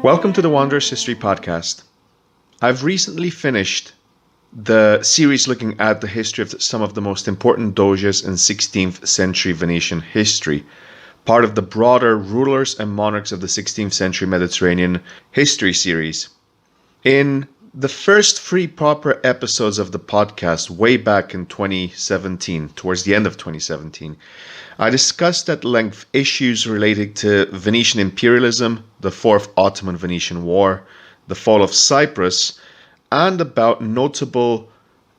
Welcome to the Wanderers History Podcast. I've recently finished the series looking at the history of some of the most important doges in 16th century Venetian history, part of the broader Rulers and Monarchs of the 16th century Mediterranean history series. In the first three proper episodes of the podcast, way back in 2017, towards the end of 2017, I discussed at length issues related to Venetian imperialism, the Fourth Ottoman Venetian War, the fall of Cyprus, and about notable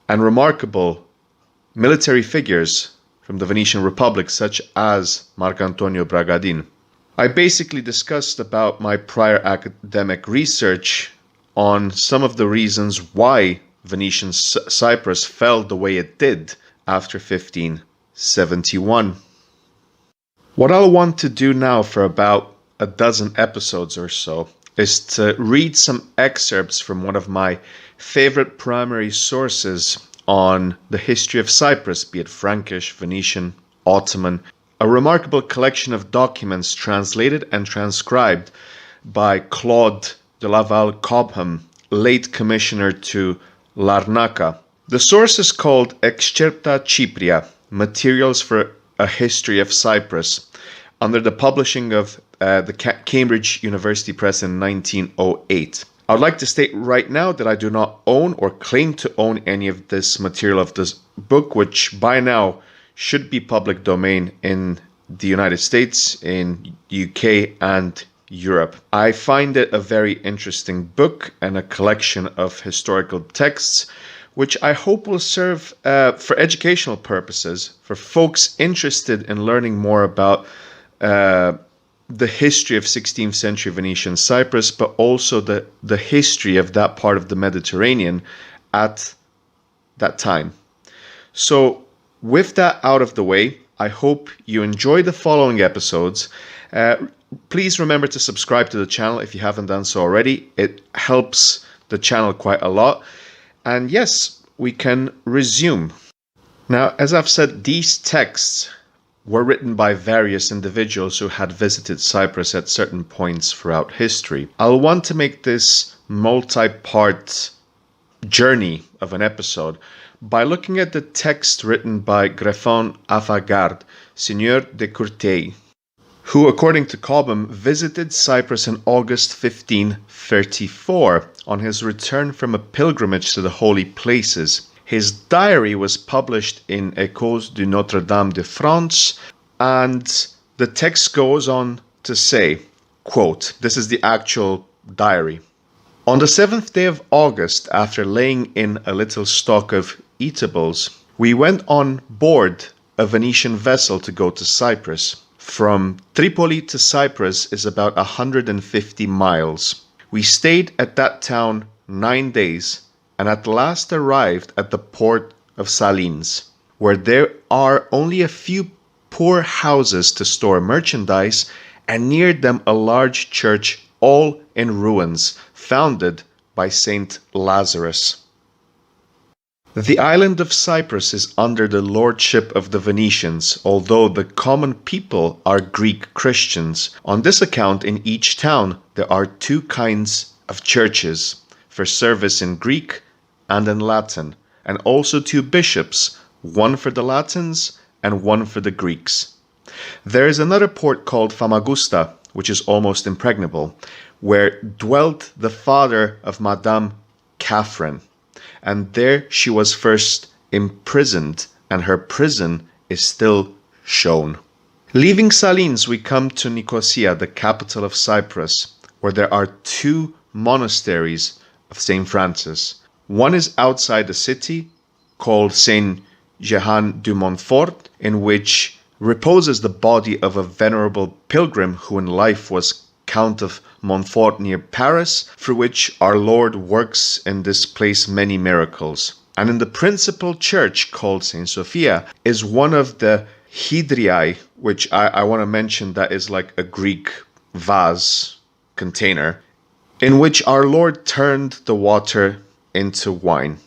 and remarkable military figures from the Venetian Republic, such as Marcantonio Bragadin. I basically discussed about my prior academic research on some of the reasons why Venetian Cyprus fell the way it did after 1571. What I'll want to do now for about a dozen episodes or so is to read some excerpts from one of my favorite primary sources on the history of Cyprus, be it Frankish, Venetian, Ottoman, a remarkable collection of documents translated and transcribed by Claude de Laval Cobham, late commissioner to Larnaca. The source is called Excerpta Cypria, Materials for a History of Cyprus, under the publishing of the Cambridge University Press in 1908. I would like to state right now that I do not own or claim to own any of this material of this book, which by now should be public domain in the United States, in UK, and Europe. I find it a very interesting book and a collection of historical texts, which I hope will serve for educational purposes for folks interested in learning more about the history of 16th century Venetian Cyprus, but also the history of that part of the Mediterranean at that time. So with that out of the way, I hope you enjoy the following episodes. Please remember to subscribe to the channel if you haven't done so already. It helps the channel quite a lot. And yes, we can resume. Now, as I've said, these texts were written by various individuals who had visited Cyprus at certain points throughout history. I'll want to make this multi-part journey of an episode by looking at the text written by Greffin Affagard, Seigneur de Courteil, who, according to Cobham, visited Cyprus in August 1534 on his return from a pilgrimage to the holy places. His diary was published in Échos de Notre-Dame de France, and the text goes on to say, quote, this is the actual diary. On the 7th day of August, after laying in a little stock of eatables, we went on board a Venetian vessel to go to Cyprus. From Tripoli to Cyprus is about 150 miles. We stayed at that town 9 days and at last arrived at the port of Salines, where there are only a few poor houses to store merchandise, and near them a large church, all in ruins, founded by Saint Lazarus. The island of Cyprus is under the lordship of the Venetians, although the common people are Greek Christians. On this account, in each town there are two kinds of churches, for service in Greek and in Latin, and also two bishops, one for the Latins and one for the Greeks. There is another port called Famagusta, which is almost impregnable, where dwelt the father of Madame Catherine, and there she was first imprisoned, and her prison is still shown. Leaving Salines, we come to Nicosia, the capital of Cyprus, where there are two monasteries of St. Francis. One is outside the city, called Saint Jehan du Montfort, in which reposes the body of a venerable pilgrim who in life was Count of Montfort near Paris, through which our Lord works in this place many miracles. And in the principal church, called Saint Sophia, is one of the hydriae, which I want to mention, that is like a Greek vase container, in which our Lord turned the water into wine.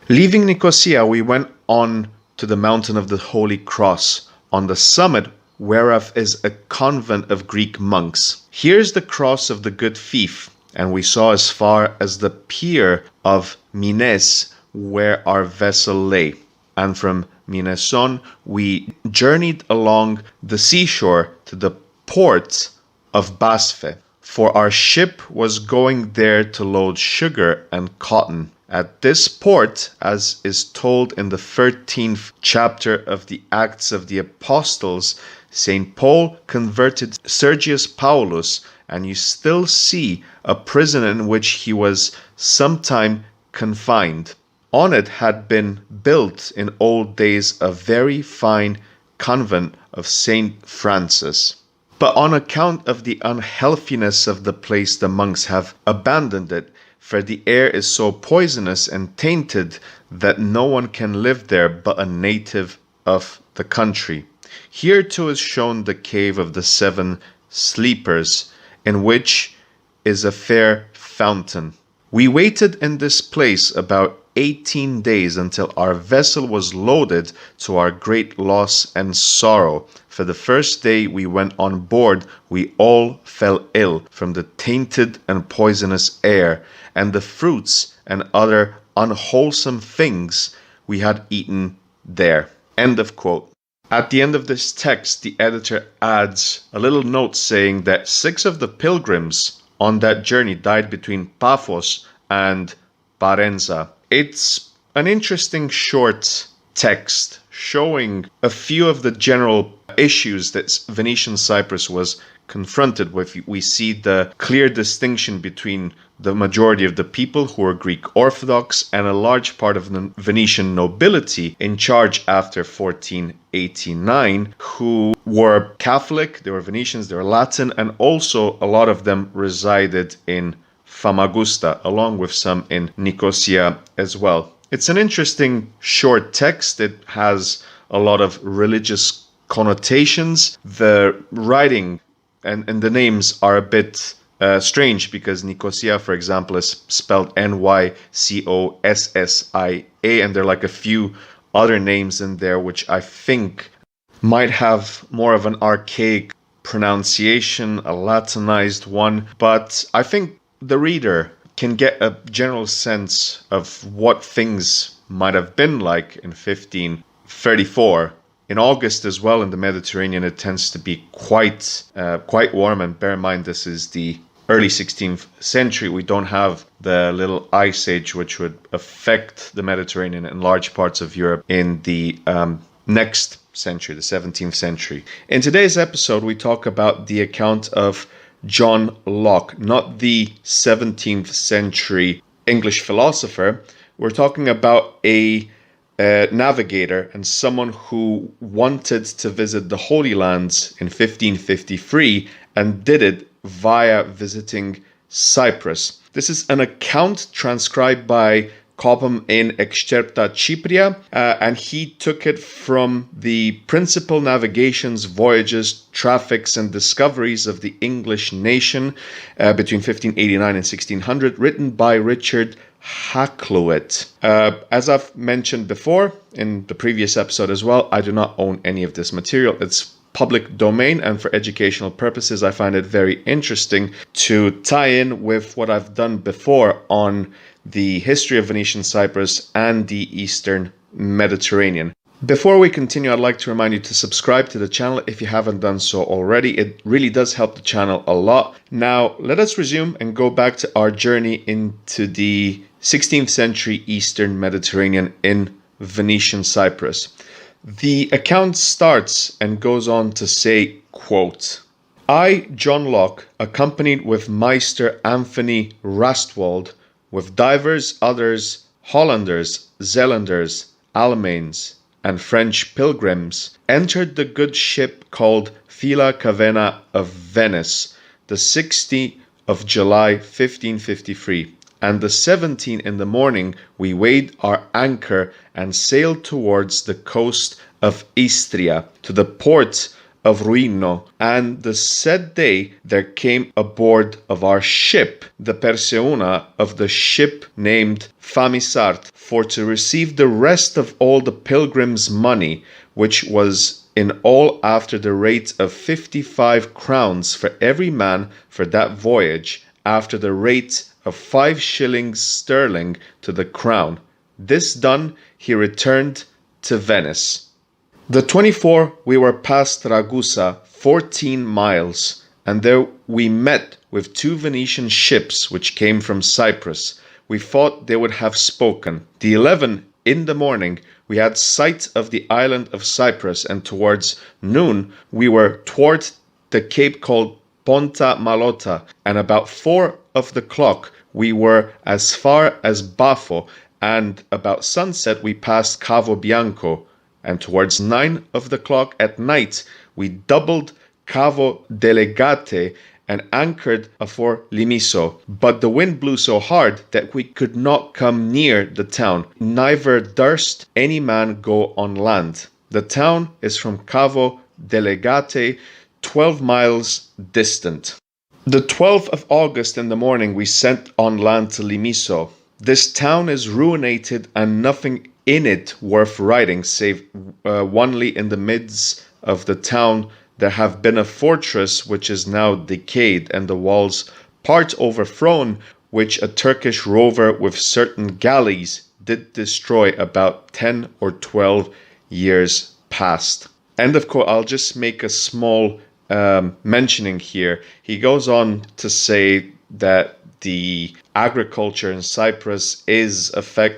Leaving Nicosia, we went on to the mountain of the Holy Cross, on the summit whereof is a convent of Greek monks. Here's the cross of the good thief, and we saw as far as the pier of Mines, where our vessel lay. And from Mineson we journeyed along the seashore to the port of Basfe, for our ship was going there to load sugar and cotton. At this port, as is told in the 13th chapter of the Acts of the Apostles, St. Paul converted Sergius Paulus, and you still see a prison in which he was sometime confined. On it had been built in old days a very fine convent of St. Francis. But on account of the unhealthiness of the place, the monks have abandoned it, for the air is so poisonous and tainted that no one can live there but a native of the country. Here too is shown the cave of the 7 sleepers, in which is a fair fountain. We waited in this place about 18 days until our vessel was loaded, to our great loss and sorrow. For the first day we went on board, we all fell ill from the tainted and poisonous air, and the fruits and other unwholesome things we had eaten there. End of quote. At the end of this text, the editor adds a little note saying that 6 of the pilgrims on that journey died between Paphos and Parenza. It's an interesting short text showing a few of the general issues that Venetian Cyprus was confronted with. We see the clear distinction between the majority of the people who were Greek Orthodox and a large part of the Venetian nobility in charge after 1489 who were Catholic, they were Venetians, they were Latin, and also a lot of them resided in Famagusta, along with some in Nicosia as well. It's an interesting short text. It has a lot of religious connotations. The writing and the names are a bit strange because Nicosia, for example, is spelled Nycosia, and there are like a few other names in there which I think might have more of an archaic pronunciation, a Latinized one, but I think the reader can get a general sense of what things might have been like in 1534. In August as well in the Mediterranean, it tends to be quite warm, and bear in mind this is the early 16th century. We don't have the little ice age which would affect the Mediterranean and large parts of Europe in the next century, the 17th century. In today's episode, we talk about the account of John Locke, not the 17th century English philosopher. We're talking about a navigator and someone who wanted to visit the Holy Lands in 1553 and did it via visiting Cyprus. This is an account transcribed by Cobham in Excerpta Cypria, and he took it from the Principal Navigations, Voyages, Traffics and Discoveries of the English Nation between 1589 and 1600, written by Richard Hakluyt. As I've mentioned before in the previous episode as well, I do not own any of this material. It's public domain, and for educational purposes I find it very interesting to tie in with what I've done before on the history of Venetian Cyprus and the Eastern Mediterranean. Before we continue, I'd like to remind you to subscribe to the channel if you haven't done so already. It really does help the channel a lot. Now, let us resume and go back to our journey into the 16th century Eastern Mediterranean in Venetian Cyprus. The account starts and goes on to say, quote, I, John Locke, accompanied with Meister Anthony Rastwald, with divers others, Hollanders, Zeelanders, Almains, and French pilgrims, entered the good ship called Fila Cavena of Venice, the 60th of July, 1553, and the 17th in the morning we weighed our anchor and sailed towards the coast of Istria, to the port of Ruino, and the said day there came aboard of our ship the Perseuna of the ship named Famisart, for to receive the rest of all the pilgrims' money, which was in all after the rate of 55 crowns for every man for that voyage, after the rate of 5 shillings sterling to the crown. This done, he returned to Venice. The 24 we were past Ragusa 14 miles, and there we met with 2 Venetian ships which came from Cyprus. We thought they would have spoken. The 11 in the morning we had sight of the island of Cyprus, and towards noon we were toward the cape called Ponta Malota, and about 4 of the clock we were as far as Baffo, and about sunset we passed Cavo Bianco, and towards 9 of the clock at night we doubled Cavo Delegate and anchored afore Limisso. But the wind blew so hard that we could not come near the town, neither durst any man go on land. The town is from Cavo Delegate 12 miles distant. The 12th of August in the morning we sent on land to Limisso. This town is ruinated and nothing in it worth writing, save only in the midst of the town there have been a fortress which is now decayed, and the walls part overthrown, which a Turkish rover with certain galleys did destroy about 10 or 12 years past. End of quote. I'll just make a small mentioning here. He goes on to say that the agriculture in Cyprus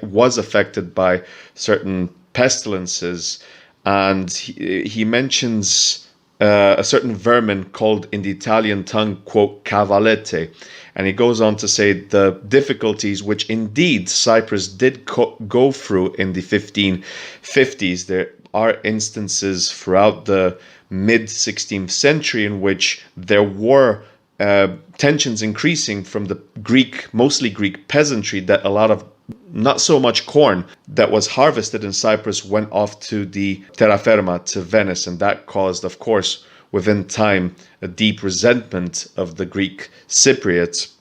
was affected by certain pestilences, and he mentions a certain vermin called in the Italian tongue, quote, cavalette. And he goes on to say the difficulties which indeed Cyprus did go through in the 1550s. There are instances throughout the mid-16th century in which there were tensions increasing from the mostly Greek peasantry, that a lot of not so much corn that was harvested in Cyprus went off to the terraferma, to Venice, and that caused, of course, within time, a deep resentment of the Greek Cypriots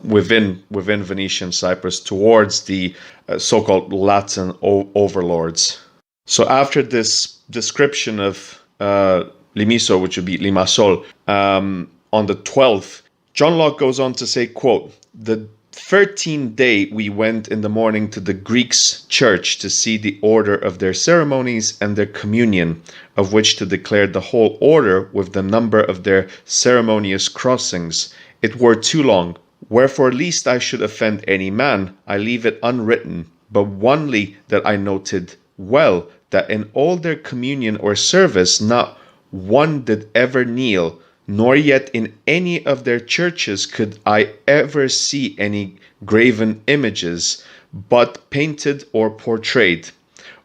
within Venetian Cyprus towards the so-called Latin overlords. So after this description of Limisso, which would be Limassol, on the 12th, John Locke goes on to say, quote, the 13th day we went in the morning to the Greeks' church to see the order of their ceremonies and their communion, of which to declare the whole order with the number of their ceremonious crossings. It were too long, wherefore lest I should offend any man, I leave it unwritten, but onely that I noted well that in all their communion or service not one did ever kneel, nor yet in any of their churches could I ever see any graven images, but painted or portrayed.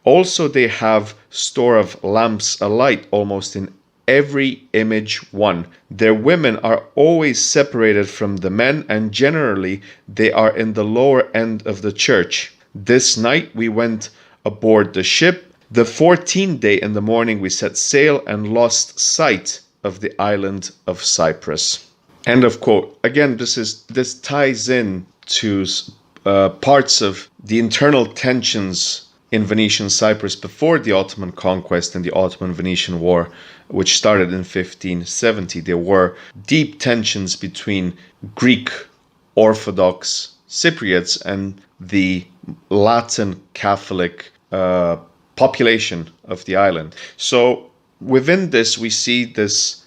Also they have store of lamps alight almost in every image one. Their women are always separated from the men, and generally they are in the lower end of the church. This night we went aboard the ship. The 14th day in the morning we set sail and lost sight of the island of Cyprus. End of quote. Again, this ties in to parts of the internal tensions in Venetian Cyprus before the Ottoman conquest and the Ottoman-Venetian War, which started in 1570. There were deep tensions between Greek Orthodox Cypriots and the Latin Catholic population of the island. So within this, we see this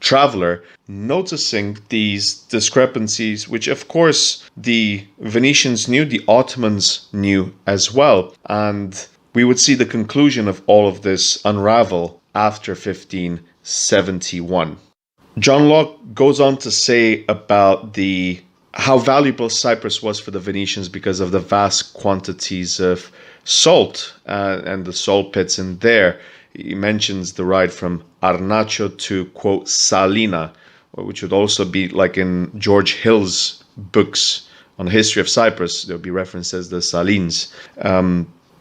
traveler noticing these discrepancies, which of course the Venetians knew, the Ottomans knew as well. And we would see the conclusion of all of this unravel after 1571. John Locke goes on to say about how valuable Cyprus was for the Venetians because of the vast quantities of salt and the salt pits in there. He mentions the ride from Arnacho to, quote, Salina, which would also be like in George Hill's books on the history of Cyprus. There would be referenced as the Salines.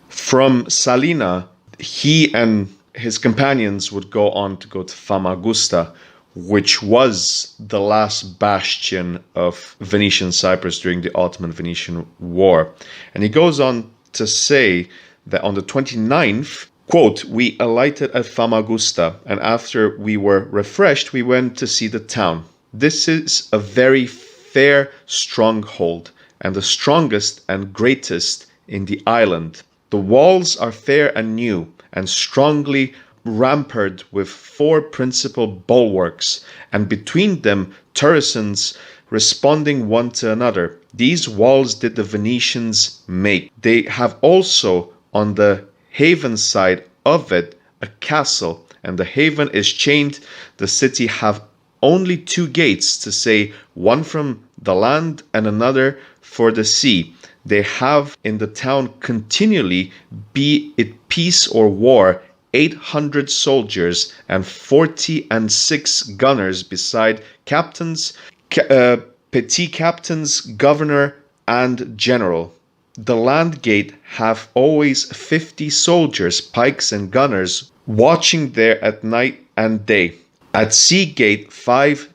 From Salina, he and his companions would go on to go to Famagusta, which was the last bastion of Venetian Cyprus during the Ottoman-Venetian War. And he goes on to say that on the 29th, Quote, we alighted at Famagusta, and after we were refreshed, we went to see the town. This is a very fair stronghold, and the strongest and greatest in the island. The walls are fair and new, and strongly ramparted with 4 principal bulwarks, and between them turretons responding one to another. These walls did the Venetians make. They have also on the haven side of it a castle, and the haven is chained. The city have only 2 gates, to say, one from the land and another for the sea. They have in the town continually, be it peace or war, 800 soldiers and 46 gunners, beside captains, petit captains, governor, and general. The land gate have always 50 soldiers, pikes, and gunners watching there at night and day. At sea gate 25.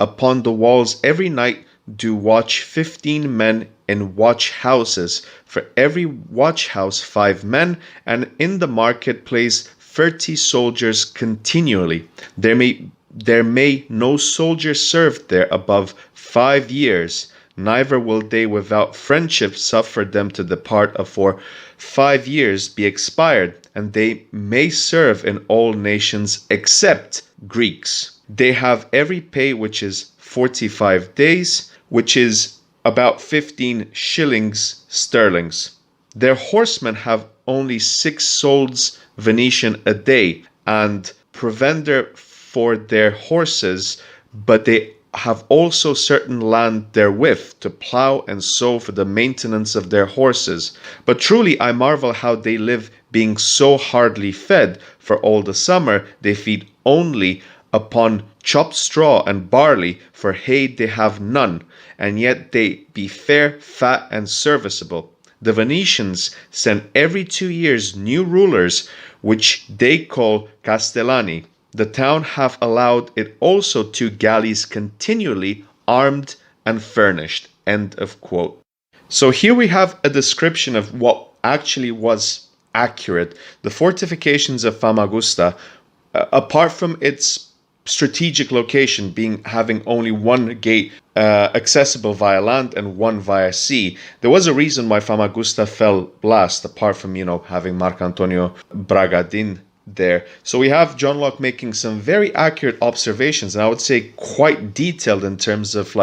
Upon the walls every night do watch 15 men in watch houses, for every watch house 5 men, and in the marketplace 30 soldiers continually. There may no soldier serve there above 5 years, neither will they without friendship suffer them to depart afore 5 years be expired, and they may serve in all nations except Greeks. They have every pay which is 45 days, which is about 15 shillings sterlings. Their horsemen have only 6 solds Venetian a day, and provender for their horses, but they have also certain land therewith to plough and sow for the maintenance of their horses. But truly I marvel how they live, being so hardly fed, for all the summer they feed only upon chopped straw and barley, for hay they have none, and yet they be fair, fat, and serviceable. The Venetians send every 2 years new rulers, which they call Castellani. The town have allowed it also 2 galleys continually armed and furnished. End of quote. So here we have a description of what actually was accurate. The fortifications of Famagusta, apart from its strategic location being having only 1 gate accessible via land and 1 via sea, there was a reason why Famagusta fell last, apart from, having Marcantonio Bragadin there. So we have John Locke making some very accurate observations, and I would say quite detailed in terms of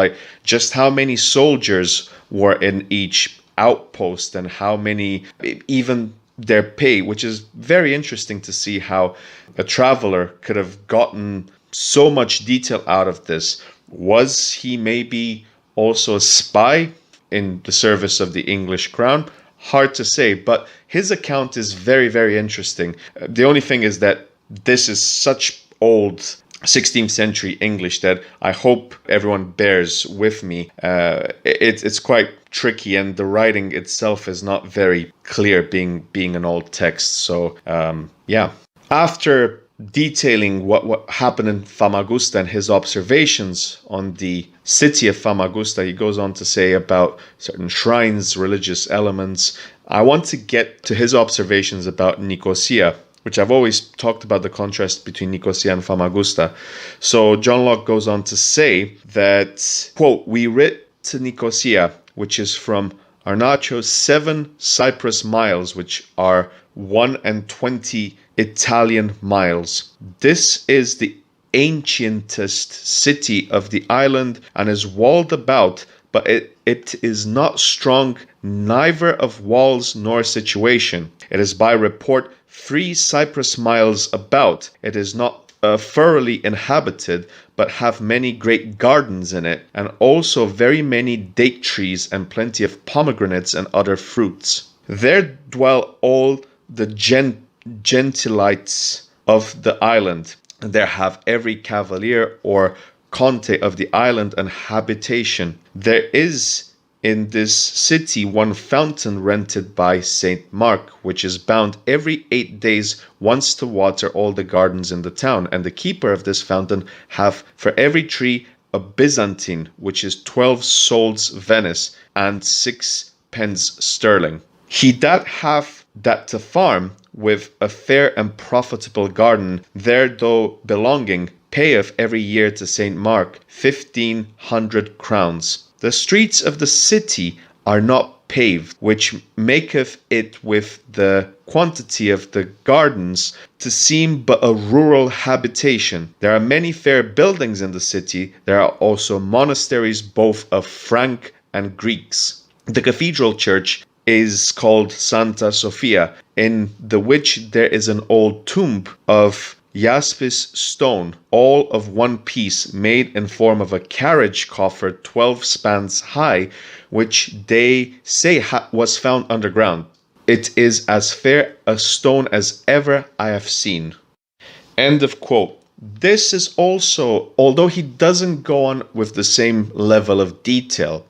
just how many soldiers were in each outpost and how many, even their pay, which is very interesting to see how a traveler could have gotten so much detail out of this. Was he maybe also a spy in the service of the English crown? Hard to say, but his account is very, very interesting. The only thing is that this is such old 16th century English that I hope everyone bears with me. It's quite tricky, and the writing itself is not very clear, being an old text. So yeah. After detailing what happened in Famagusta and his observations on the city of Famagusta, he goes on to say about certain shrines, religious elements. I want to get to his observations about Nicosia, which I've always talked about the contrast between Nicosia and Famagusta. So John Locke goes on to say that, quote, we writ to Nicosia, which is from Arnacho 7 Cyprus miles, which are 120 Italian miles. This is the ancientest city of the island and is walled about, but it is not strong, neither of walls nor situation. It is by report 3 Cyprus miles about. It is not thoroughly inhabited, but have many great gardens in it, and also very many date trees and plenty of pomegranates and other fruits. There dwell all the gentilites of the island. There have every cavalier or conte of the island and habitation. There is in this city 1 fountain rented by Saint Mark, which is bound every 8 days once to water all the gardens in the town, and the keeper of this fountain have for every tree a Byzantine, which is 12 solds Venice and 6 pence sterling. He that hath that to farm with a fair and profitable garden, there though belonging, payeth every year to St. Mark 1,500 crowns. The streets of the city are not paved, which maketh it with the quantity of the gardens to seem but a rural habitation. There are many fair buildings in the city. There are also monasteries both of Frank and Greeks. The cathedral church is called Santa Sofia, in the which there is an old tomb of jaspis stone, all of one piece, made in form of a carriage coffer 12 spans high, which they say was found underground. It is as fair a stone as ever I have seen. End of quote. This is also, although he doesn't go on with the same level of detail,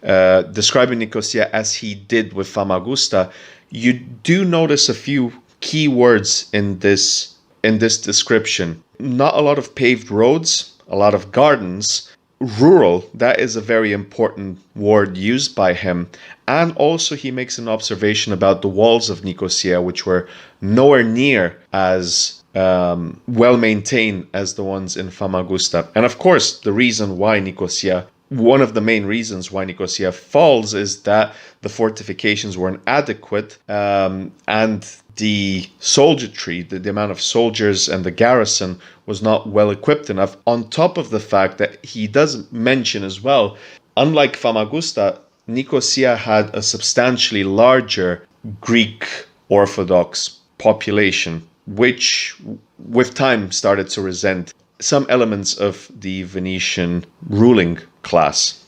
describing Nicosia as he did with Famagusta, you do notice a few key words in this description. Not a lot of paved roads, a lot of gardens. Rural, that is a very important word used by him. And also he makes an observation about the walls of Nicosia, which were nowhere near as well maintained as the ones in Famagusta. And of course, one of the main reasons why Nicosia falls is that the fortifications weren't adequate, and the soldiery, the amount of soldiers and the garrison was not well equipped enough, on top of the fact that he does mention as well, unlike Famagusta, Nicosia had a substantially larger Greek Orthodox population, which with time started to resent some elements of the Venetian ruling class.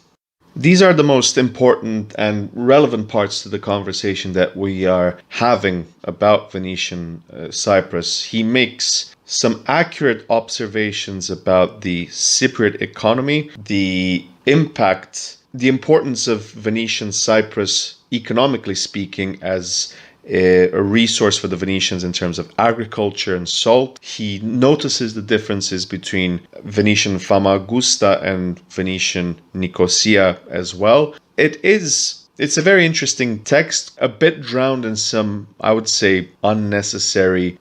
These are the most important and relevant parts to the conversation that we are having about Venetian Cyprus. He makes some accurate observations about the Cypriot economy, the impact, the importance of Venetian Cyprus, economically speaking, as a resource for the Venetians in terms of agriculture and salt. He notices the differences between Venetian Famagusta and Venetian Nicosia as well. It's a very interesting text, a bit drowned in some, I would say, unnecessary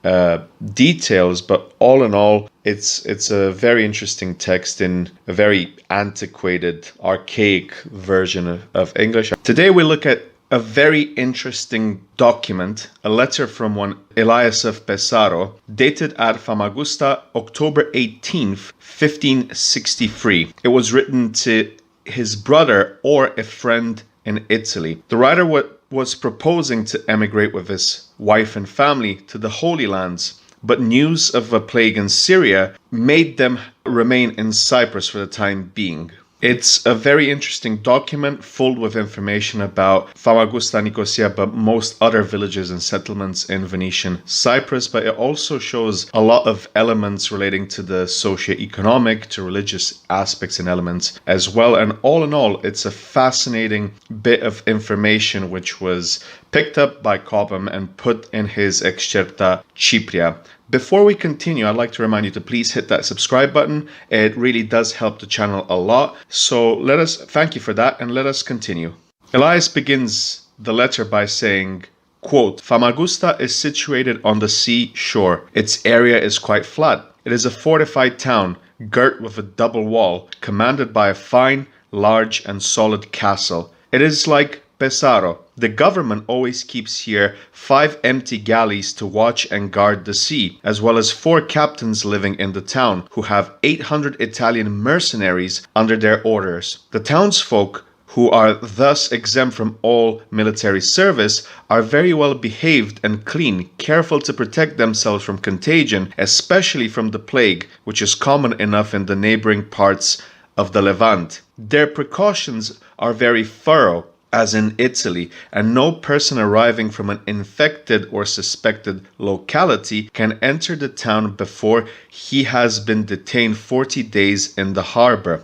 details, but all in all, it's a very interesting text in a very antiquated, archaic version of English. Today we look at a very interesting document, a letter from one Elias of Pesaro, dated at Famagusta, October 18th, 1563. It was written to his brother or a friend in Italy. The writer was proposing to emigrate with his wife and family to the Holy Lands, but news of a plague in Syria made them remain in Cyprus for the time being. It's a very interesting document full with information about Famagusta, Nicosia, but most other villages and settlements in Venetian Cyprus. But it also shows a lot of elements relating to the socio-economic, to religious aspects and elements as well. And all in all, it's a fascinating bit of information which was picked up by Cobham and put in his Excerpta Cypria. Before we continue, I'd like to remind you to please hit that subscribe button. It really does help the channel a lot. So thank you for that, and let us continue. Elias begins the letter by saying, quote, Famagusta is situated on the sea shore. Its area is quite flat. It is a fortified town, girt with a double wall, commanded by a fine, large, and solid castle. It is like Pesaro. The government always keeps here 5 empty galleys to watch and guard the sea, as well as 4 captains living in the town, who have 800 Italian mercenaries under their orders. The townsfolk, who are thus exempt from all military service, are very well behaved and clean, careful to protect themselves from contagion, especially from the plague, which is common enough in the neighboring parts of the Levant. Their precautions are very thorough, as in Italy, and no person arriving from an infected or suspected locality can enter the town before he has been detained 40 days in the harbor.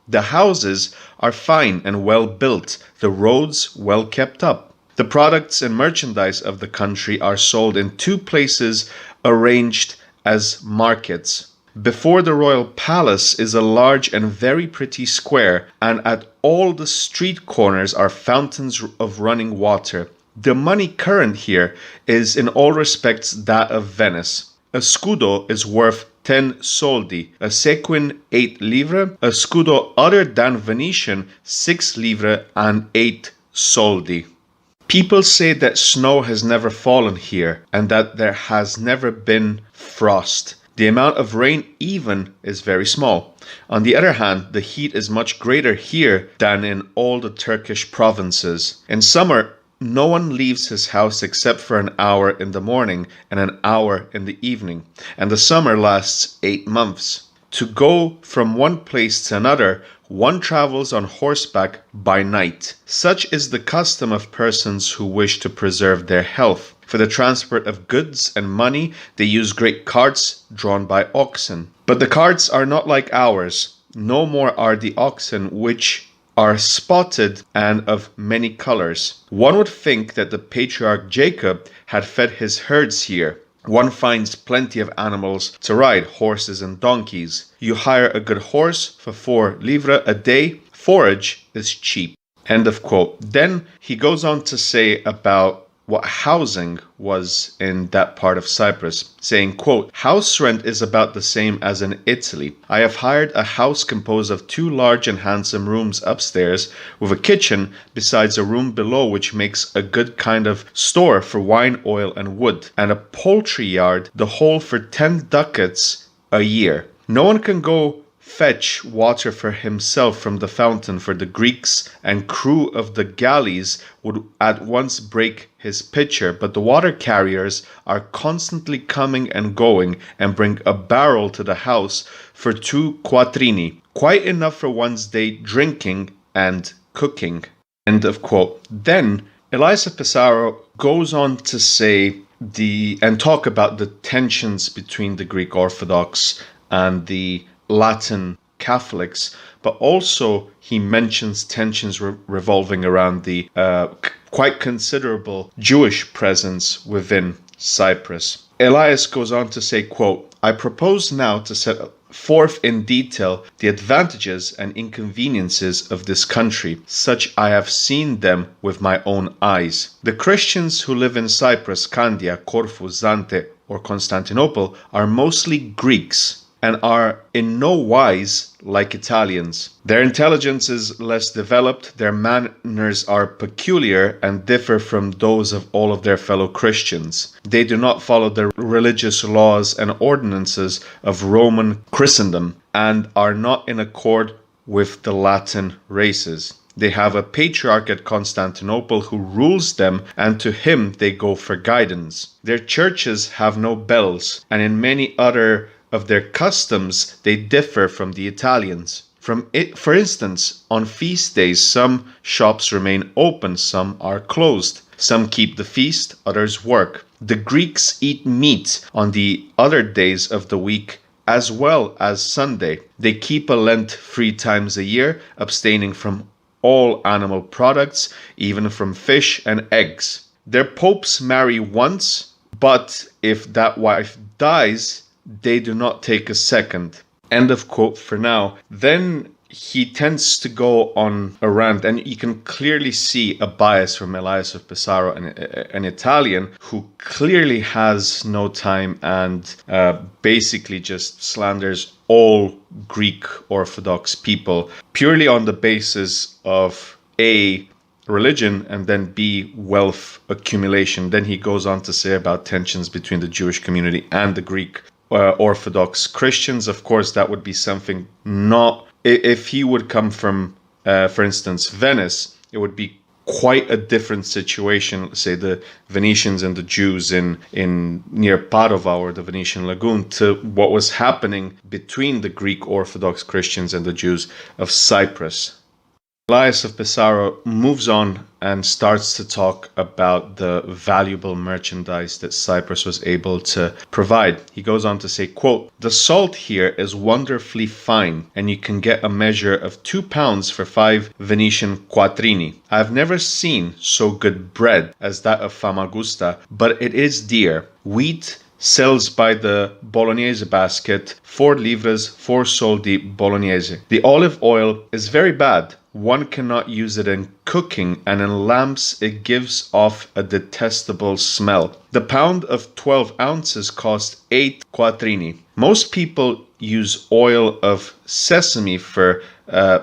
The houses are fine and well built, the roads well kept up. The products and merchandise of the country are sold in 2 places arranged as markets. Before the royal palace is a large and very pretty square, and at all the street corners are fountains of running water. The money current here is in all respects that of Venice. A scudo is worth 10 soldi, a sequin 8 livre, a scudo other than Venetian 6 livre and 8 soldi. People say that snow has never fallen here and that there has never been frost. The amount of rain even is very small. On the other hand, the heat is much greater here than in all the Turkish provinces. In summer, no one leaves his house except for an hour in the morning and an hour in the evening, and the summer lasts 8 months. To go from one place to another, one travels on horseback by night. Such is the custom of persons who wish to preserve their health. For the transport of goods and money, they use great carts drawn by oxen. But the carts are not like ours. No more are the oxen, which are spotted and of many colors. One would think that the patriarch Jacob had fed his herds here. One finds plenty of animals to ride, horses and donkeys. You hire a good horse for 4 livres a day. Forage is cheap. End of quote. Then he goes on to say about what housing was in that part of Cyprus, saying, quote, house rent is about the same as in Italy. I have hired a house composed of 2 large and handsome rooms upstairs with a kitchen besides a room below which makes a good kind of store for wine, oil and wood, and a poultry yard, the whole for 10 ducats a year. No one can go fetch water for himself from the fountain, for the Greeks and crew of the galleys would at once break his pitcher, but the water carriers are constantly coming and going and bring a barrel to the house for 2 quattrini, quite enough for one's day drinking and cooking. End of quote. Then Elias of Pesaro goes on to say and talk about the tensions between the Greek Orthodox and the Latin Catholics, but also he mentions tensions revolving around the quite considerable Jewish presence within Cyprus. Elias goes on to say, quote, I propose now to set forth in detail the advantages and inconveniences of this country, such I have seen them with my own eyes. The Christians who live in Cyprus, Candia, Corfu, Zante, or Constantinople are mostly Greeks, and are in no wise like Italians. Their intelligence is less developed, their manners are peculiar and differ from those of all of their fellow Christians. They do not follow the religious laws and ordinances of Roman Christendom and are not in accord with the Latin races. They have a patriarch at Constantinople who rules them, and to him they go for guidance. Their churches have no bells, and in many other of their customs they differ from the Italians. For instance, on feast days some shops remain open, some are closed. Some keep the feast, others work. The Greeks eat meat on the other days of the week as well as Sunday. They keep a Lent 3 times a year, abstaining from all animal products, even from fish and eggs. Their popes marry once, but if that wife dies, they do not take a second. End of quote for now. Then he tends to go on a rant, and you can clearly see a bias from Elias of Pesaro, an Italian who clearly has no time and basically just slanders all Greek Orthodox people purely on the basis of A, religion, and then B, wealth accumulation. Then he goes on to say about tensions between the Jewish community and the Greek Orthodox Christians. Of course, that would be something not, if he would come from, for instance, Venice, it would be quite a different situation, say the Venetians and the Jews in near Padova or the Venetian Lagoon, to what was happening between the Greek Orthodox Christians and the Jews of Cyprus. Elias of Pesaro moves on and starts to talk about the valuable merchandise that Cyprus was able to provide. He goes on to say, quote, the salt here is wonderfully fine, and you can get a measure of 2 pounds for 5 Venetian quattrini. I have never seen so good bread as that of Famagusta, but it is dear. Wheat sells by the Bolognese basket 4 livres 4 soldi Bolognese. The olive oil is very bad. One cannot use it in cooking, and in lamps it gives off a detestable smell. The pound of 12 ounces cost 8 quattrini. Most people use oil of sesame for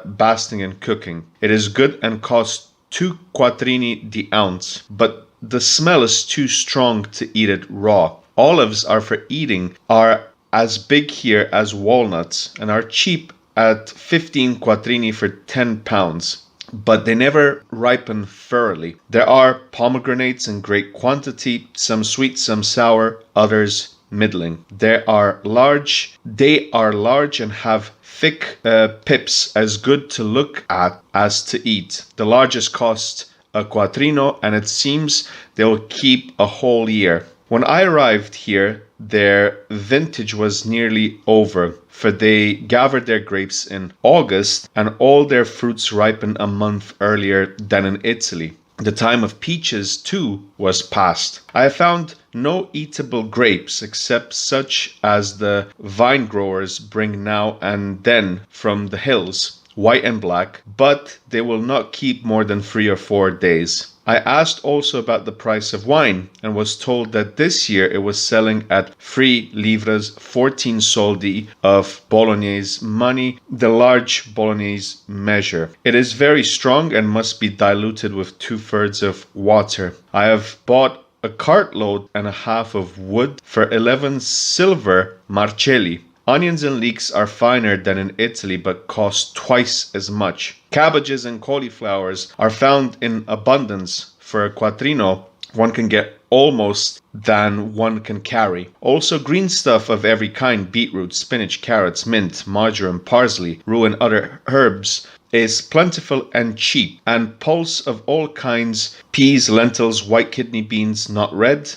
basting and cooking. It is good and costs 2 quattrini the ounce, but the smell is too strong to eat it raw. Olives are for eating, are as big here as walnuts, and are cheap at 15 quattrini for 10 pounds, but they never ripen thoroughly. There are pomegranates in great quantity, some sweet, some sour, others middling. They are large and have thick pips, as good to look at as to eat. The largest cost a quattrino, and it seems they will keep a whole year. When I arrived here, their vintage was nearly over, for they gathered their grapes in August, and all their fruits ripened a month earlier than in Italy. The time of peaches, too, was past. I have found no eatable grapes except such as the vine growers bring now and then from the hills, white and black, but they will not keep more than 3 or 4 days. I asked also about the price of wine, and was told that this year it was selling at 3 livres 14 soldi of Bolognese money, the large Bolognese measure. It is very strong and must be diluted with 2/3 of water. I have bought a cartload and a half of wood for 11 silver marcelli. Onions and leeks are finer than in Italy, but cost twice as much. Cabbages and cauliflowers are found in abundance. For a quattrino, one can get almost than one can carry. Also green stuff of every kind, beetroot, spinach, carrots, mint, marjoram, parsley, rue, and other herbs is plentiful and cheap, and pulse of all kinds, peas, lentils, white kidney beans, not red,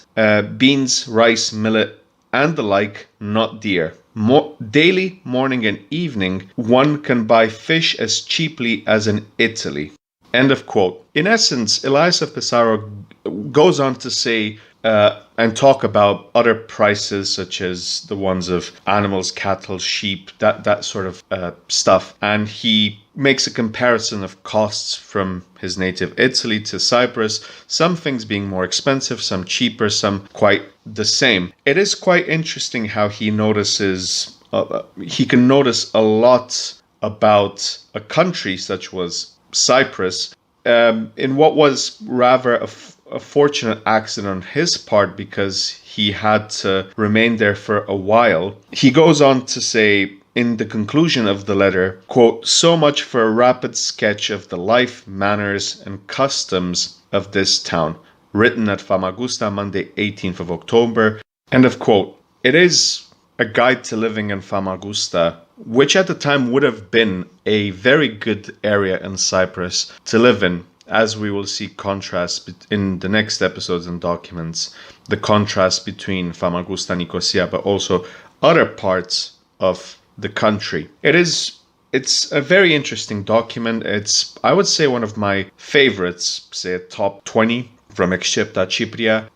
beans, rice, millet, and the like, not dear. Daily, morning and evening, one can buy fish as cheaply as in Italy. End of quote. In essence, Elias of Pesaro goes on to say and talk about other prices, such as the ones of animals, cattle, sheep, that sort of stuff. And he makes a comparison of costs from his native Italy to Cyprus, some things being more expensive, some cheaper, some quite the same. It is quite interesting how he notices, he can notice a lot about a country such as Cyprus, in what was rather a fortunate accident on his part, because he had to remain there for a while. He goes on to say in the conclusion of the letter, quote, "So much for a rapid sketch of the life, manners, and customs of this town, written at Famagusta, Monday, 18th of October, end of quote. It is a guide to living in Famagusta, which at the time would have been a very good area in Cyprus to live in, as we will see contrast in the next episodes and documents, the contrast between Famagusta and Nicosia, but also other parts of the country. It's a very interesting document. It's, I would say, one of my favorites, say a top 20 from Excepta Cypria.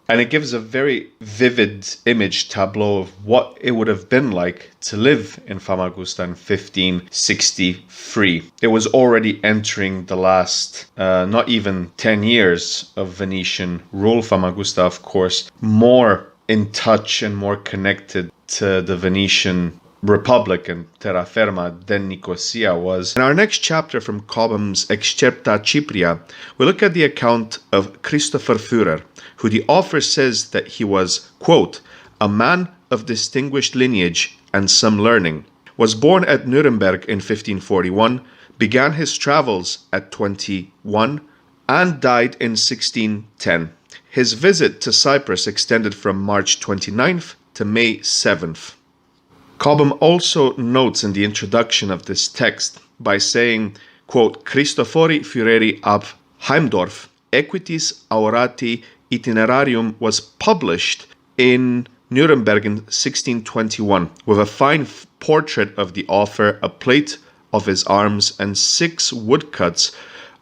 And it gives a very vivid image tableau of what it would have been like to live in Famagusta in 1563. It was already entering the last, not even 10 years of Venetian rule. Famagusta, of course, more in touch and more connected to the Venetian Republic and terraferma than Nicosia was. In our next chapter from Cobham's Excerpta Cypria, we look at the account of Christopher Führer, who the author says that he was, quote, a man of distinguished lineage and some learning, was born at Nuremberg in 1541, began his travels at 21, and died in 1610. His visit to Cyprus extended from March 29th to May 7th. Cobham also notes in the introduction of this text by saying, quote, Christofori Fureri ab Heimdorf, Equitis Aurati Itinerarium was published in Nuremberg in 1621 with a fine portrait of the author, a plate of his arms, and 6 woodcuts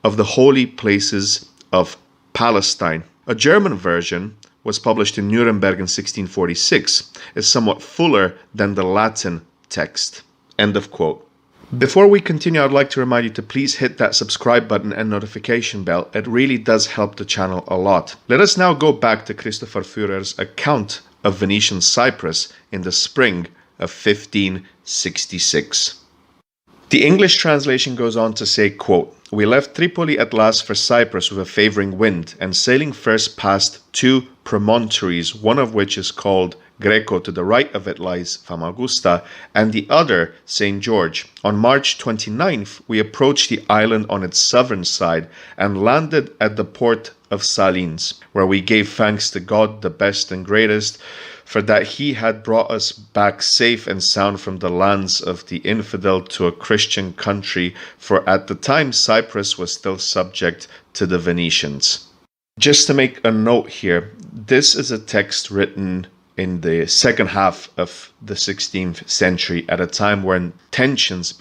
of the holy places of Palestine. A German version was published in Nuremberg in 1646, is somewhat fuller than the Latin text. End of quote. Before we continue, I'd like to remind you to please hit that subscribe button and notification bell. It really does help the channel a lot. Let us now go back to Christopher Führer's account of Venetian Cyprus in the spring of 1566. The English translation goes on to say, quote, "We left Tripoli at last for Cyprus with a favouring wind, and sailing first past two promontories, one of which is called Greco, to the right of it lies Famagusta, and the other St. George. On March 29th, we approached the island on its southern side and landed at the port of Salines, where we gave thanks to God, the best and greatest, for that he had brought us back safe and sound from the lands of the infidel to a Christian country, for at the time Cyprus was still subject to the Venetians." Just to make a note here, this is a text written in the second half of the 16th century, at a time when tensions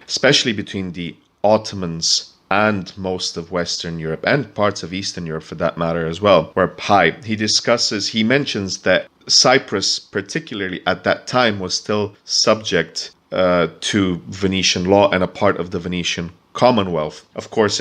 especially between the Ottomans and most of Western Europe, and parts of Eastern Europe for that matter as well, were high. He mentions that Cyprus, particularly at that time, was still subject to Venetian law and a part of the Venetian Commonwealth. Of course,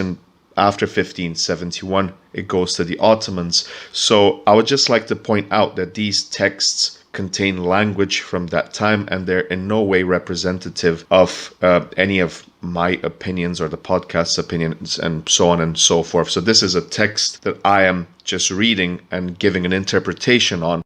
after 1571, it goes to the Ottomans. So I would just like to point out that these texts contain language from that time, and they're in no way representative of any of my opinions or the podcast's opinions and so on and so forth. So this is a text that I am just reading and giving an interpretation on.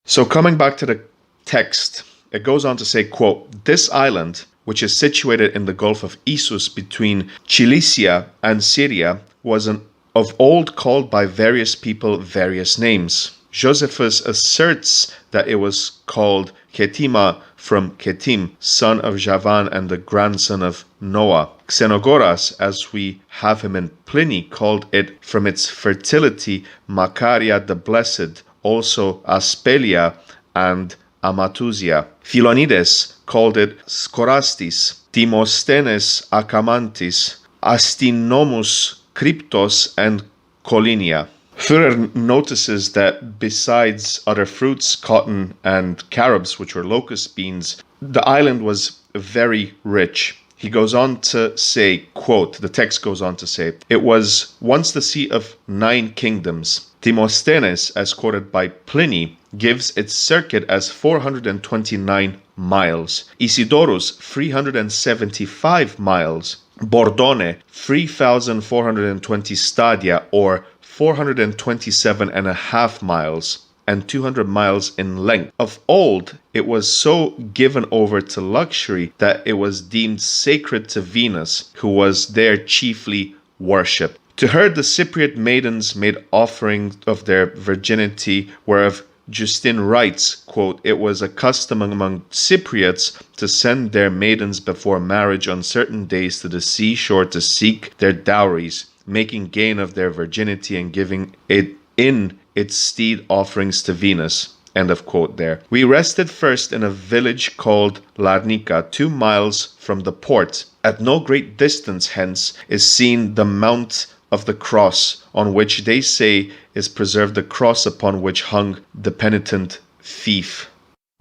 So coming back to the text, it goes on to say, quote, "This island, which is situated in the Gulf of Issus between Cilicia and Syria, was of old called by various people various names. Josephus asserts that it was called Ketima from Ketim, son of Javan and the grandson of Noah. Xenogoras, as we have him in Pliny, called it from its fertility Macaria the Blessed, also Aspelia and Amatusia. Philonides called it Scorastis, Demosthenes Acamantis, Astinomus Cryptos, and Colinia." Führer notices that besides other fruits, cotton and carobs, which were locust beans, the island was very rich. He goes on to say, quote, the text goes on to say, "It was once the seat of 9 kingdoms. Demosthenes, as quoted by Pliny, gives its circuit as 429 miles. Isidorus, 375 miles. Bordone, 3,420 stadia, or 427.5 miles, and 200 miles in length. Of old, it was so given over to luxury that it was deemed sacred to Venus, who was there chiefly worshipped. To her the Cypriot maidens made offering of their virginity, whereof Justin writes, quote, "It was a custom among Cypriots to send their maidens before marriage on certain days to the seashore to seek their dowries, making gain of their virginity and giving it in its stead offerings to Venus." End of quote there. "We rested first in a village called Larnica, 2 miles from the port. At no great distance hence is seen the Mount of the Cross, on which they say is preserved the cross upon which hung the penitent thief.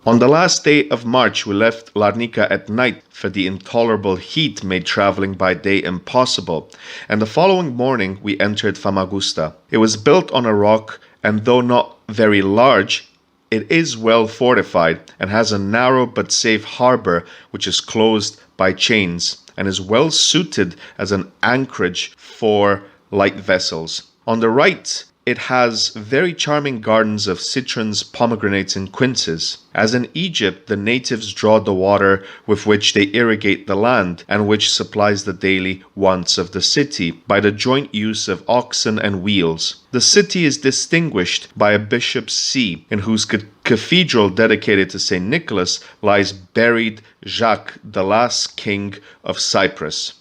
On the last day of March we left Larnica at night, for the intolerable heat made travelling by day impossible, and the following morning we entered Famagusta. It was built on a rock, and though not very large, it is well fortified, and has a narrow but safe harbour which is closed by chains, and is well suited as an anchorage for light vessels. On the right it has very charming gardens of citrons, pomegranates, and quinces. As in Egypt, the natives draw the water with which they irrigate the land, and which supplies the daily wants of the city, by the joint use of oxen and wheels. The city is distinguished by a bishop's see, in whose cathedral dedicated to St. Nicholas lies buried Jacques, the last king of Cyprus.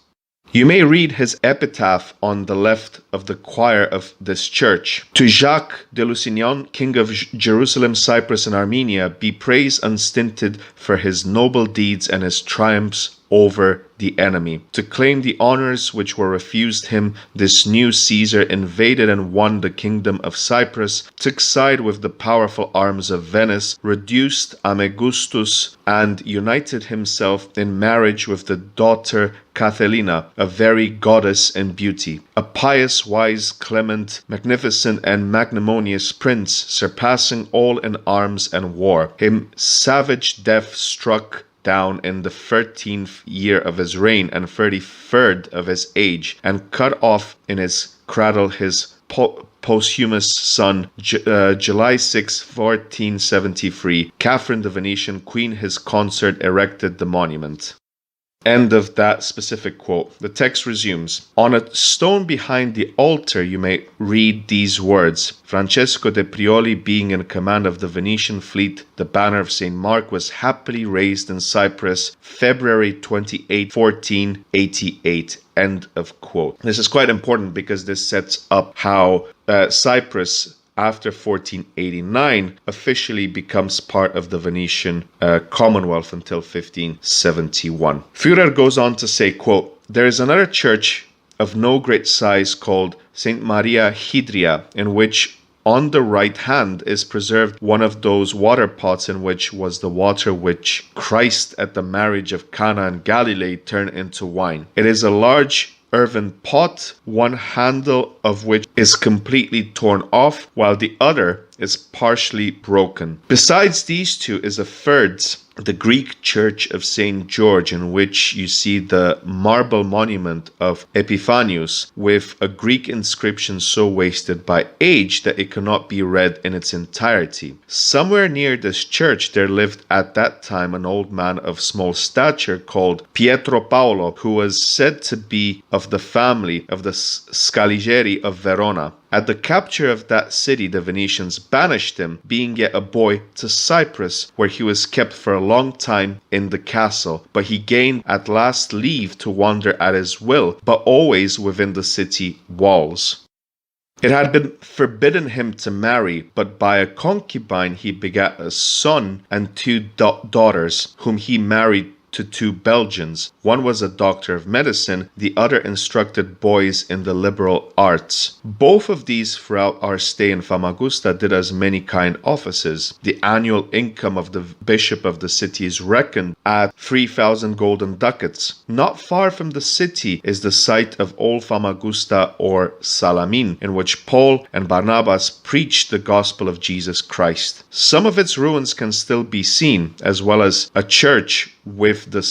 You may read his epitaph on the left of the choir of this church. To Jacques de Lusignan, king of Jerusalem, Cyprus, and Armenia, be praise unstinted for his noble deeds and his triumphs over the enemy. To claim the honors which were refused him, this new Caesar invaded and won the kingdom of Cyprus, took side with the powerful arms of Venice, reduced Amegustus, and united himself in marriage with the daughter Cathelina, a very goddess in beauty. A pious, wise, clement, magnificent, and magnanimous prince, surpassing all in arms and war. Him savage death struck down in the 13th year of his reign and 33rd of his age, and cut off in his cradle his posthumous son, July 6, 1473. Catherine the Venetian queen, his consort, erected the monument. End of that specific quote. The text resumes. On a stone behind the altar you may read these words. Francesco de Prioli, being in command of the Venetian fleet, the banner of St. Mark was happily raised in Cyprus, February 28, 1488. End of quote. This is quite important because this sets up how Cyprus, after 1489, officially becomes part of the Venetian Commonwealth until 1571. Führer goes on to say, quote, "There is another church of no great size called St. Maria Hydria, in which on the right hand is preserved one of those water pots in which was the water which Christ at the marriage of Cana in Galilee turned into wine. It is a large earthen pot, one handle of which is completely torn off, while the other is partially broken. Besides these two is a third, the Greek church of St. George, in which you see the marble monument of Epiphanius with a Greek inscription so wasted by age that it cannot be read in its entirety. Somewhere near this church there lived at that time an old man of small stature called Pietro Paolo, who was said to be of the family of the Scaligeri of Verona. At the capture of that city, the Venetians banished him, being yet a boy, to Cyprus, where he was kept for a long time in the castle, but he gained at last leave to wander at his will, but always within the city walls. It had been forbidden him to marry, but by a concubine he begat a son and two daughters, whom he married to two Belgians. One was a doctor of medicine, the other instructed boys in the liberal arts. Both of these throughout our stay in Famagusta did us many kind offices. The annual income of the bishop of the city is reckoned at 3,000 golden ducats. Not far from the city is the site of old Famagusta or Salamin, in which Paul and Barnabas preached the gospel of Jesus Christ. Some of its ruins can still be seen, as well as a church with the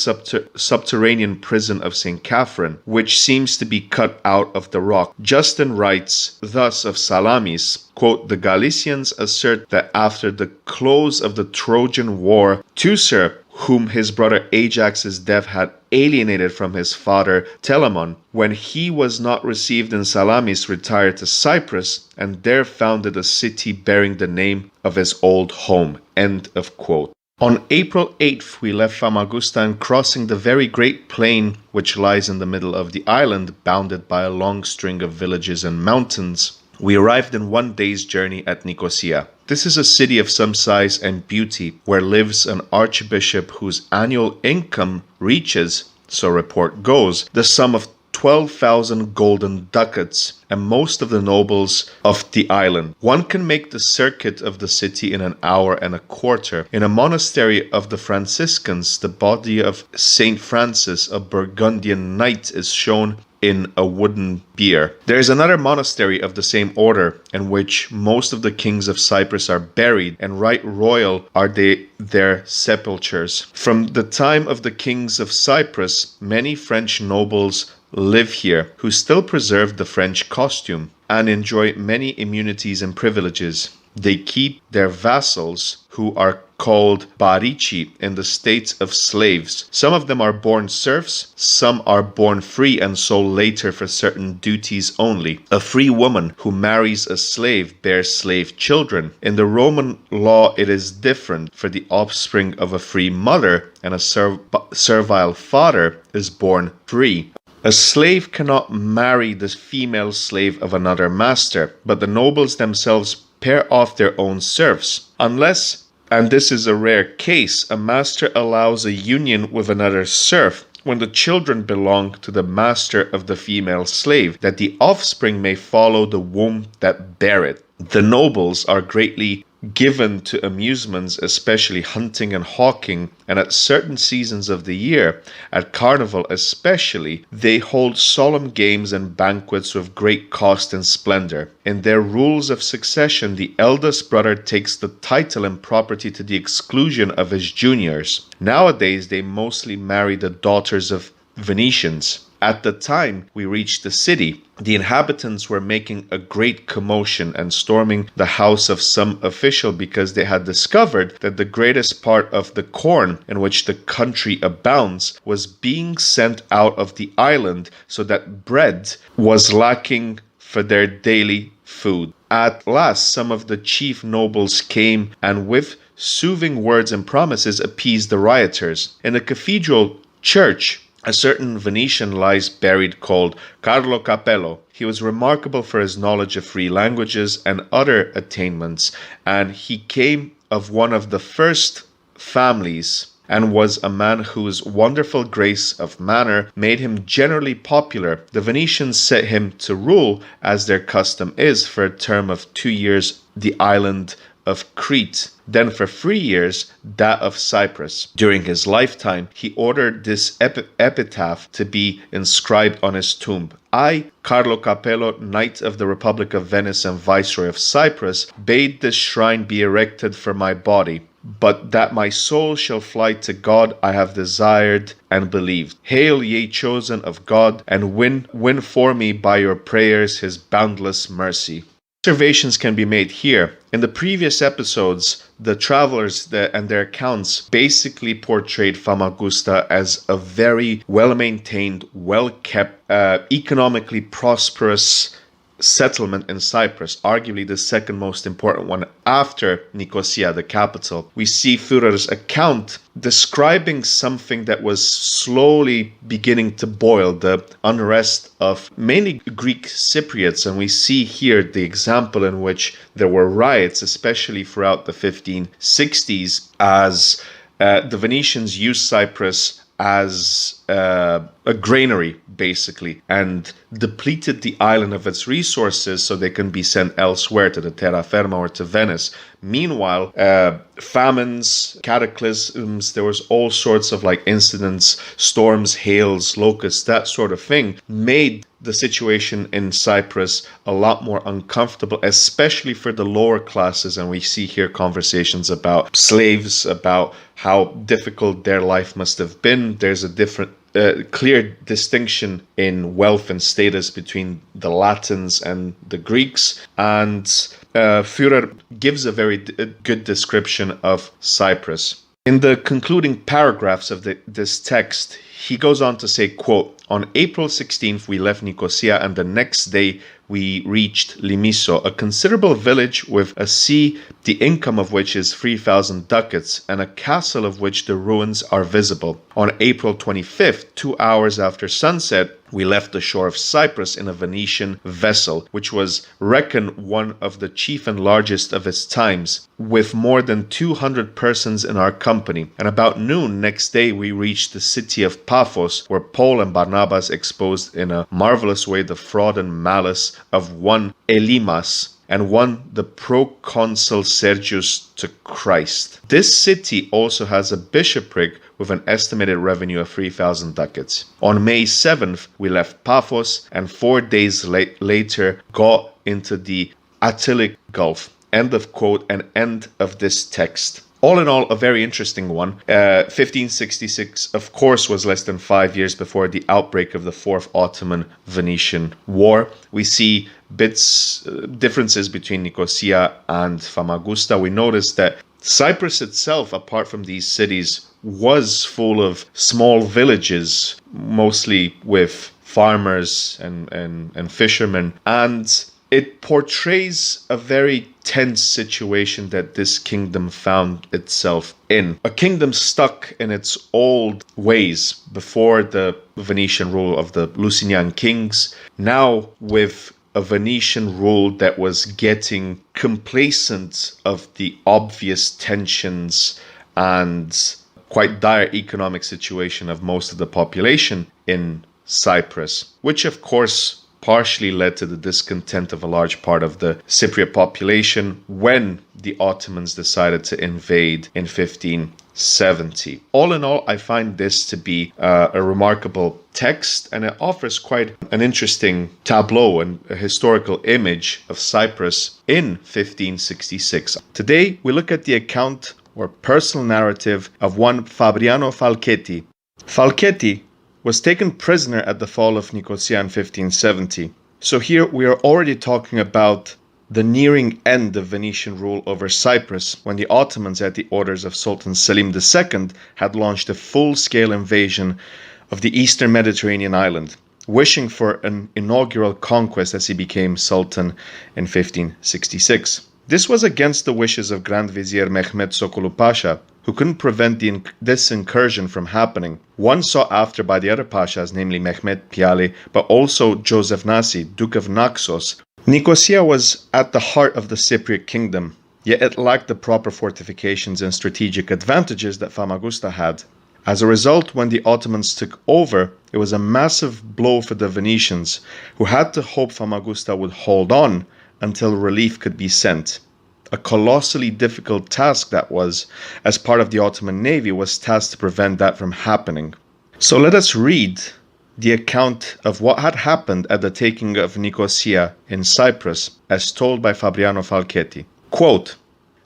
subterranean prison of St. Catherine, which seems to be cut out of the rock. Justin writes thus of Salamis, quote, "The Galicians assert that after the close of the Trojan War, Teucer, whom his brother Ajax's death had alienated from his father Telamon, when he was not received in Salamis, retired to Cyprus, and there founded a city bearing the name of his old home." End of quote. On April 8th, we left Famagusta and crossing the very great plain which lies in the middle of the island, bounded by a long string of villages and mountains, we arrived in one day's journey at Nicosia. This is a city of some size and beauty, where lives an archbishop whose annual income reaches, so report goes, the sum of 12,000 golden ducats, and most of the nobles of the island. One can make the circuit of the city in an hour and a quarter. In a monastery of the Franciscans, the body of Saint Francis, a Burgundian knight, is shown in a wooden bier. There is another monastery of the same order, in which most of the kings of Cyprus are buried, and right royal are their sepulchres. From the time of the kings of Cyprus, many French nobles live here, who still preserve the French costume and enjoy many immunities and privileges. They keep their vassals, who are called barici, in the state of slaves. Some of them are born serfs, some are born free and sold later for certain duties only. A free woman who marries a slave bears slave children. In the Roman law it is different, for the offspring of a free mother and a servile father is born free. A slave cannot marry the female slave of another master, but the nobles themselves pair off their own serfs, unless, and this is a rare case, a master allows a union with another serf, when the children belong to the master of the female slave, that the offspring may follow the womb that bare it. The nobles are greatly given to amusements, especially hunting and hawking, and at certain seasons of the year, at Carnival especially, they hold solemn games and banquets with great cost and splendor. In their rules of succession, the eldest brother takes the title and property to the exclusion of his juniors. Nowadays, they mostly marry the daughters of Venetians. At the time we reached the city, the inhabitants were making a great commotion and storming the house of some official because they had discovered that the greatest part of the corn in which the country abounds was being sent out of the island, so that bread was lacking for their daily food. At last, some of the chief nobles came and with soothing words and promises appeased the rioters. In the cathedral church, a certain Venetian lies buried called Carlo Capello. He was remarkable for his knowledge of 3 languages and other attainments, and he came of one of the first families and was a man whose wonderful grace of manner made him generally popular. The Venetians set him to rule, as their custom is, for a term of 2 years the island of Crete, then for 3 years that of Cyprus. During his lifetime, he ordered this epitaph to be inscribed on his tomb. I, Carlo Capello, Knight of the Republic of Venice and Viceroy of Cyprus, bade this shrine be erected for my body, but that my soul shall fly to God I have desired and believed. Hail, ye chosen of God, and win for me by your prayers his boundless mercy. Observations can be made here. In the previous episodes, the travelers and their accounts basically portrayed Famagusta as a very well-maintained, well-kept, economically prosperous settlement in Cyprus, arguably the second most important one after Nicosia, the capital. We see Führer's account describing something that was slowly beginning to boil, the unrest of mainly Greek Cypriots, and we see here the example in which there were riots, especially throughout the 1560s, as the Venetians used Cyprus as a granary, basically, and depleted the island of its resources so they can be sent elsewhere to the terraferma or to Venice. Meanwhile, famines, cataclysms, there was all sorts of incidents, storms, hails, locusts, that sort of thing, made the situation in Cyprus a lot more uncomfortable, especially for the lower classes. And we see here conversations about slaves, about how difficult their life must have been. There's a different clear distinction in wealth and status between the Latins and the Greeks, and Führer gives a very good description of Cyprus. In the concluding paragraphs of this text, he goes on to say, quote, "On April 16th, we left Nicosia, and the next day we reached Limisso, a considerable village with a sea, the income of which is 3,000 ducats, and a castle of which the ruins are visible. On April 25th, 2 hours after sunset, we left the shore of Cyprus in a Venetian vessel, which was reckoned one of the chief and largest of its times, with more than 200 persons in our company. And about noon next day we reached the city of Paphos, where Paul and Barnabas exposed in a marvelous way the fraud and malice of one Elimas, and won the proconsul Sergius to Christ. This city also has a bishopric with an estimated revenue of 3,000 ducats. On May 7th, we left Paphos, and 4 days later got into the Attilic Gulf." End of quote, and end of this text. All in all, a very interesting one. 1566, of course, was less than 5 years before the outbreak of the Fourth Ottoman-Venetian War. We see differences between Nicosia and Famagusta. We notice that Cyprus itself, apart from these cities, was full of small villages, mostly with farmers and fishermen, and it portrays a very tense situation that this kingdom found itself in. A kingdom stuck in its old ways before the Venetian rule of the Lusignan kings, now with a Venetian rule that was getting complacent of the obvious tensions and quite dire economic situation of most of the population in Cyprus, which of course partially led to the discontent of a large part of the Cypriot population when the Ottomans decided to invade in 1570. All in all, I find this to be a remarkable text, and it offers quite an interesting tableau and a historical image of Cyprus in 1566. Today, we look at the account or personal narrative of one Fabriano Falchetti. Falchetti was taken prisoner at the fall of Nicosia in 1570. So here we are already talking about the nearing end of Venetian rule over Cyprus, when the Ottomans, at the orders of Sultan Selim II, had launched a full-scale invasion of the eastern Mediterranean island, wishing for an inaugural conquest as he became Sultan in 1566. This was against the wishes of Grand Vizier Mehmed Sokolu Pasha, who couldn't prevent this incursion from happening. One sought after by the other Pashas, namely Mehmed Piale, but also Joseph Nasi, Duke of Naxos. Nicosia was at the heart of the Cypriot kingdom, yet it lacked the proper fortifications and strategic advantages that Famagusta had. As a result, when the Ottomans took over, it was a massive blow for the Venetians, who had to hope Famagusta would hold on until relief could be sent. A colossally difficult task that was, as part of the Ottoman Navy was tasked to prevent that from happening. So let us read the account of what had happened at the taking of Nicosia in Cyprus, as told by Fabriano Falchetti. Quote,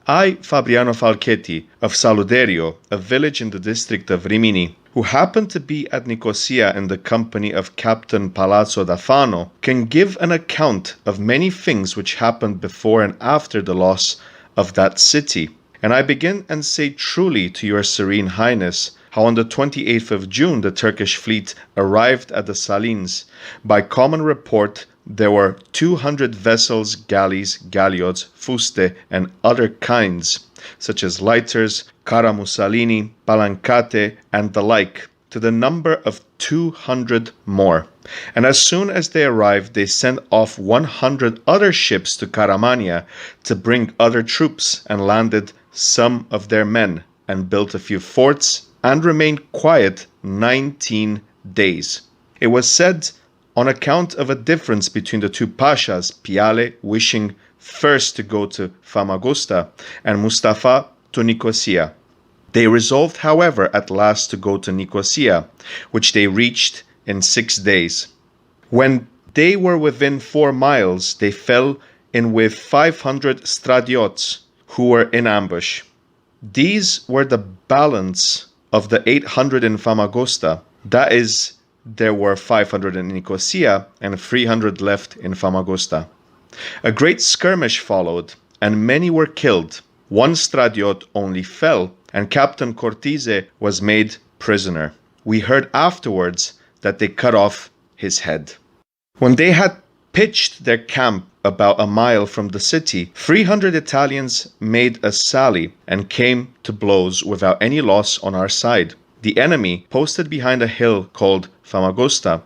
I, Fabriano Falchetti, of Saluderio, a village in the district of Rimini, who happened to be at Nicosia in the company of Captain Palazzo da Fano, can give an account of many things which happened before and after the loss of that city. And I begin and say truly to your Serene Highness, how on the 28th of June the Turkish fleet arrived at the Salines. By common report, there were 200 vessels, galleys, galiots, fuste, and other kinds, such as lighters, caramusalini, palancate, and the like, to the number of 200 more. And as soon as they arrived, they sent off 100 other ships to Caramania to bring other troops, and landed some of their men, and built a few forts, and remained quiet 19 days. It was said, on account of a difference between the two pashas, Piale wishing first to go to Famagusta and Mustafa to Nicosia. They resolved, however, at last to go to Nicosia, which they reached in 6 days. When they were within 4 miles, they fell in with 500 stradiots who were in ambush. These were the balance of the 800 in Famagusta, that is, there were 500 in Nicosia and 300 left in Famagusta. A great skirmish followed, and many were killed. 1 stradiot only fell, and Captain Cortese was made prisoner. We heard afterwards that they cut off his head. When they had pitched their camp about a mile from the city, 300 Italians made a sally and came to blows without any loss on our side. The enemy, posted behind a hill called Famagusta,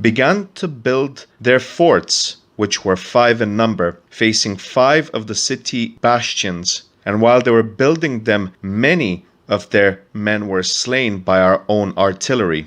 began to build their forts, which were 5 in number, facing 5 of the city bastions. And while they were building them, many of their men were slain by our own artillery.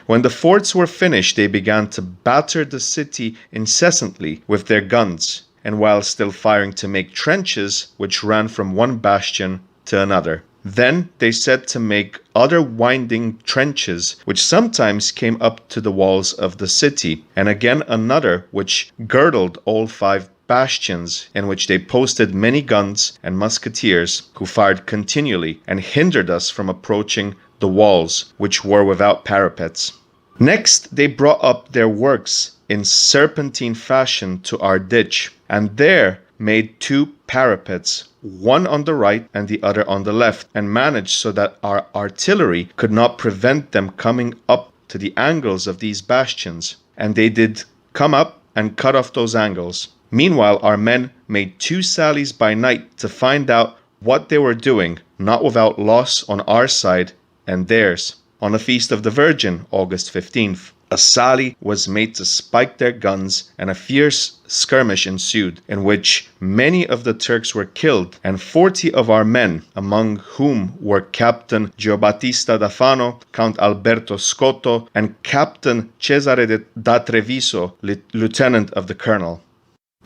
When the forts were finished, they began to batter the city incessantly with their guns, and while still firing to make trenches, which ran from one bastion to another. Then they set to make other winding trenches, which sometimes came up to the walls of the city, and again another which girdled all 5 bastions, in which they posted many guns and musketeers, who fired continually and hindered us from approaching the walls, which were without parapets. Next, they brought up their works in serpentine fashion to our ditch, and there made 2 parapets, one on the right and the other on the left, and managed so that our artillery could not prevent them coming up to the angles of these bastions. And they did come up and cut off those angles. Meanwhile, our men made 2 sallies by night to find out what they were doing, not without loss on our side and theirs. On the Feast of the Virgin, August 15th, A sally was made to spike their guns, and a fierce skirmish ensued, in which many of the Turks were killed, and 40 of our men, among whom were Captain Giobattista da Fano, Count Alberto Scotto, and Captain Cesare da Treviso, lieutenant of the colonel.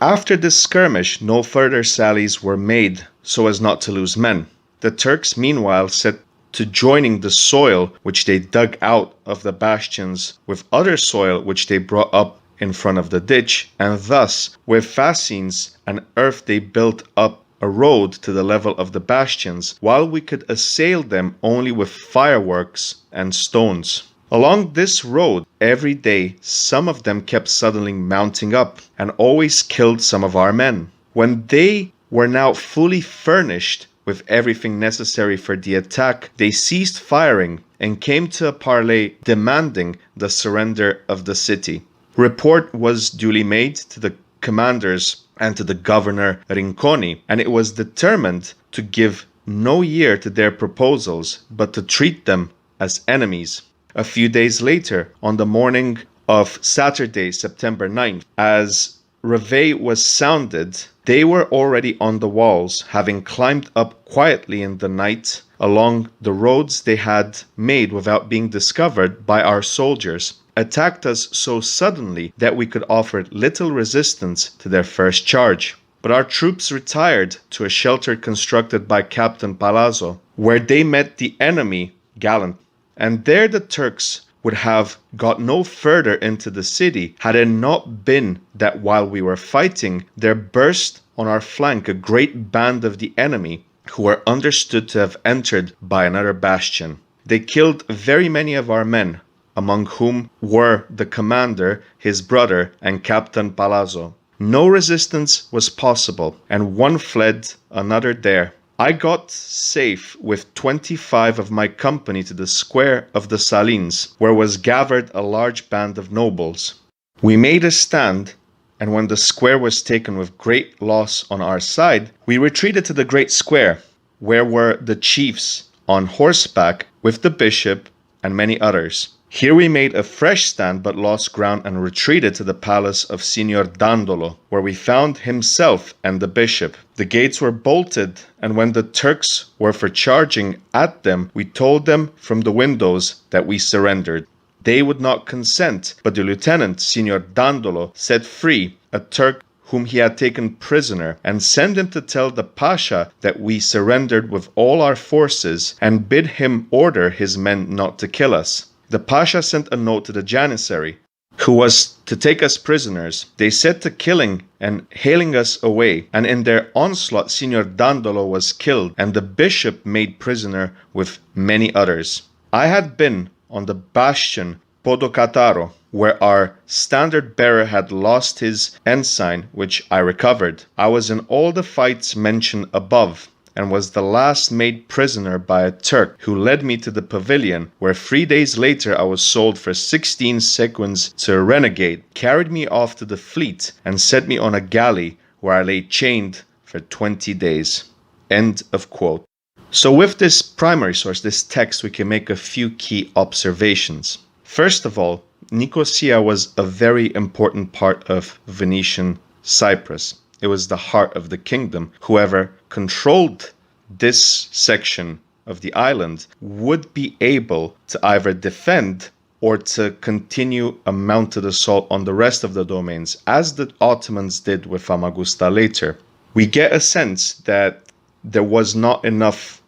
After this skirmish, no further sallies were made so as not to lose men. The Turks, meanwhile, set to joining the soil which they dug out of the bastions with other soil which they brought up in front of the ditch, and thus with fascines and earth they built up a road to the level of the bastions, while we could assail them only with fireworks and stones. Along this road, every day, some of them kept suddenly mounting up, and always killed some of our men. When they were now fully furnished with everything necessary for the attack, they ceased firing and came to a parley demanding the surrender of the city. Report was duly made to the commanders and to the governor Rinconi, and it was determined to give no ear to their proposals, but to treat them as enemies. A few days later, on the morning of Saturday, September 9th, as reveille was sounded, they were already on the walls, having climbed up quietly in the night along the roads they had made without being discovered by our soldiers, attacked us so suddenly that we could offer little resistance to their first charge. But our troops retired to a shelter constructed by Captain Palazzo, where they met the enemy gallantly. And there the Turks would have got no further into the city had it not been that while we were fighting, there burst on our flank a great band of the enemy, who were understood to have entered by another bastion. They killed very many of our men, among whom were the commander, his brother, and Captain Palazzo. No resistance was possible, and one fled, another there. I got safe with 25 of my company to the square of the Salines, where was gathered a large band of nobles. We made a stand, and when the square was taken with great loss on our side, we retreated to the great square, where were the chiefs on horseback with the bishop and many others. Here we made a fresh stand, but lost ground and retreated to the palace of Signor Dandolo, where we found himself and the bishop. The gates were bolted, and when the Turks were for charging at them, we told them from the windows that we surrendered. They would not consent, but the lieutenant, Signor Dandolo, set free a Turk whom he had taken prisoner, and sent him to tell the Pasha that we surrendered with all our forces, and bid him order his men not to kill us. The Pasha sent a note to the Janissary, who was to take us prisoners. They set to killing and hailing us away, and in their onslaught Signor Dandolo was killed, and the bishop made prisoner with many others. I had been on the bastion Podocataro, where our standard bearer had lost his ensign, which I recovered. I was in all the fights mentioned above, and was the last made prisoner by a Turk, who led me to the pavilion, where 3 days later I was sold for 16 sequins to a renegade, carried me off to the fleet, and set me on a galley, where I lay chained for 20 days. End of quote. So with this primary source, this text, we can make a few key observations. First of all, Nicosia was a very important part of Venetian Cyprus. It was the heart of the kingdom. Whoever controlled this section of the island would be able to either defend or to continue a mounted assault on the rest of the domains, as the Ottomans did with Famagusta later. We get a sense that there was not enough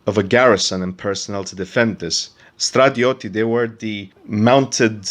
of a garrison and personnel to defend this. Stradiotti, they were the mounted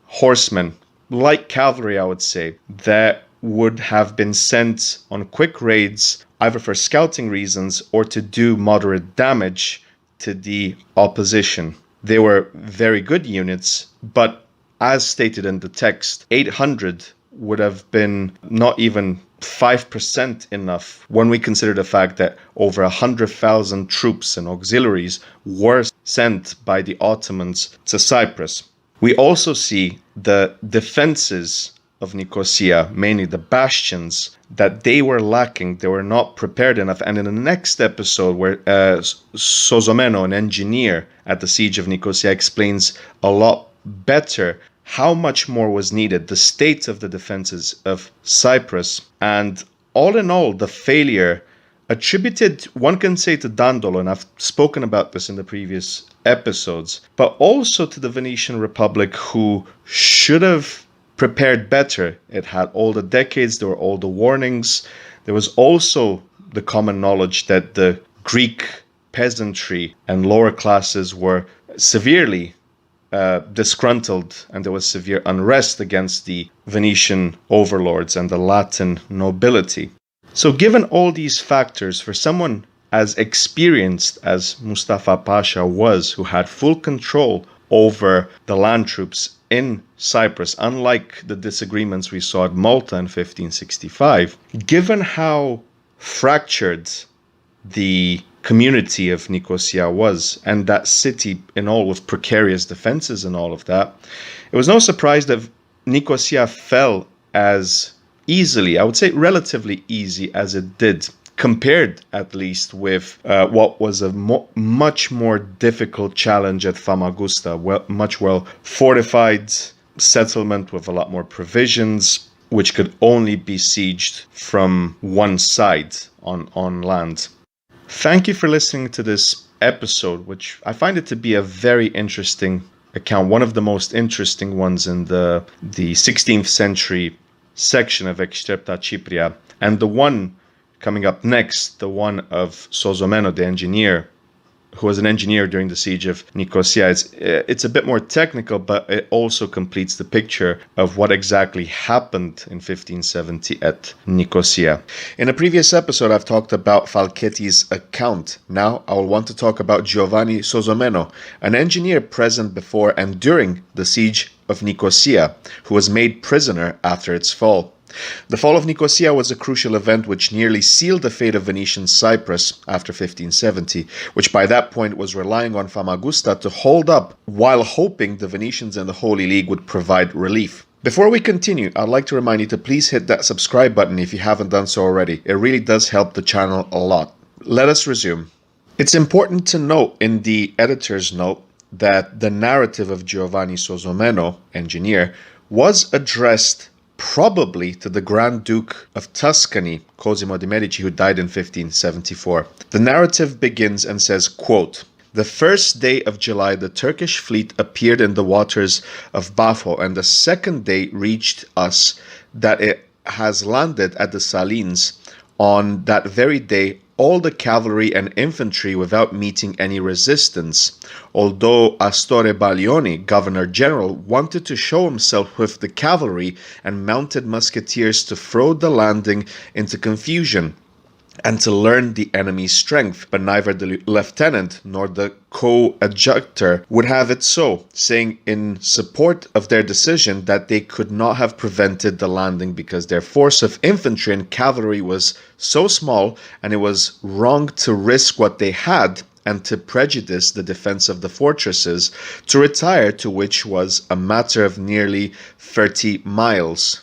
horsemen, like cavalry, I would say, that would have been sent on quick raids, either for scouting reasons or to do moderate damage to the opposition. They were very good units, but as stated in the text, 800 would have been not even 5% enough when we consider the fact that over 100,000 troops and auxiliaries were sent by the Ottomans to Cyprus. We also see the defenses of Nicosia, mainly the bastions, that they were lacking. They were not prepared enough. And in the next episode, where Sozomeno, an engineer at the siege of Nicosia, explains a lot better how much more was needed, the state of the defenses of Cyprus, and all in all, the failure attributed, one can say, to Dandolo, and I've spoken about this in the previous episodes, but also to the Venetian Republic, who should have prepared better. It had all the decades, there were all the warnings. There was also the common knowledge that the Greek peasantry and lower classes were severely disgruntled, and there was severe unrest against the Venetian overlords and the Latin nobility. So given all these factors, for someone as experienced as Mustafa Pasha was, who had full control over the land troops in Cyprus, unlike the disagreements we saw at Malta in 1565, given how fractured the community of Nicosia was, and that city in all with precarious defenses and all of that, it was no surprise that Nicosia fell as easily, I would say relatively easy as it did, compared at least with what was a much more difficult challenge at Famagusta, much well fortified settlement with a lot more provisions, which could only be sieged from one side on land. Thank you for listening to this episode, which I find it to be a very interesting account, one of the most interesting ones in the 16th century section of Extrepta Cypria, and the one coming up next, the one of Sozomeno, the engineer, who was an engineer during the siege of Nicosia. It's a bit more technical, but it also completes the picture of what exactly happened in 1570 at Nicosia. In a previous episode, I've talked about Falchetti's account. Now I will want to talk about Giovanni Sozomeno, an engineer present before and during the siege of Nicosia, who was made prisoner after its fall. The fall of Nicosia was a crucial event which nearly sealed the fate of Venetian Cyprus after 1570, which by that point was relying on Famagusta to hold up while hoping the Venetians and the Holy League would provide relief. Before we continue, I'd like to remind you to please hit that subscribe button if you haven't done so already. It really does help the channel a lot. Let us resume. It's important to note in the editor's note that the narrative of Giovanni Sozomeno, engineer, was addressed probably to the Grand Duke of Tuscany, Cosimo de' Medici, who died in 1574. The narrative begins and says, quote, "The first day of July, the Turkish fleet appeared in the waters of Bafo, and the second day reached us that it has landed at the Salines. On that very day, all the cavalry and infantry without meeting any resistance. Although Astore Baglioni, Governor-General, wanted to show himself with the cavalry and mounted musketeers to throw the landing into confusion and to learn the enemy's strength, but neither the lieutenant nor the coadjutor would have it so, saying in support of their decision that they could not have prevented the landing because their force of infantry and cavalry was so small, and it was wrong to risk what they had and to prejudice the defense of the fortresses, to retire, to which was a matter of nearly 30 miles.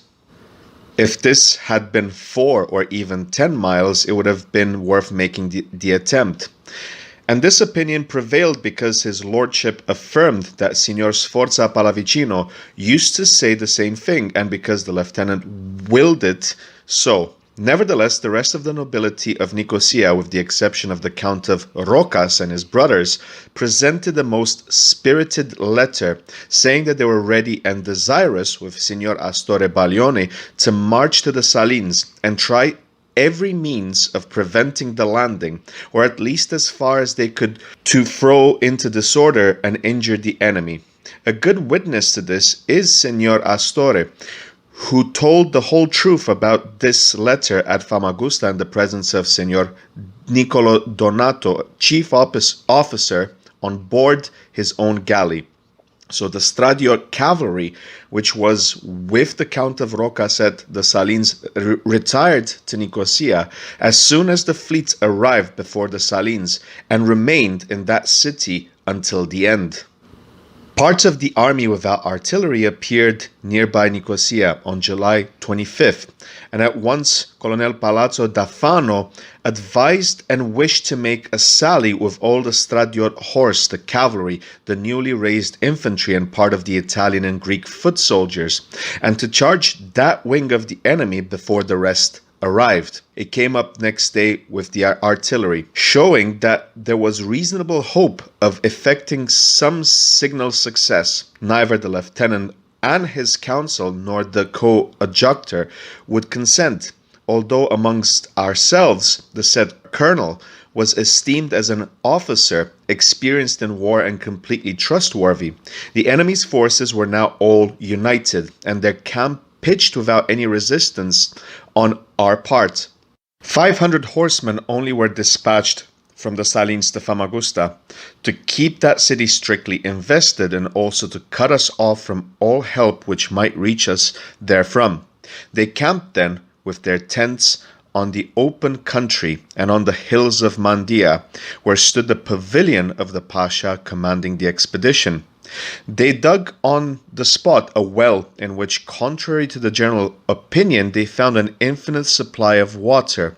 If this had been 4 or even 10 miles, it would have been worth making the attempt. And this opinion prevailed because his lordship affirmed that Signor Sforza Pallavicino used to say the same thing, and because the lieutenant willed it so. Nevertheless, the rest of the nobility of Nicosia, with the exception of the Count of Rocas and his brothers, presented a most spirited letter, saying that they were ready and desirous, with Signor Astore Baglioni, to march to the Salines and try every means of preventing the landing, or at least as far as they could, to throw into disorder and injure the enemy. A good witness to this is Signor Astore, who told the whole truth about this letter at Famagusta in the presence of Signor Niccolo Donato, chief officer on board his own galley. So the Stradiot cavalry, which was with the Count of Rocas at the Salines, retired to Nicosia as soon as the fleet arrived before the Salines, and remained in that city until the end. Parts of the army without artillery appeared nearby Nicosia on July 25th, and at once Colonel Palazzo da Fano advised and wished to make a sally with all the Stradiot horse, the cavalry, the newly raised infantry, and part of the Italian and Greek foot soldiers, and to charge that wing of the enemy before the rest arrived. It came up next day with the artillery, showing that there was reasonable hope of effecting some signal success. Neither the lieutenant and his council nor the coadjutor would consent, although amongst ourselves the said colonel was esteemed as an officer experienced in war and completely trustworthy. The enemy's forces were now all united, and their camp pitched without any resistance on our part. 500 horsemen only were dispatched from the Salines de Famagusta to keep that city strictly invested and also to cut us off from all help which might reach us therefrom. They camped then with their tents on the open country and on the hills of Mandia, where stood the pavilion of the Pasha commanding the expedition. They dug on the spot a well in which, contrary to the general opinion, they found an infinite supply of water.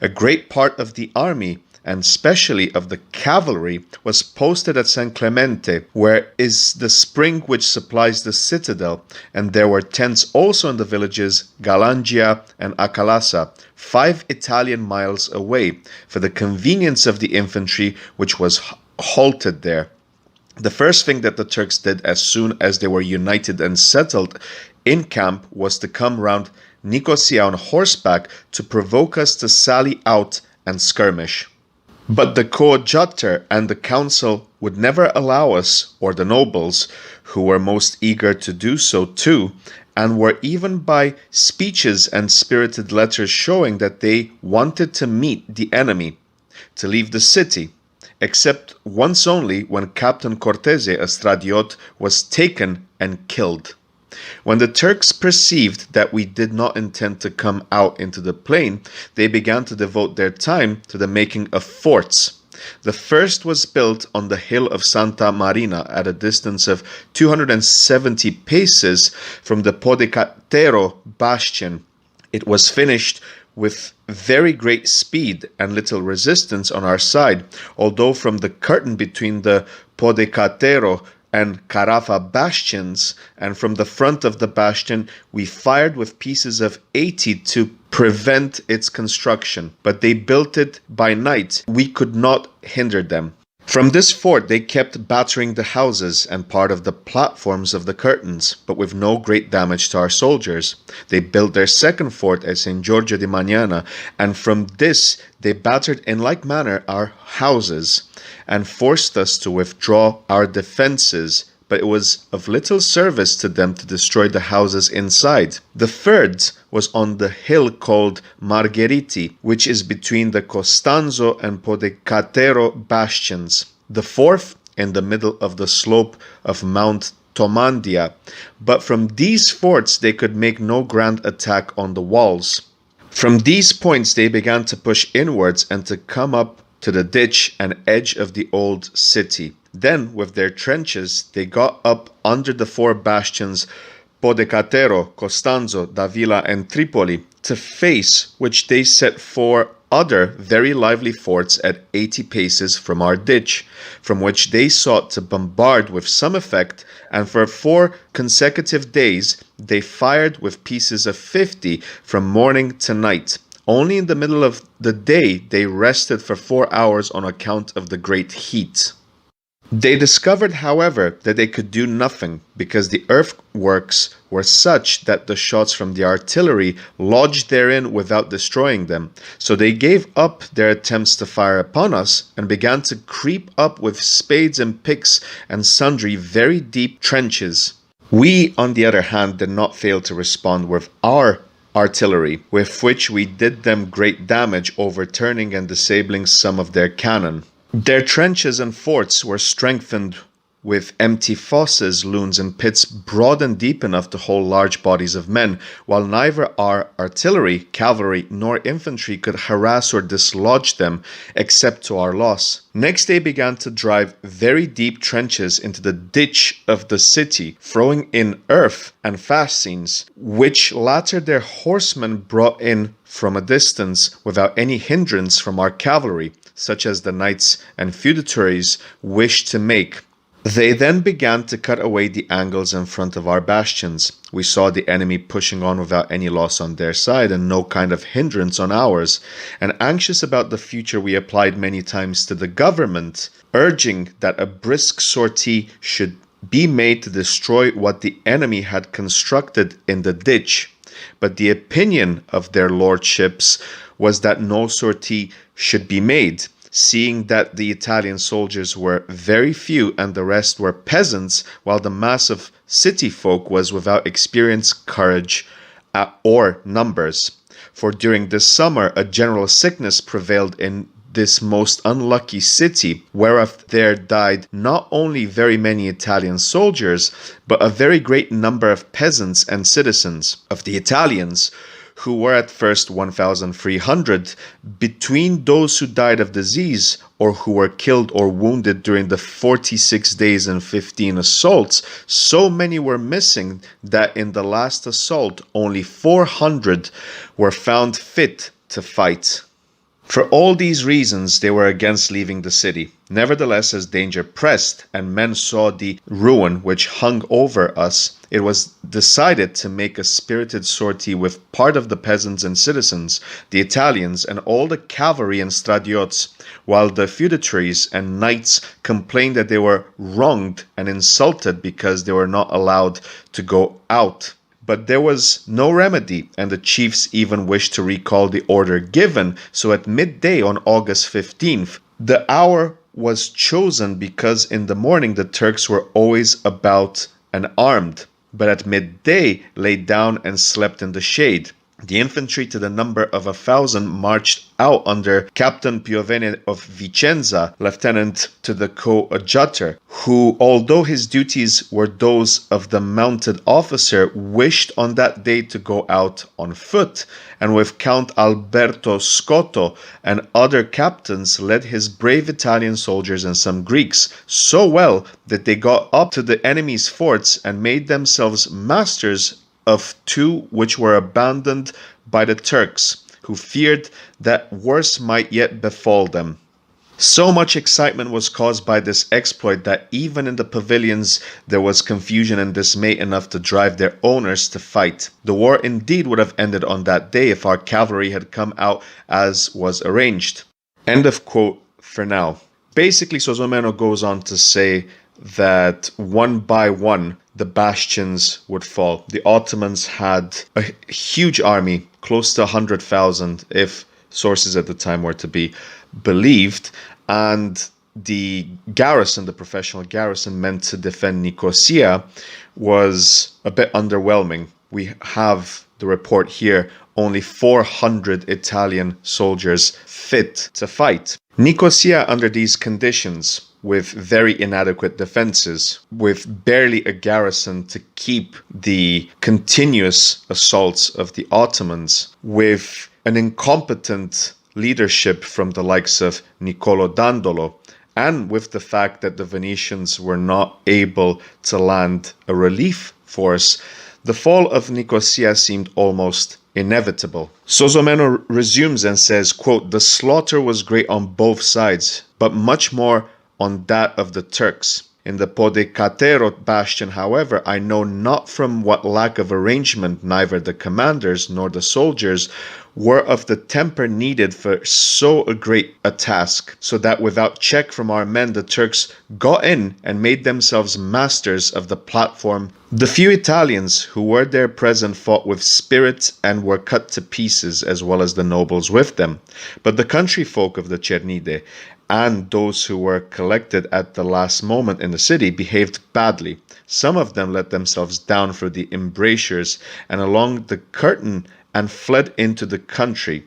A great part of the army, and especially of the cavalry, was posted at San Clemente, where is the spring which supplies the citadel, and there were tents also in the villages Galangia and Acalasa, 5 Italian miles away, for the convenience of the infantry which was halted there. The first thing that the Turks did as soon as they were united and settled in camp was to come round Nicosia on horseback to provoke us to sally out and skirmish. But the coadjutor and the council would never allow us, or the nobles, who were most eager to do so too, and were even by speeches and spirited letters showing that they wanted to meet the enemy, to leave the city, except once only when Captain Cortese, a Stradiot, was taken and killed. When the Turks perceived that we did not intend to come out into the plain, they began to devote their time to the making of forts. The first was built on the hill of Santa Marina at a distance of 270 paces from the Podecatero bastion. It was finished with very great speed and little resistance on our side, although from the curtain between the Podecatero and Carafa bastions, and from the front of the bastion, we fired with pieces of 80 to prevent its construction. But they built it by night. We could not hinder them. From this fort they kept battering the houses and part of the platforms of the curtains, but with no great damage to our soldiers. They built their second fort at St. Giorgio di Magnana, and from this they battered in like manner our houses, and forced us to withdraw our defences, but it was of little service to them to destroy the houses inside. The third was on the hill called Margheriti, which is between the Costanzo and Podecatero bastions. The fourth in the middle of the slope of Mount Tomandia, but from these forts they could make no grand attack on the walls. From these points they began to push inwards and to come up to the ditch and edge of the old city. Then, with their trenches, they got up under the 4 bastions Podecatero, Costanzo, Davila, and Tripoli, to face which they set 4 other very lively forts at 80 paces from our ditch, from which they sought to bombard with some effect, and for 4 consecutive days they fired with pieces of 50 from morning to night. Only in the middle of the day they rested for 4 hours on account of the great heat. They discovered, however, that they could do nothing, because the earthworks were such that the shots from the artillery lodged therein without destroying them. So they gave up their attempts to fire upon us, and began to creep up with spades and picks and sundry very deep trenches. We, on the other hand, did not fail to respond with our artillery, with which we did them great damage, overturning and disabling some of their cannon. Their trenches and forts were strengthened with empty fosses, loons, and pits broad and deep enough to hold large bodies of men, while neither our artillery, cavalry, nor infantry could harass or dislodge them, except to our loss. Next they began to drive very deep trenches into the ditch of the city, throwing in earth and fascines, which latter their horsemen brought in from a distance without any hindrance from our cavalry, such as the knights and feudatories wished to make. They then began to cut away the angles in front of our bastions. We saw the enemy pushing on without any loss on their side and no kind of hindrance on ours. And anxious about the future, we applied many times to the government, urging that a brisk sortie should be made to destroy what the enemy had constructed in the ditch. But the opinion of their lordships was that no sortie should be made, seeing that the Italian soldiers were very few and the rest were peasants, while the mass of city folk was without experience, courage, or numbers. For during this summer a general sickness prevailed in this most unlucky city, whereof there died not only very many Italian soldiers, but a very great number of peasants and citizens. Of the Italians, who were at first 1,300, between those who died of disease or who were killed or wounded during the 46 days and 15 assaults, so many were missing that in the last assault only 400 were found fit to fight. For all these reasons, they were against leaving the city. Nevertheless, as danger pressed and men saw the ruin which hung over us, it was decided to make a spirited sortie with part of the peasants and citizens, the Italians, and all the cavalry and stradiots, while the feudatories and knights complained that they were wronged and insulted because they were not allowed to go out. But there was no remedy, and the chiefs even wished to recall the order given. So at midday on August 15th, the hour was chosen because in the morning the Turks were always about and armed, but at midday lay down and slept in the shade. The infantry, to the number of 1,000, marched out under Captain Piovene of Vicenza, lieutenant to the coadjutor, who, although his duties were those of the mounted officer, wished on that day to go out on foot, and with Count Alberto Scotto and other captains led his brave Italian soldiers and some Greeks so well that they got up to the enemy's forts and made themselves masters of two which were abandoned by the Turks, who feared that worse might yet befall them. So much excitement was caused by this exploit that even in the pavilions there was confusion and dismay enough to drive their owners to fight. The war indeed would have ended on that day if our cavalry had come out as was arranged. End of quote for now. Basically, Sozomeno goes on to say that one by one the bastions would fall. The Ottomans had a huge army, close to 100,000 if sources at the time were to be believed, and the garrison, the professional garrison meant to defend Nicosia, was a bit underwhelming. We have the report here, only 400 Italian soldiers fit to fight. Nicosia, under these conditions, with very inadequate defenses, with barely a garrison to keep the continuous assaults of the Ottomans, with an incompetent leadership from the likes of Niccolo Dandolo, and with the fact that the Venetians were not able to land a relief force, the fall of Nicosia seemed almost inevitable. Sozomeno resumes and says, quote, "The slaughter was great on both sides, but much more on that of the Turks. In the Podecatero bastion, however, I know not from what lack of arrangement neither the commanders nor the soldiers were of the temper needed for so great a task, so that without check from our men the Turks got in and made themselves masters of the platform. The few Italians who were there present fought with spirit and were cut to pieces, as well as the nobles with them. But the country folk of the Cernide and those who were collected at the last moment in the city behaved badly. Some of them let themselves down through the embrasures and along the curtain and fled into the country.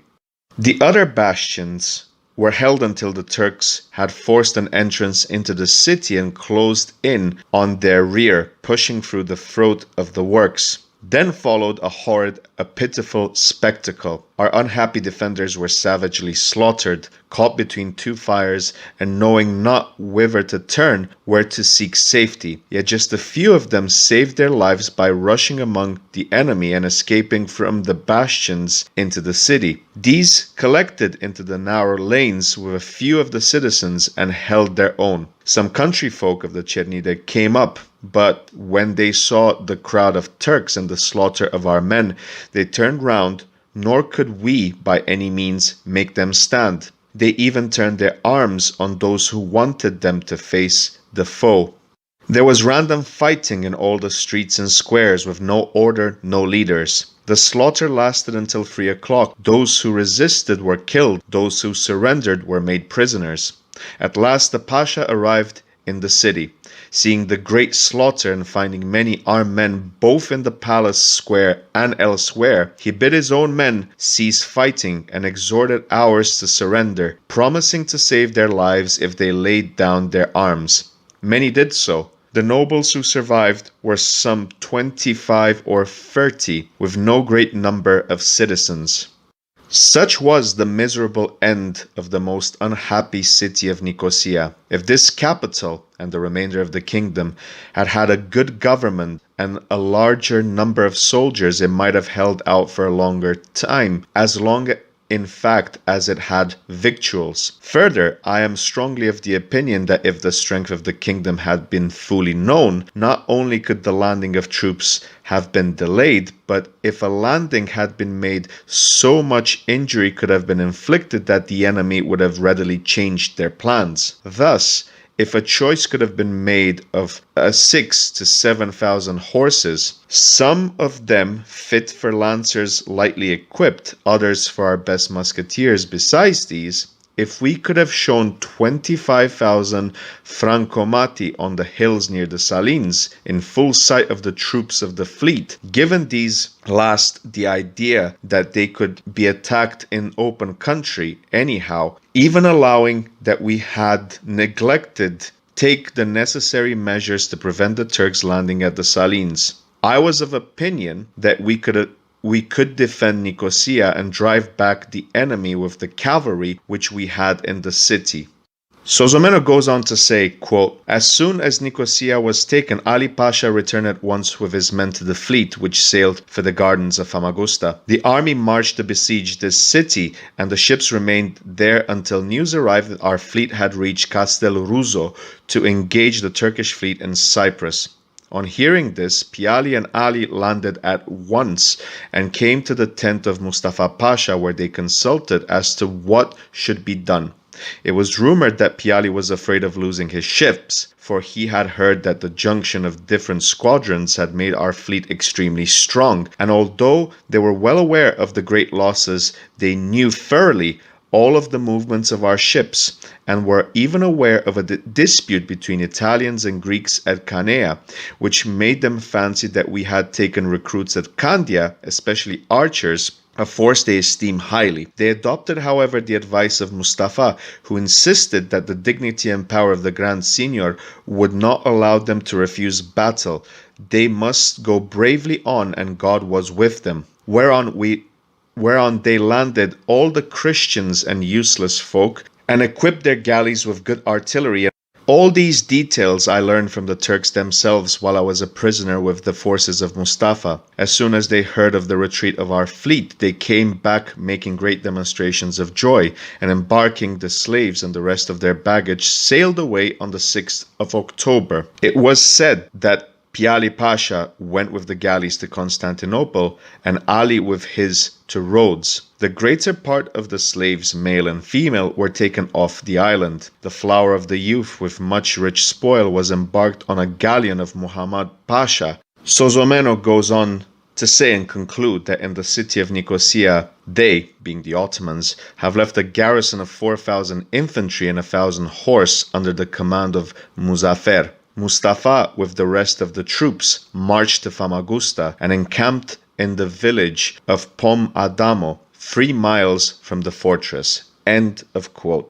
The other bastions were held until the Turks had forced an entrance into the city and closed in on their rear, pushing through the throat of the works. Then followed a pitiful spectacle. Our unhappy defenders were savagely slaughtered, caught between two fires, and knowing not whither to turn, where to seek safety. Yet just a few of them saved their lives by rushing among the enemy and escaping from the bastions into the city. These collected into the narrow lanes with a few of the citizens and held their own. Some country folk of the Cernide came up, but when they saw the crowd of Turks and the slaughter of our men, they turned round, nor could we by any means make them stand. They even turned their arms on those who wanted them to face the foe. There was random fighting in all the streets and squares with no order, no leaders. The slaughter lasted until 3 o'clock. Those who resisted were killed. Those who surrendered were made prisoners. At last the Pasha arrived in the city. Seeing the great slaughter and finding many armed men both in the palace square and elsewhere, he bid his own men cease fighting and exhorted ours to surrender, promising to save their lives if they laid down their arms. Many did so. The nobles who survived were some 25 or 30, with no great number of citizens. Such was the miserable end of the most unhappy city of Nicosia. If this capital and the remainder of the kingdom had had a good government and a larger number of soldiers, it might have held out for a longer time, as long in fact as it had victuals. Further, I am strongly of the opinion that if the strength of the kingdom had been fully known, not only could the landing of troops have been delayed, but if a landing had been made, so much injury could have been inflicted that the enemy would have readily changed their plans. Thus, if a choice could have been made of 6,000 to 7,000 horses, some of them fit for lancers lightly equipped, others for our best musketeers besides these, if we could have shown 25,000 Francomati on the hills near the Salines, in full sight of the troops of the fleet, given these last the idea that they could be attacked in open country anyhow, even allowing that we had neglected take the necessary measures to prevent the Turks landing at the Salines, I was of opinion that we could defend Nicosia and drive back the enemy with the cavalry which we had in the city. Sozomeno goes on to say, quote, as soon as Nicosia was taken, Ali Pasha returned at once with his men to the fleet, which sailed for the gardens of Famagusta. The army marched to besiege this city, and the ships remained there until news arrived that our fleet had reached Castel Ruso to engage the Turkish fleet in Cyprus. On hearing this, Piali and Ali landed at once and came to the tent of Mustafa Pasha, where they consulted as to what should be done. It was rumored that Piali was afraid of losing his ships, for he had heard that the junction of different squadrons had made our fleet extremely strong, and although they were well aware of the great losses, they knew thoroughly all of the movements of our ships, and were even aware of a dispute between Italians and Greeks at Canea, which made them fancy that we had taken recruits at Candia, especially archers, a force they esteem highly. They adopted, however, the advice of Mustafa, who insisted that the dignity and power of the Grand Signior would not allow them to refuse battle. They must go bravely on, and God was with them. Whereon they landed all the Christians and useless folk, and equipped their galleys with good artillery. All these details I learned from the Turks themselves while I was a prisoner with the forces of Mustafa. As soon as they heard of the retreat of our fleet, they came back making great demonstrations of joy, and embarking the slaves and the rest of their baggage, sailed away on the 6th of October. It was said that Piali Pasha went with the galleys to Constantinople, and Ali with his to Rhodes. The greater part of the slaves, male and female, were taken off the island. The flower of the youth, with much rich spoil, was embarked on a galleon of Muhammad Pasha. Sozomeno goes on to say and conclude that in the city of Nicosia, they, being the Ottomans, have left a garrison of 4,000 infantry and 1,000 horse under the command of Muzaffer. Mustafa, with the rest of the troops, marched to Famagusta and encamped in the village of Pom Adamo, 3 miles from the fortress. End of quote.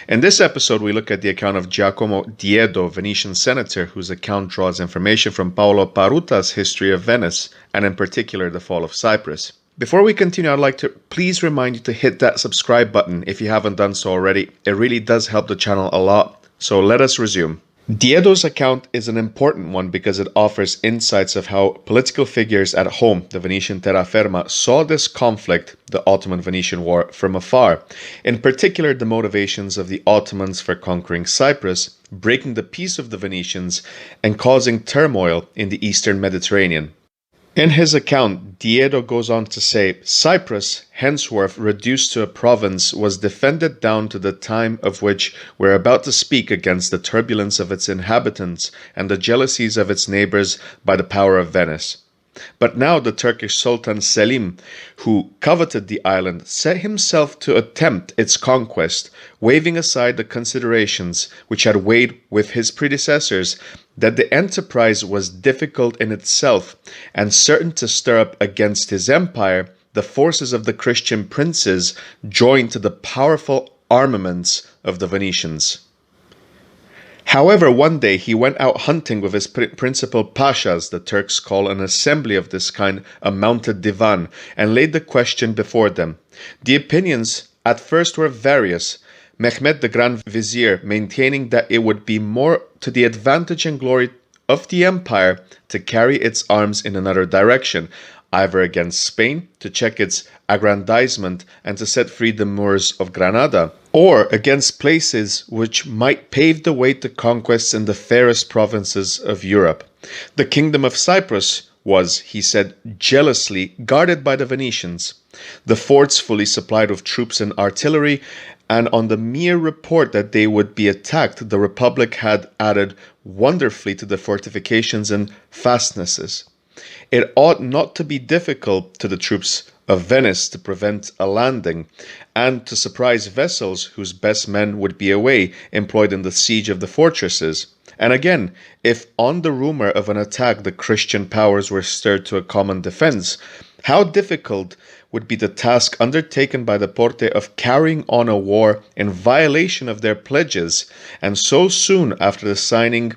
In this episode, we look at the account of Giacomo Diedo, Venetian senator, whose account draws information from Paulo Paruta's History of Venice, and in particular the fall of Cyprus. Before we continue, I'd like to please remind you to hit that subscribe button if you haven't done so already. It really does help the channel a lot. So let us resume. Diedo's account is an important one because it offers insights of how political figures at home, the Venetian terraferma, saw this conflict, the Ottoman-Venetian War, from afar. In particular, the motivations of the Ottomans for conquering Cyprus, breaking the peace of the Venetians, and causing turmoil in the eastern Mediterranean. In his account, Diedo goes on to say, Cyprus, henceforth reduced to a province, was defended down to the time of which we're about to speak against the turbulence of its inhabitants and the jealousies of its neighbors by the power of Venice. But now the Turkish Sultan Selim, who coveted the island, set himself to attempt its conquest, waving aside the considerations which had weighed with his predecessors, that the enterprise was difficult in itself and certain to stir up against his empire the forces of the Christian princes joined to the powerful armaments of the Venetians. However, one day he went out hunting with his principal pashas, the Turks call an assembly of this kind a mounted divan, and laid the question before them. The opinions at first were various, Mehmed the Grand Vizier maintaining that it would be more to the advantage and glory of the empire to carry its arms in another direction, either against Spain to check its aggrandizement and to set free the Moors of Granada, or against places which might pave the way to conquests in the fairest provinces of Europe. The kingdom of Cyprus was, he said, jealously guarded by the Venetians, the forts fully supplied with troops and artillery, and on the mere report that they would be attacked, the Republic had added wonderfully to the fortifications and fastnesses. It ought not to be difficult to the troops of Venice to prevent a landing, and to surprise vessels whose best men would be away, employed in the siege of the fortresses. And again, if on the rumor of an attack the Christian powers were stirred to a common defense, how difficult would be the task undertaken by the Porte of carrying on a war in violation of their pledges, and so soon after the signing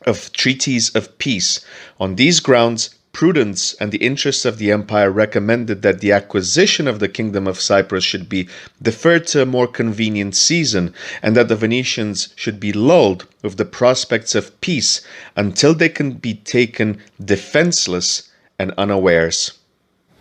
of treaties of peace. On these grounds, prudence and the interests of the empire recommended that the acquisition of the kingdom of Cyprus should be deferred to a more convenient season, and that the Venetians should be lulled with the prospects of peace until they can be taken defenseless and unawares.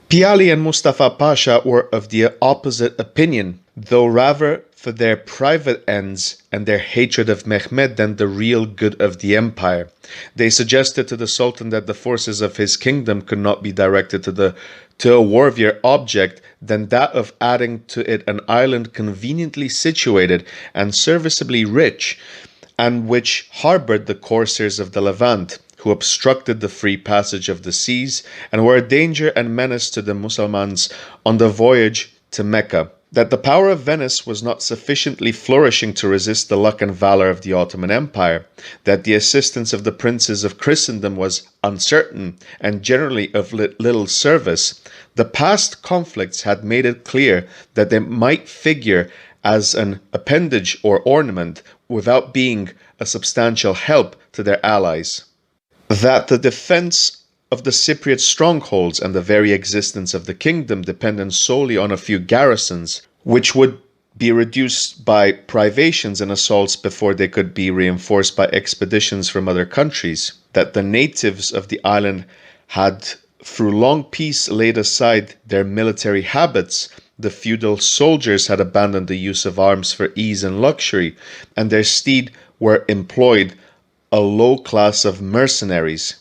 Piali and Mustafa Pasha were of the opposite opinion, though rather for their private ends and their hatred of Mehmed than the real good of the empire. They suggested to the Sultan that the forces of his kingdom could not be directed to a worthier object than that of adding to it an island conveniently situated and serviceably rich, and which harbored the corsairs of the Levant, who obstructed the free passage of the seas and were a danger and menace to the Mussulmans on the voyage to Mecca. That the power of Venice was not sufficiently flourishing to resist the luck and valor of the Ottoman Empire, that the assistance of the princes of Christendom was uncertain and generally of little service, the past conflicts had made it clear that they might figure as an appendage or ornament without being a substantial help to their allies. That the defense of the Cypriot strongholds and the very existence of the kingdom depended solely on a few garrisons, which would be reduced by privations and assaults before they could be reinforced by expeditions from other countries. That the natives of the island had, through long peace, laid aside their military habits. The feudal soldiers had abandoned the use of arms for ease and luxury, and their stead were employed a low class of mercenaries.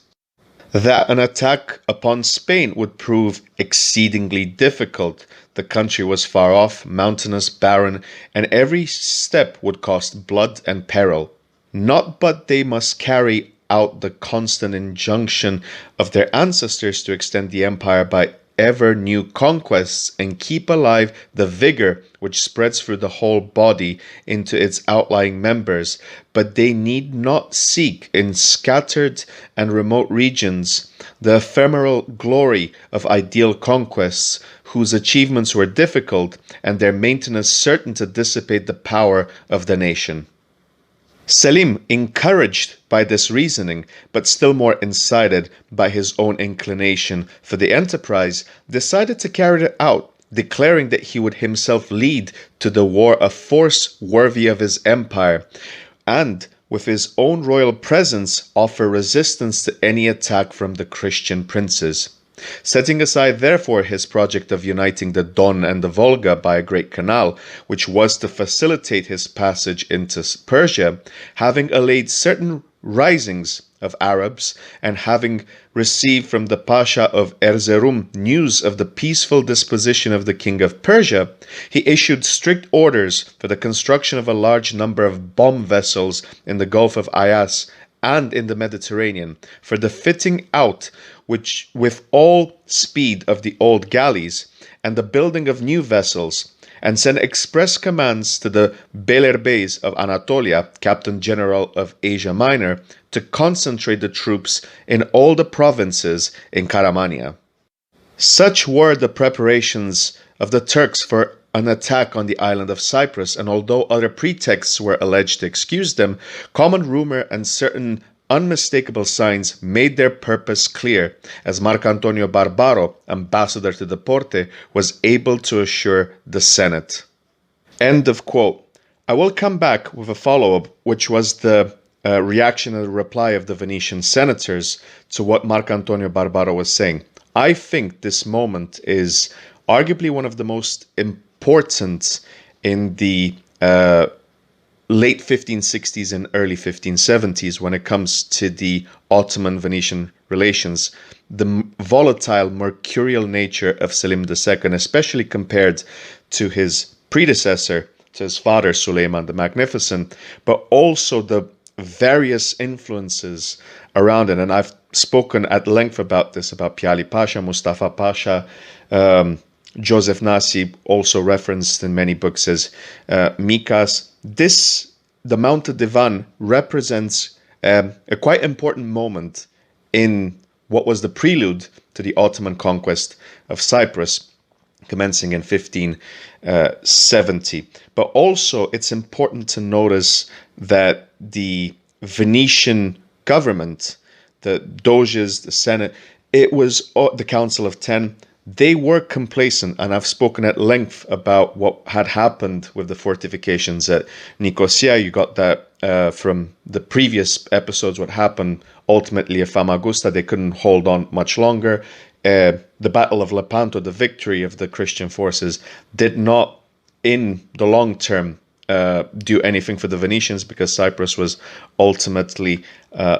That an attack upon Spain would prove exceedingly difficult. The country was far off, mountainous, barren, and every step would cost blood and peril. Not but they must carry out the constant injunction of their ancestors to extend the empire by ever new conquests and keep alive the vigor which spreads through the whole body into its outlying members, but they need not seek in scattered and remote regions the ephemeral glory of ideal conquests, whose achievements were difficult and their maintenance certain to dissipate the power of the nation. Selim, encouraged by this reasoning, but still more incited by his own inclination for the enterprise, decided to carry it out, declaring that he would himself lead to the war a force worthy of his empire, and with his own royal presence offer resistance to any attack from the Christian princes. Setting aside therefore his project of uniting the Don and the Volga by a great canal, which was to facilitate his passage into Persia, having allayed certain risings of Arabs, and having received from the Pasha of Erzurum news of the peaceful disposition of the king of Persia, he issued strict orders for the construction of a large number of bomb vessels in the Gulf of Ayas and in the Mediterranean, for the fitting out which with all speed of the old galleys, and the building of new vessels, and sent express commands to the Belerbeys of Anatolia, Captain General of Asia Minor, to concentrate the troops in all the provinces in Caramania. Such were the preparations of the Turks for an attack on the island of Cyprus, and although other pretexts were alleged to excuse them, common rumor and certain unmistakable signs made their purpose clear, as Marcantonio Barbaro, ambassador to the Porte, was able to assure the Senate. End of quote. I will come back with a follow-up, which was the reaction and the reply of the Venetian senators to what Marcantonio Barbaro was saying. I think this moment is arguably one of the most important in the late 1560s and early 1570s when it comes to the Ottoman-Venetian relations. The volatile, mercurial nature of Selim II, especially compared to his predecessor, to his father Suleiman the Magnificent, but also the various influences around it. And I've spoken at length about this, about Piali Pasha, Mustafa Pasha, Joseph Nasi, also referenced in many books as Mikas. The Mounted Divan, represents a quite important moment in what was the prelude to the Ottoman conquest of Cyprus, commencing in 1570. But also, it's important to notice that the Venetian government, the Doges, the Senate, it was the Council of Ten, they were complacent, and I've spoken at length about what had happened with the fortifications at Nicosia. You got that from the previous episodes, what happened ultimately at Famagusta. They couldn't hold on much longer. The Battle of Lepanto, the victory of the Christian forces, did not, in the long term, do anything for the Venetians, because Cyprus was ultimately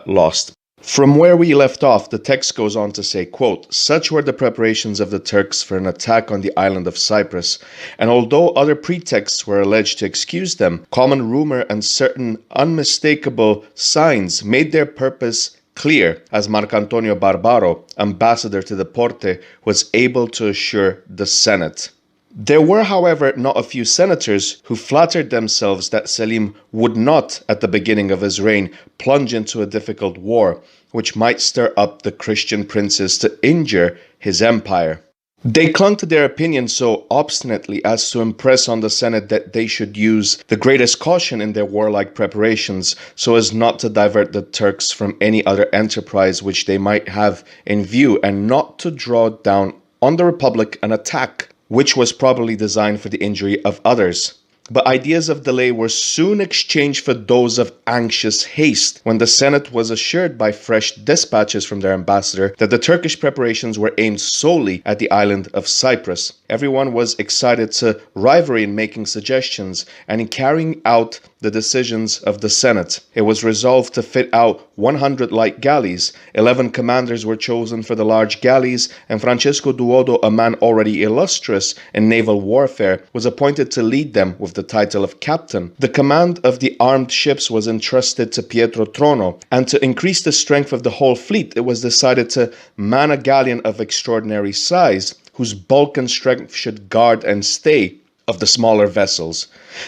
lost. From where we left off, the text goes on to say, quote, "Such were the preparations of the Turks for an attack on the island of Cyprus, and although other pretexts were alleged to excuse them, common rumor and certain unmistakable signs made their purpose clear, as Marcantonio Barbaro, ambassador to the Porte, was able to assure the Senate." There were, however, not a few senators who flattered themselves that Selim would not, at the beginning of his reign, plunge into a difficult war, which might stir up the Christian princes to injure his empire. They clung to their opinion so obstinately as to impress on the Senate that they should use the greatest caution in their warlike preparations, so as not to divert the Turks from any other enterprise which they might have in view, and not to draw down on the Republic an attack which was probably designed for the injury of others. But ideas of delay were soon exchanged for those of anxious haste, when the Senate was assured by fresh dispatches from their ambassador that the Turkish preparations were aimed solely at the island of Cyprus. Everyone was excited to rivalry in making suggestions and in carrying out the decisions of the Senate. It was resolved to fit out 100 light galleys. 11 commanders were chosen for the large galleys, and Francesco Duodo, a man already illustrious in naval warfare, was appointed to lead them with the title of captain. The command of the armed ships was entrusted to Pietro Trono, and to increase the strength of the whole fleet, it was decided to man a galleon of extraordinary size, whose bulk and strength should guard and stay of the smaller vessels.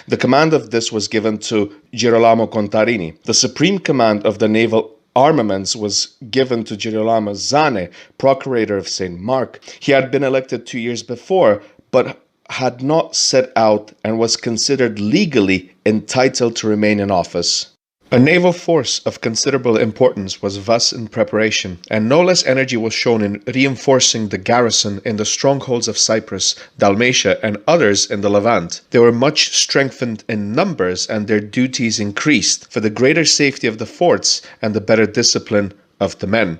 The command of this was given to Girolamo Contarini. The supreme command of the naval armaments was given to Girolamo Zane, procurator of St. Mark. He had been elected 2 years before, but had not set out and was considered legally entitled to remain in office. A naval force of considerable importance was thus in preparation, and no less energy was shown in reinforcing the garrison in the strongholds of Cyprus, Dalmatia, and others in the Levant. They were much strengthened in numbers, and their duties increased for the greater safety of the forts and the better discipline of the men.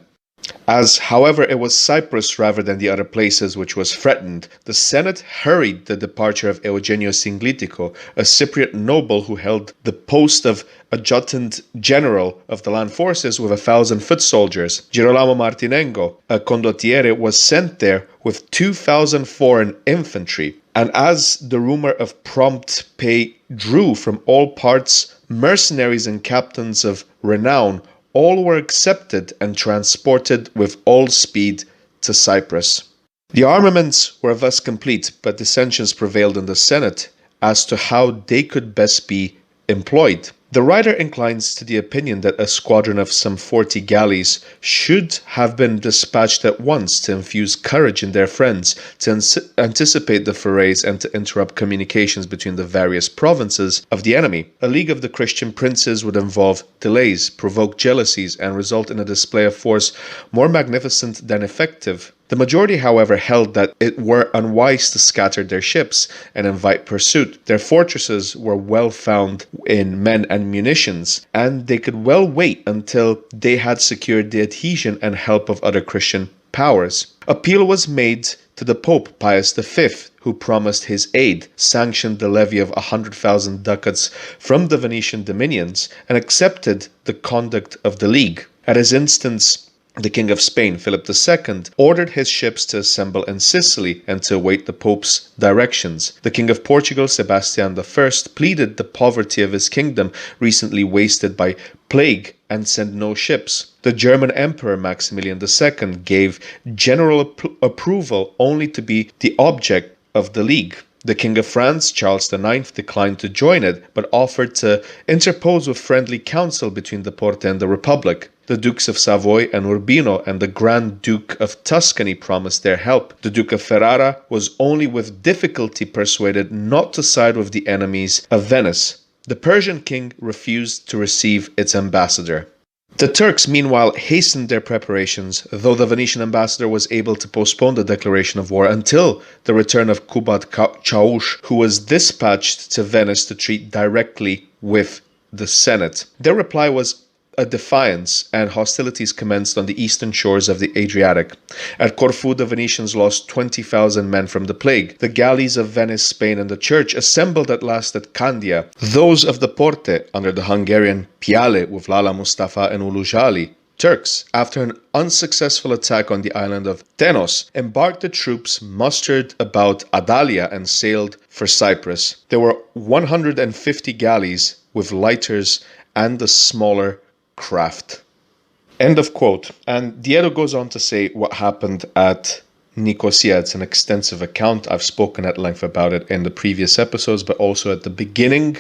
As, however, it was Cyprus rather than the other places which was threatened, the Senate hurried the departure of Eugenio Singlitico, a Cypriot noble who held the post of adjutant general of the land forces with 1,000 foot soldiers. Girolamo Martinengo, a condottiere, was sent there with 2,000 foreign infantry. And as the rumor of prompt pay drew from all parts mercenaries and captains of renown, all were accepted and transported with all speed to Cyprus. The armaments were thus complete, but dissensions prevailed in the Senate as to how they could best be employed. The writer inclines to the opinion that a squadron of some 40 galleys should have been dispatched at once to infuse courage in their friends, to anticipate the forays and to interrupt communications between the various provinces of the enemy. A league of the Christian princes would involve delays, provoke jealousies, and result in a display of force more magnificent than effective. The majority, however, held that it were unwise to scatter their ships and invite pursuit. Their fortresses were well found in men and munitions, and they could well wait until they had secured the adhesion and help of other Christian powers. Appeal was made to the Pope Pius V, who promised his aid, sanctioned the levy of 100,000 ducats from the Venetian dominions, and accepted the conduct of the League. At his instance, the King of Spain, Philip II, ordered his ships to assemble in Sicily and to await the Pope's directions. The King of Portugal, Sebastian I, pleaded the poverty of his kingdom, recently wasted by plague, and sent no ships. The German Emperor, Maximilian II, gave general approval only to be the object of the League. The King of France, Charles IX, declined to join it, but offered to interpose with friendly counsel between the Porte and the Republic. The Dukes of Savoy and Urbino and the Grand Duke of Tuscany promised their help. The Duke of Ferrara was only with difficulty persuaded not to side with the enemies of Venice. The Persian king refused to receive its ambassador. The Turks, meanwhile, hastened their preparations, though the Venetian ambassador was able to postpone the declaration of war until the return of Kubat Çavuş, who was dispatched to Venice to treat directly with the Senate. Their reply was a defiance, and hostilities commenced on the eastern shores of the Adriatic. At Corfu, the Venetians lost 20,000 men from the plague. The galleys of Venice, Spain, and the Church assembled at last at Candia. Those of the Porte, under the Hungarian Piale with Lala Mustafa and Ulujali, Turks, after an unsuccessful attack on the island of Tenos, embarked the troops mustered about Adalia and sailed for Cyprus. There were 150 galleys with lighters and the smaller craft. End of quote. And Diedo goes on to say what happened at Nicosia. It's an extensive account. I've spoken at length about it in the previous episodes, but also at the beginning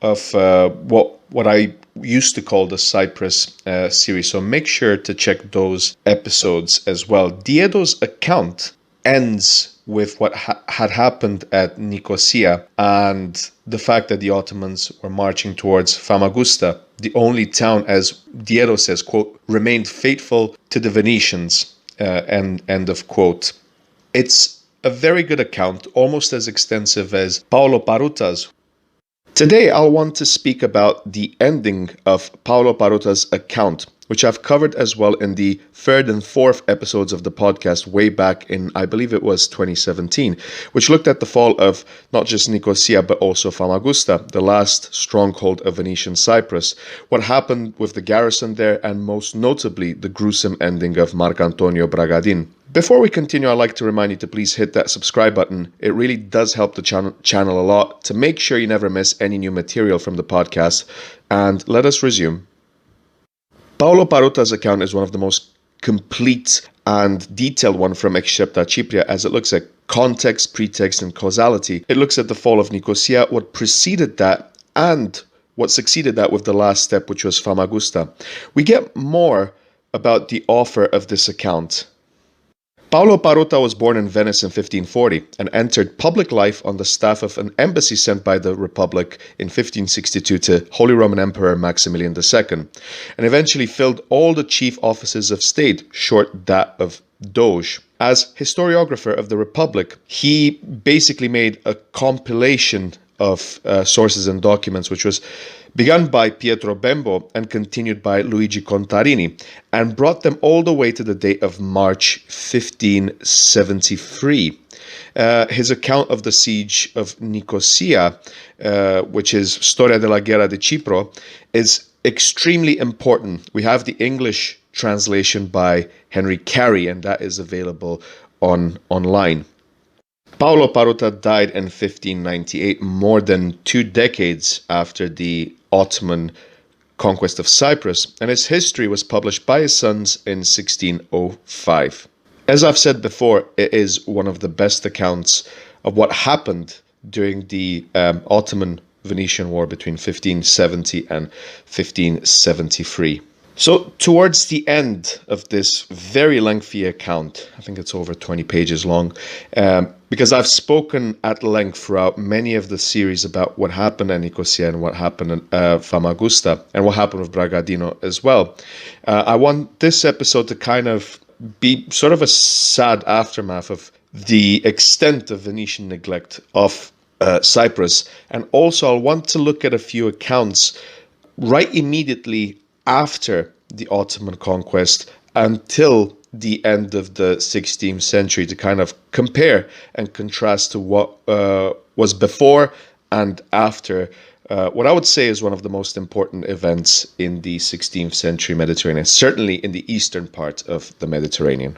of what I used to call the Cyprus series. So make sure to check those episodes as well. Diedo's account ends with what had happened at Nicosia and the fact that the Ottomans were marching towards Famagusta, the only town, as Diedo says, quote, remained faithful to the Venetians, end of quote. It's a very good account, almost as extensive as Paulo Paruta's. Today, I'll want to speak about the ending of Paulo Paruta's account, which I've covered as well in the third and fourth episodes of the podcast way back in, I believe it was 2017, which looked at the fall of not just Nicosia, but also Famagusta, the last stronghold of Venetian Cyprus, what happened with the garrison there, and most notably, the gruesome ending of Marcantonio Bragadin. Before we continue, I'd like to remind you to please hit that subscribe button. It really does help the channel a lot to make sure you never miss any new material from the podcast. And let us resume. Paulo Paruta's account is one of the most complete and detailed one from Excepta Cypria, as it looks at context, pretext, and causality. It looks at the fall of Nicosia, what preceded that, and what succeeded that with the last step, which was Famagusta. We get more about the author of this account. Paulo Paruta was born in Venice in 1540 and entered public life on the staff of an embassy sent by the Republic in 1562 to Holy Roman Emperor Maximilian II, and eventually filled all the chief offices of state, short that of Doge. As historiographer of the Republic, he basically made a compilation of sources and documents, which was begun by Pietro Bembo and continued by Luigi Contarini, and brought them all the way to the date of March 1573. His account of the siege of Nicosia, which is Storia della Guerra di Cipro, is extremely important. We have the English translation by Henry Carey, and that is available online. Paulo Paruta died in 1598, more than 2 decades after the Ottoman conquest of Cyprus, and his history was published by his sons in 1605. As I've said before, it is one of the best accounts of what happened during the Ottoman-Venetian War between 1570 and 1573. So towards the end of this very lengthy account, I think it's over 20 pages long, because I've spoken at length throughout many of the series about what happened at Nicosia and what happened in Famagusta and what happened with Bragadino as well. I want this episode to kind of be sort of a sad aftermath of the extent of Venetian neglect of Cyprus, and also I want to look at a few accounts right immediately after the Ottoman conquest until the end of the 16th century to kind of compare and contrast to what was before and after what I would say is one of the most important events in the 16th century Mediterranean, certainly in the eastern part of the Mediterranean.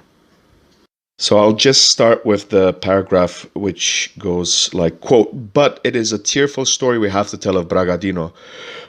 So I'll just start with the paragraph which goes like, quote, "But it is a tearful story we have to tell of Bragadino.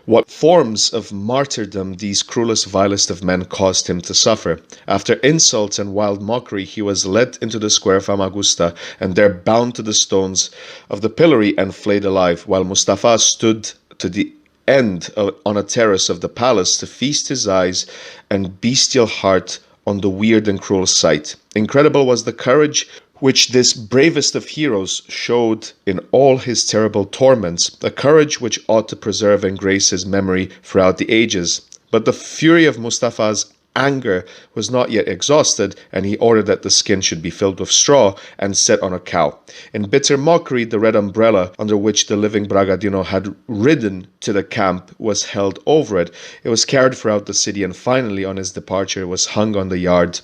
What forms of martyrdom these cruelest, vilest of men caused him to suffer. After insults and wild mockery, he was led into the square Famagusta and there bound to the stones of the pillory and flayed alive, while Mustafa stood to the end on a terrace of the palace to feast his eyes and bestial heart on the weird and cruel sight. Incredible was the courage which this bravest of heroes showed in all his terrible torments, a courage which ought to preserve and grace his memory throughout the ages. But the fury of Mustafa's anger was not yet exhausted, and he ordered that the skin should be filled with straw and set on a cow. In bitter mockery, the red umbrella under which the living Bragadino had ridden to the camp was held over it. It was carried throughout the city, and finally, on his departure, was hung on the yard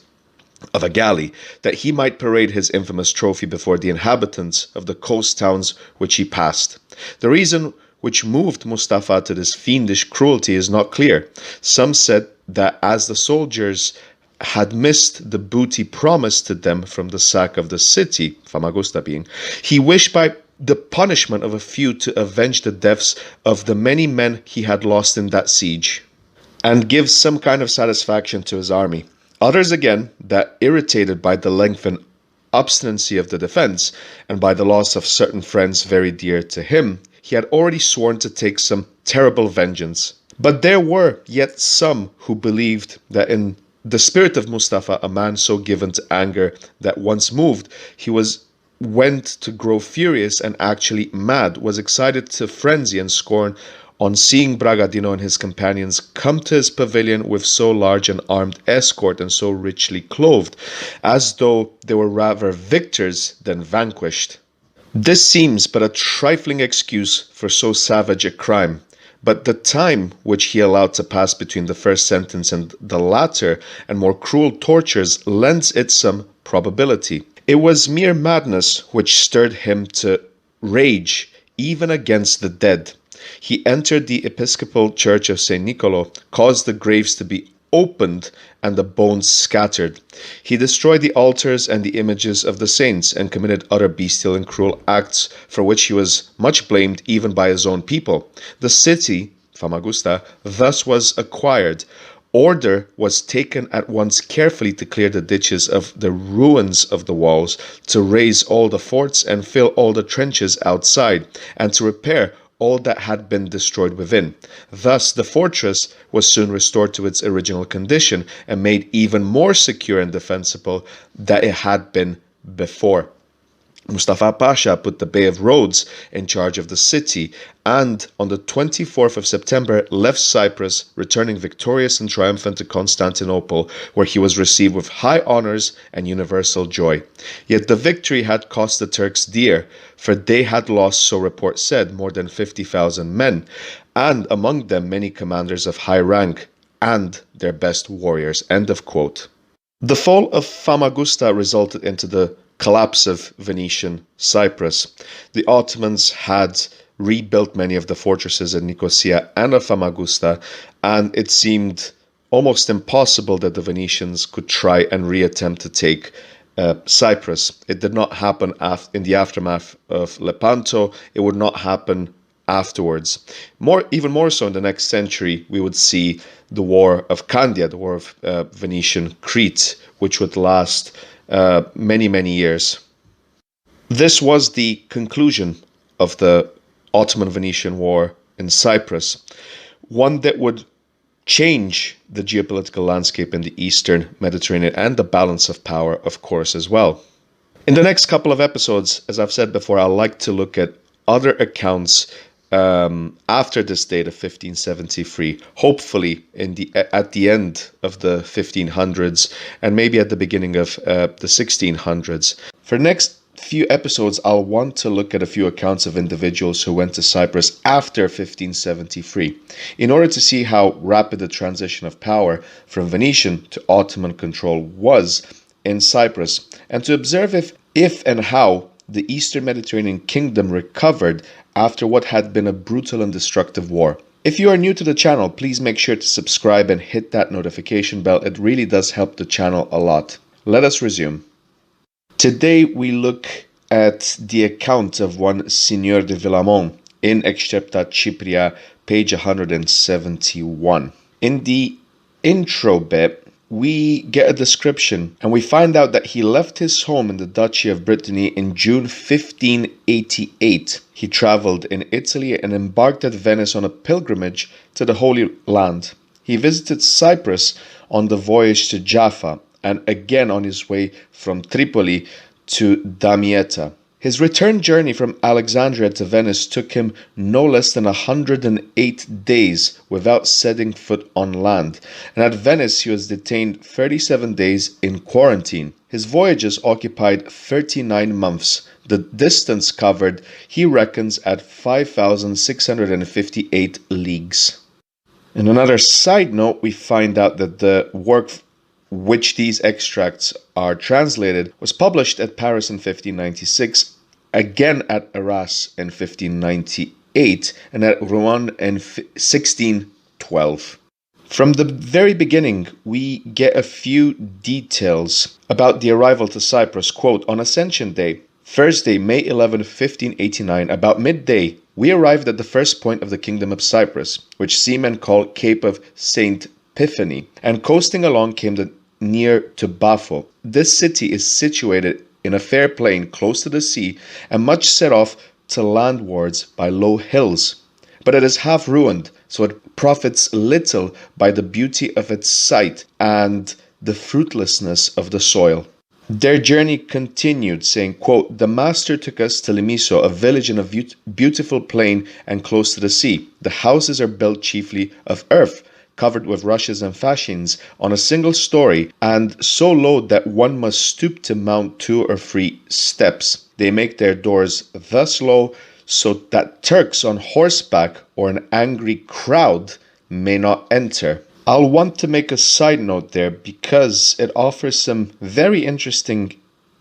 of a galley, that he might parade his infamous trophy before the inhabitants of the coast towns which he passed. The reason which moved Mustafa to this fiendish cruelty is not clear. Some said that as the soldiers had missed the booty promised to them from the sack of the city, Famagusta being, he wished by the punishment of a few to avenge the deaths of the many men he had lost in that siege, and give some kind of satisfaction to his army. Others again, that irritated by the length and obstinacy of the defense, and by the loss of certain friends very dear to him, he had already sworn to take some terrible vengeance. But there were yet some who believed that in the spirit of Mustafa, a man so given to anger that once moved, he went to grow furious and actually mad, was excited to frenzy and scorn on seeing Bragadino and his companions come to his pavilion with so large an armed escort and so richly clothed, as though they were rather victors than vanquished. This seems but a trifling excuse for so savage a crime, but the time which he allowed to pass between the first sentence and the latter and more cruel tortures lends it some probability. It was mere madness which stirred him to rage even against the dead. He entered the Episcopal Church of St. Nicolo, caused the graves to be opened and the bones scattered. He destroyed the altars and the images of the saints and committed other bestial and cruel acts for which he was much blamed even by his own people. The city, Famagusta, thus was acquired. Order was taken at once carefully to clear the ditches of the ruins of the walls, to raise all the forts and fill all the trenches outside, and to repair all that had been destroyed within. Thus, the fortress was soon restored to its original condition and made even more secure and defensible than it had been before. Mustafa Pasha put the Bey of Rhodes in charge of the city and on the 24th of September left Cyprus, returning victorious and triumphant to Constantinople, where he was received with high honors and universal joy. Yet the victory had cost the Turks dear, for they had lost, so report said, more than 50,000 men, and among them many commanders of high rank and their best warriors. End of quote. The fall of Famagusta resulted into the collapse of Venetian Cyprus. The Ottomans had rebuilt many of the fortresses in Nicosia and of Famagusta, and it seemed almost impossible that the Venetians could try and reattempt to take Cyprus. It did not happen in the aftermath of Lepanto. It would not happen afterwards. Even more so in the next century, we would see the War of Candia, the War of Venetian Crete, which would last many, many years. This was the conclusion of the Ottoman-Venetian War in Cyprus, one that would change the geopolitical landscape in the Eastern Mediterranean and the balance of power, of course, as well. In the next couple of episodes, as I've said before, I'd like to look at other accounts after this date of 1573, hopefully at the end of the 1500s and maybe at the beginning of the 1600s. For next few episodes, I'll want to look at a few accounts of individuals who went to Cyprus after 1573 in order to see how rapid the transition of power from Venetian to Ottoman control was in Cyprus, and to observe if and how the Eastern Mediterranean kingdom recovered after what had been a brutal and destructive war. If you are new to the channel, please make sure to subscribe and hit that notification bell. It really does help the channel a lot. Let us resume. Today we look at the account of one Signor de Vaillamont in Excerpta Cypria, page 171. In the intro bit, we get a description and we find out that he left his home in the Duchy of Brittany in June 1588. He traveled in Italy and embarked at Venice on a pilgrimage to the Holy Land. He visited Cyprus on the voyage to Jaffa and again on his way from Tripoli to Damietta. His return journey from Alexandria to Venice took him no less than 108 days without setting foot on land, and at Venice he was detained 37 days in quarantine. His voyages occupied 39 months. The distance covered he reckons at 5,658 leagues. In another side note, we find out that the work which these extracts are translated was published at Paris in 1596, again at Arras in 1598, and at Rouen in 1612. From the very beginning, we get a few details about the arrival to Cyprus. Quote, on Ascension Day, Thursday, May 11, 1589, about midday, we arrived at the first point of the Kingdom of Cyprus, which seamen call Cape of St. Epiphany, and coasting along came near to Bafo. This city is situated in a fair plain close to the sea and much set off to landwards by low hills. But it is half ruined, so it profits little by the beauty of its site and the fruitlessness of the soil. Their journey continued, saying, quote, the master took us to Limiso, a village in a beautiful plain and close to the sea. The houses are built chiefly of earth, covered with rushes and fascines, on a single story, and so low that one must stoop to mount 2 or 3 steps. They make their doors thus low, so that Turks on horseback or an angry crowd may not enter. I'll want to make a side note there because it offers some very interesting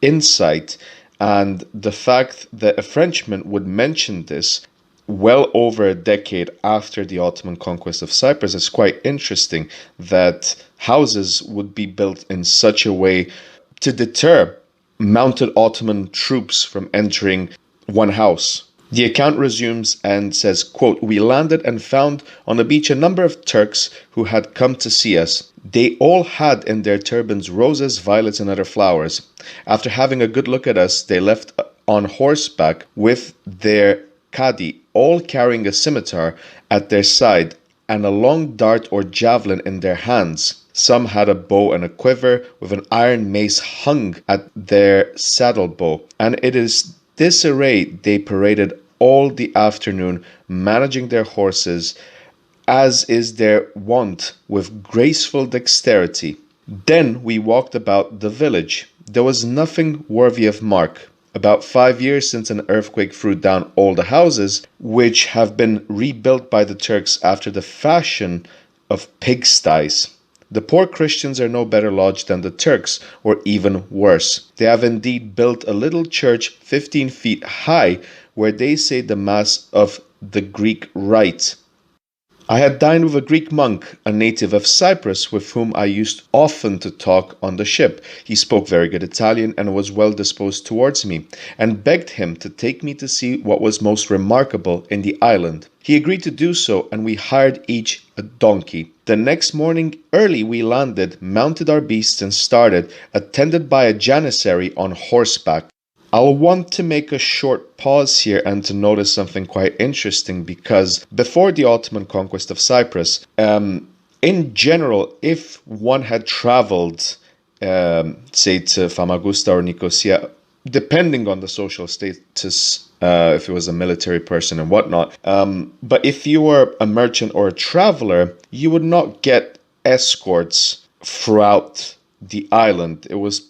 insight, and the fact that a Frenchman would mention this well over a decade after the Ottoman conquest of Cyprus is quite interesting, that houses would be built in such a way to deter mounted Ottoman troops from entering one house. The account resumes and says, quote, we landed and found on the beach a number of Turks who had come to see us. They all had in their turbans roses, violets, and other flowers. After having a good look at us, they left on horseback with their Cadi, all carrying a scimitar at their side and a long dart or javelin in their hands. Some had a bow and a quiver, with an iron mace hung at their saddle bow, and it is this array they paraded all the afternoon, managing their horses, as is their wont, with graceful dexterity. Then we walked about the village. There was nothing worthy of mark. About 5 years since an earthquake threw down all the houses, which have been rebuilt by the Turks after the fashion of pigsties. The poor Christians are no better lodged than the Turks, or even worse. They have indeed built a little church 15 feet high, where they say the Mass of the Greek rite. I had dined with a Greek monk, a native of Cyprus, with whom I used often to talk on the ship. He spoke very good Italian and was well disposed towards me, and begged him to take me to see what was most remarkable in the island. He agreed to do so, and we hired each a donkey. The next morning early we landed, mounted our beasts, and started, attended by a janissary on horseback. I'll want to make a short pause here and to notice something quite interesting, because before the Ottoman conquest of Cyprus, in general, if one had traveled, say, to Famagusta or Nicosia, depending on the social status, if it was a military person and whatnot, but if you were a merchant or a traveler, you would not get escorts throughout the island. It was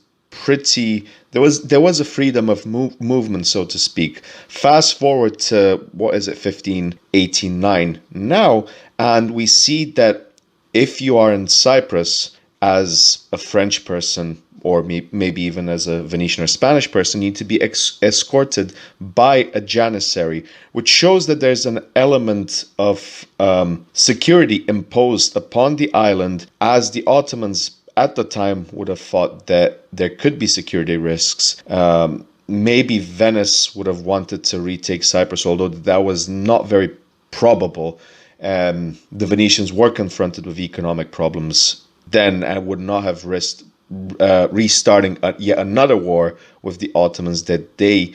there was a freedom of movement, so to speak. Fast forward to 1589 now, and we see that if you are in Cyprus as a French person, or maybe even as a Venetian or Spanish person, you need to be escorted by a janissary, which shows that there's an element of security imposed upon the island, as the Ottomans at the time would have thought that there could be security risks. Maybe Venice would have wanted to retake Cyprus, although that was not very probable. The Venetians were confronted with economic problems then and would not have risked restarting yet another war with the Ottomans that they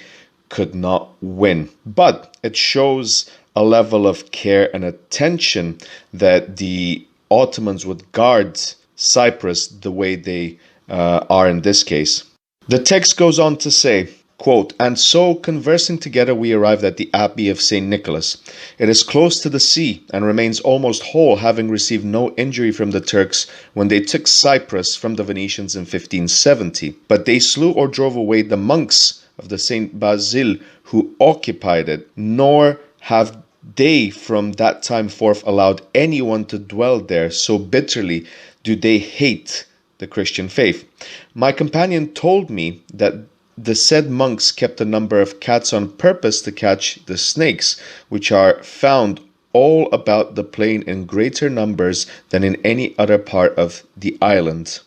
could not win. But it shows a level of care and attention that the Ottomans would guard Cyprus the way they are in this case. The text goes on to say, quote, "And so, conversing together, we arrived at the Abbey of St. Nicholas. It is close to the sea, and remains almost whole, having received no injury from the Turks when they took Cyprus from the Venetians in 1570. But they slew or drove away the monks of the St. Basil who occupied it, nor have they from that time forth allowed anyone to dwell there, so bitterly do they hate the Christian faith. My companion told me that the said monks kept a number of cats on purpose to catch the snakes, which are found all about the plain in greater numbers than in any other part of the island.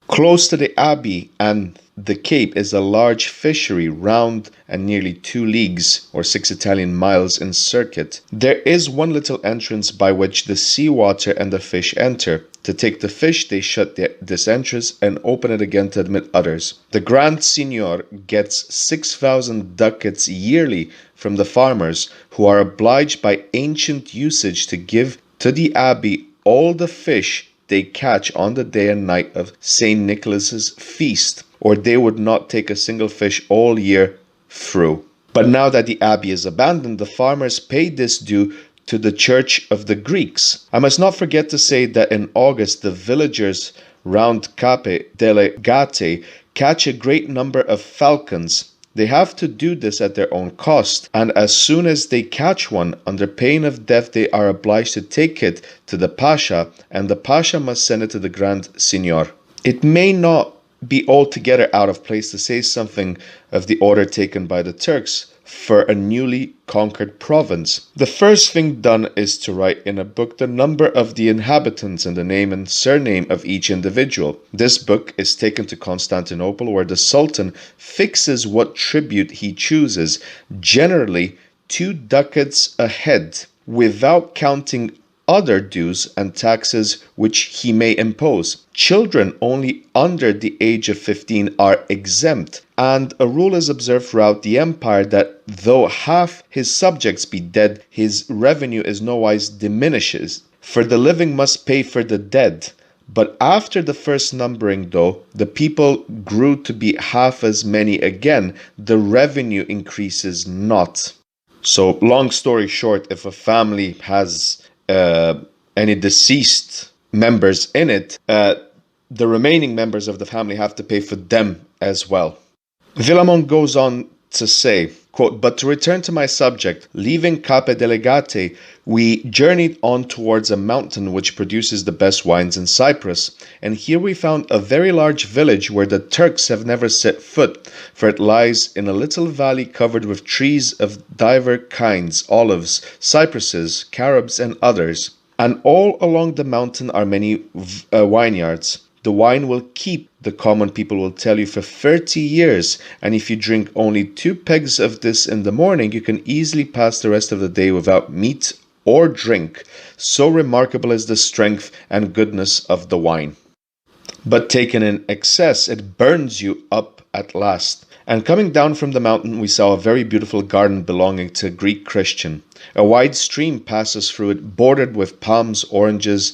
Close to the abbey and the cape is a large fishery, round and nearly 2 leagues or 6 Italian miles in circuit. There is one little entrance by which the sea water and the fish enter. To take the fish, they shut this entrance and open it again to admit others. The Grand Signor gets 6,000 ducats yearly from the farmers, who are obliged by ancient usage to give to the abbey all the fish they catch on the day and night of St. Nicholas's feast, or they would not take a single fish all year through. But now that the abbey is abandoned, the farmers pay this due to the Church of the Greeks. I must not forget to say that in August, the villagers round Cape delle Gate catch a great number of falcons. They have to do this at their own cost, and as soon as they catch one, under pain of death, they are obliged to take it to the Pasha, and the Pasha must send it to the Grand Signor. It may not be altogether out of place to say something of the order taken by the Turks for a newly conquered province. The first thing done is to write in a book the number of the inhabitants and the name and surname of each individual. This book is taken to Constantinople, where the Sultan fixes what tribute he chooses, generally 2 ducats a head, without counting other dues and taxes which he may impose. Children only under the age of 15 are exempt, and a rule is observed throughout the empire that though half his subjects be dead, his revenue is nowise diminishes, for the living must pay for the dead. But after the first numbering, though the people grew to be half as many again, the revenue increases not. So, long story short, if a family has any deceased members in it, the remaining members of the family have to pay for them as well. Vaillamont goes on to say, quote, "But to return to my subject, leaving Cape Delegate, we journeyed on towards a mountain which produces the best wines in Cyprus, and here we found a very large village where the Turks have never set foot, for it lies in a little valley covered with trees of divers kinds, olives, cypresses, carobs, and others, and all along the mountain are many vineyards. The wine will keep, the common people will tell you, for 30 years, and if you drink only 2 pegs of this in the morning, you can easily pass the rest of the day without meat or drink. So remarkable is the strength and goodness of the wine. But taken in excess, it burns you up at last. And coming down from the mountain, we saw a very beautiful garden belonging to a Greek Christian. A wide stream passes through it, bordered with palms, oranges,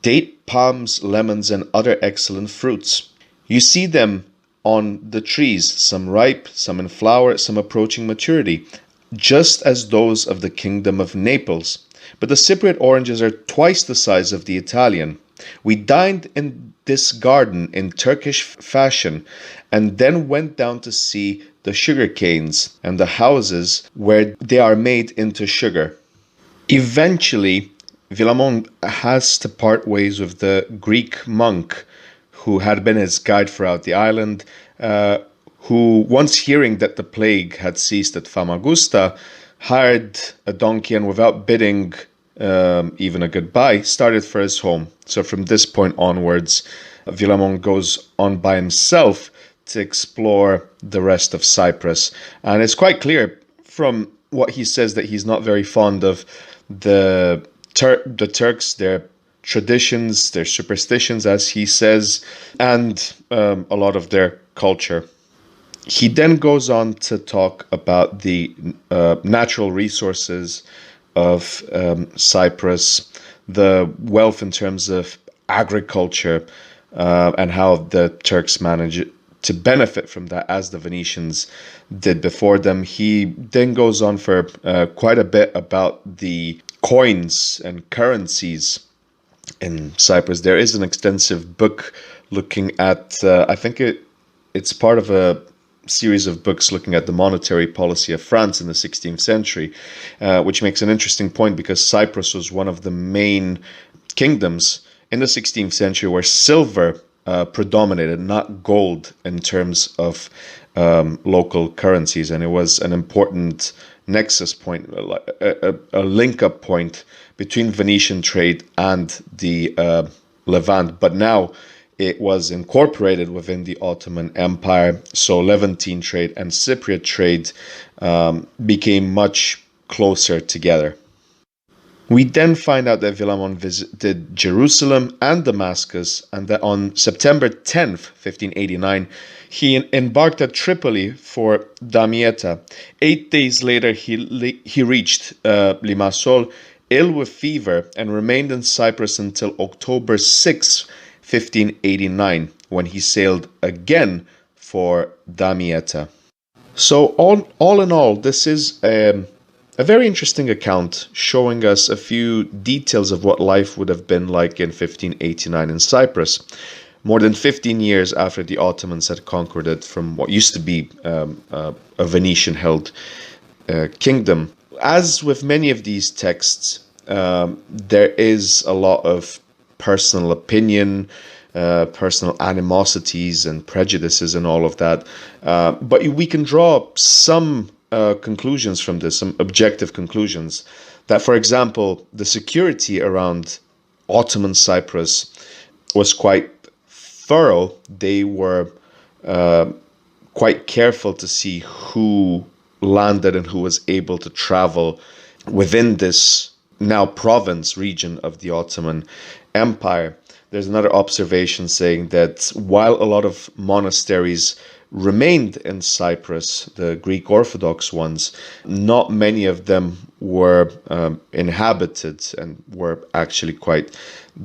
date palms, lemons, and other excellent fruits. You see them on the trees, some ripe, some in flower, some approaching maturity, just as those of the kingdom of Naples. But the Cypriot oranges are twice the size of the Italian. We dined in this garden in Turkish fashion, and then went down to see the sugar canes and the houses where they are made into sugar." Eventually, Vaillamont has to part ways with the Greek monk who had been his guide throughout the island, who, once hearing that the plague had ceased at Famagusta, hired a donkey and without bidding even a goodbye, started for his home. So from this point onwards, Vaillamont goes on by himself to explore the rest of Cyprus. And it's quite clear from what he says that he's not very fond of the Turks, their traditions, their superstitions, as he says, and a lot of their culture. He then goes on to talk about the natural resources of Cyprus, the wealth in terms of agriculture, and how the Turks manage to benefit from that as the Venetians did before them. He then goes on for quite a bit about the coins and currencies in Cyprus. There is an extensive book looking at, I think it's part of a series of books looking at the monetary policy of France in the 16th century, which makes an interesting point because Cyprus was one of the main kingdoms in the 16th century where silver predominated, not gold, in terms of local currencies. And it was an important nexus point, a link-up point between Venetian trade and the Levant. But now it was incorporated within the Ottoman Empire, so Levantine trade and Cypriot trade became much closer together. We then find out that Vaillamont visited Jerusalem and Damascus, and that on September 10th, 1589, he embarked at Tripoli for Damietta. 8 days later, he reached Limassol, ill with fever, and remained in Cyprus until October 6, 1589, when he sailed again for Damietta. So all in all, this is a very interesting account showing us a few details of what life would have been like in 1589 in Cyprus, more than 15 years after the Ottomans had conquered it from what used to be a Venetian-held kingdom. As with many of these texts, there is a lot of personal opinion, personal animosities and prejudices and all of that. But we can draw some conclusions from this, some objective conclusions, that, for example, the security around Ottoman Cyprus was quite thorough. They were quite careful to see who landed and who was able to travel within this now province region of the Ottoman Empire. There's another observation saying that while a lot of monasteries remained in Cyprus, the Greek Orthodox ones, not many of them were inhabited and were actually quite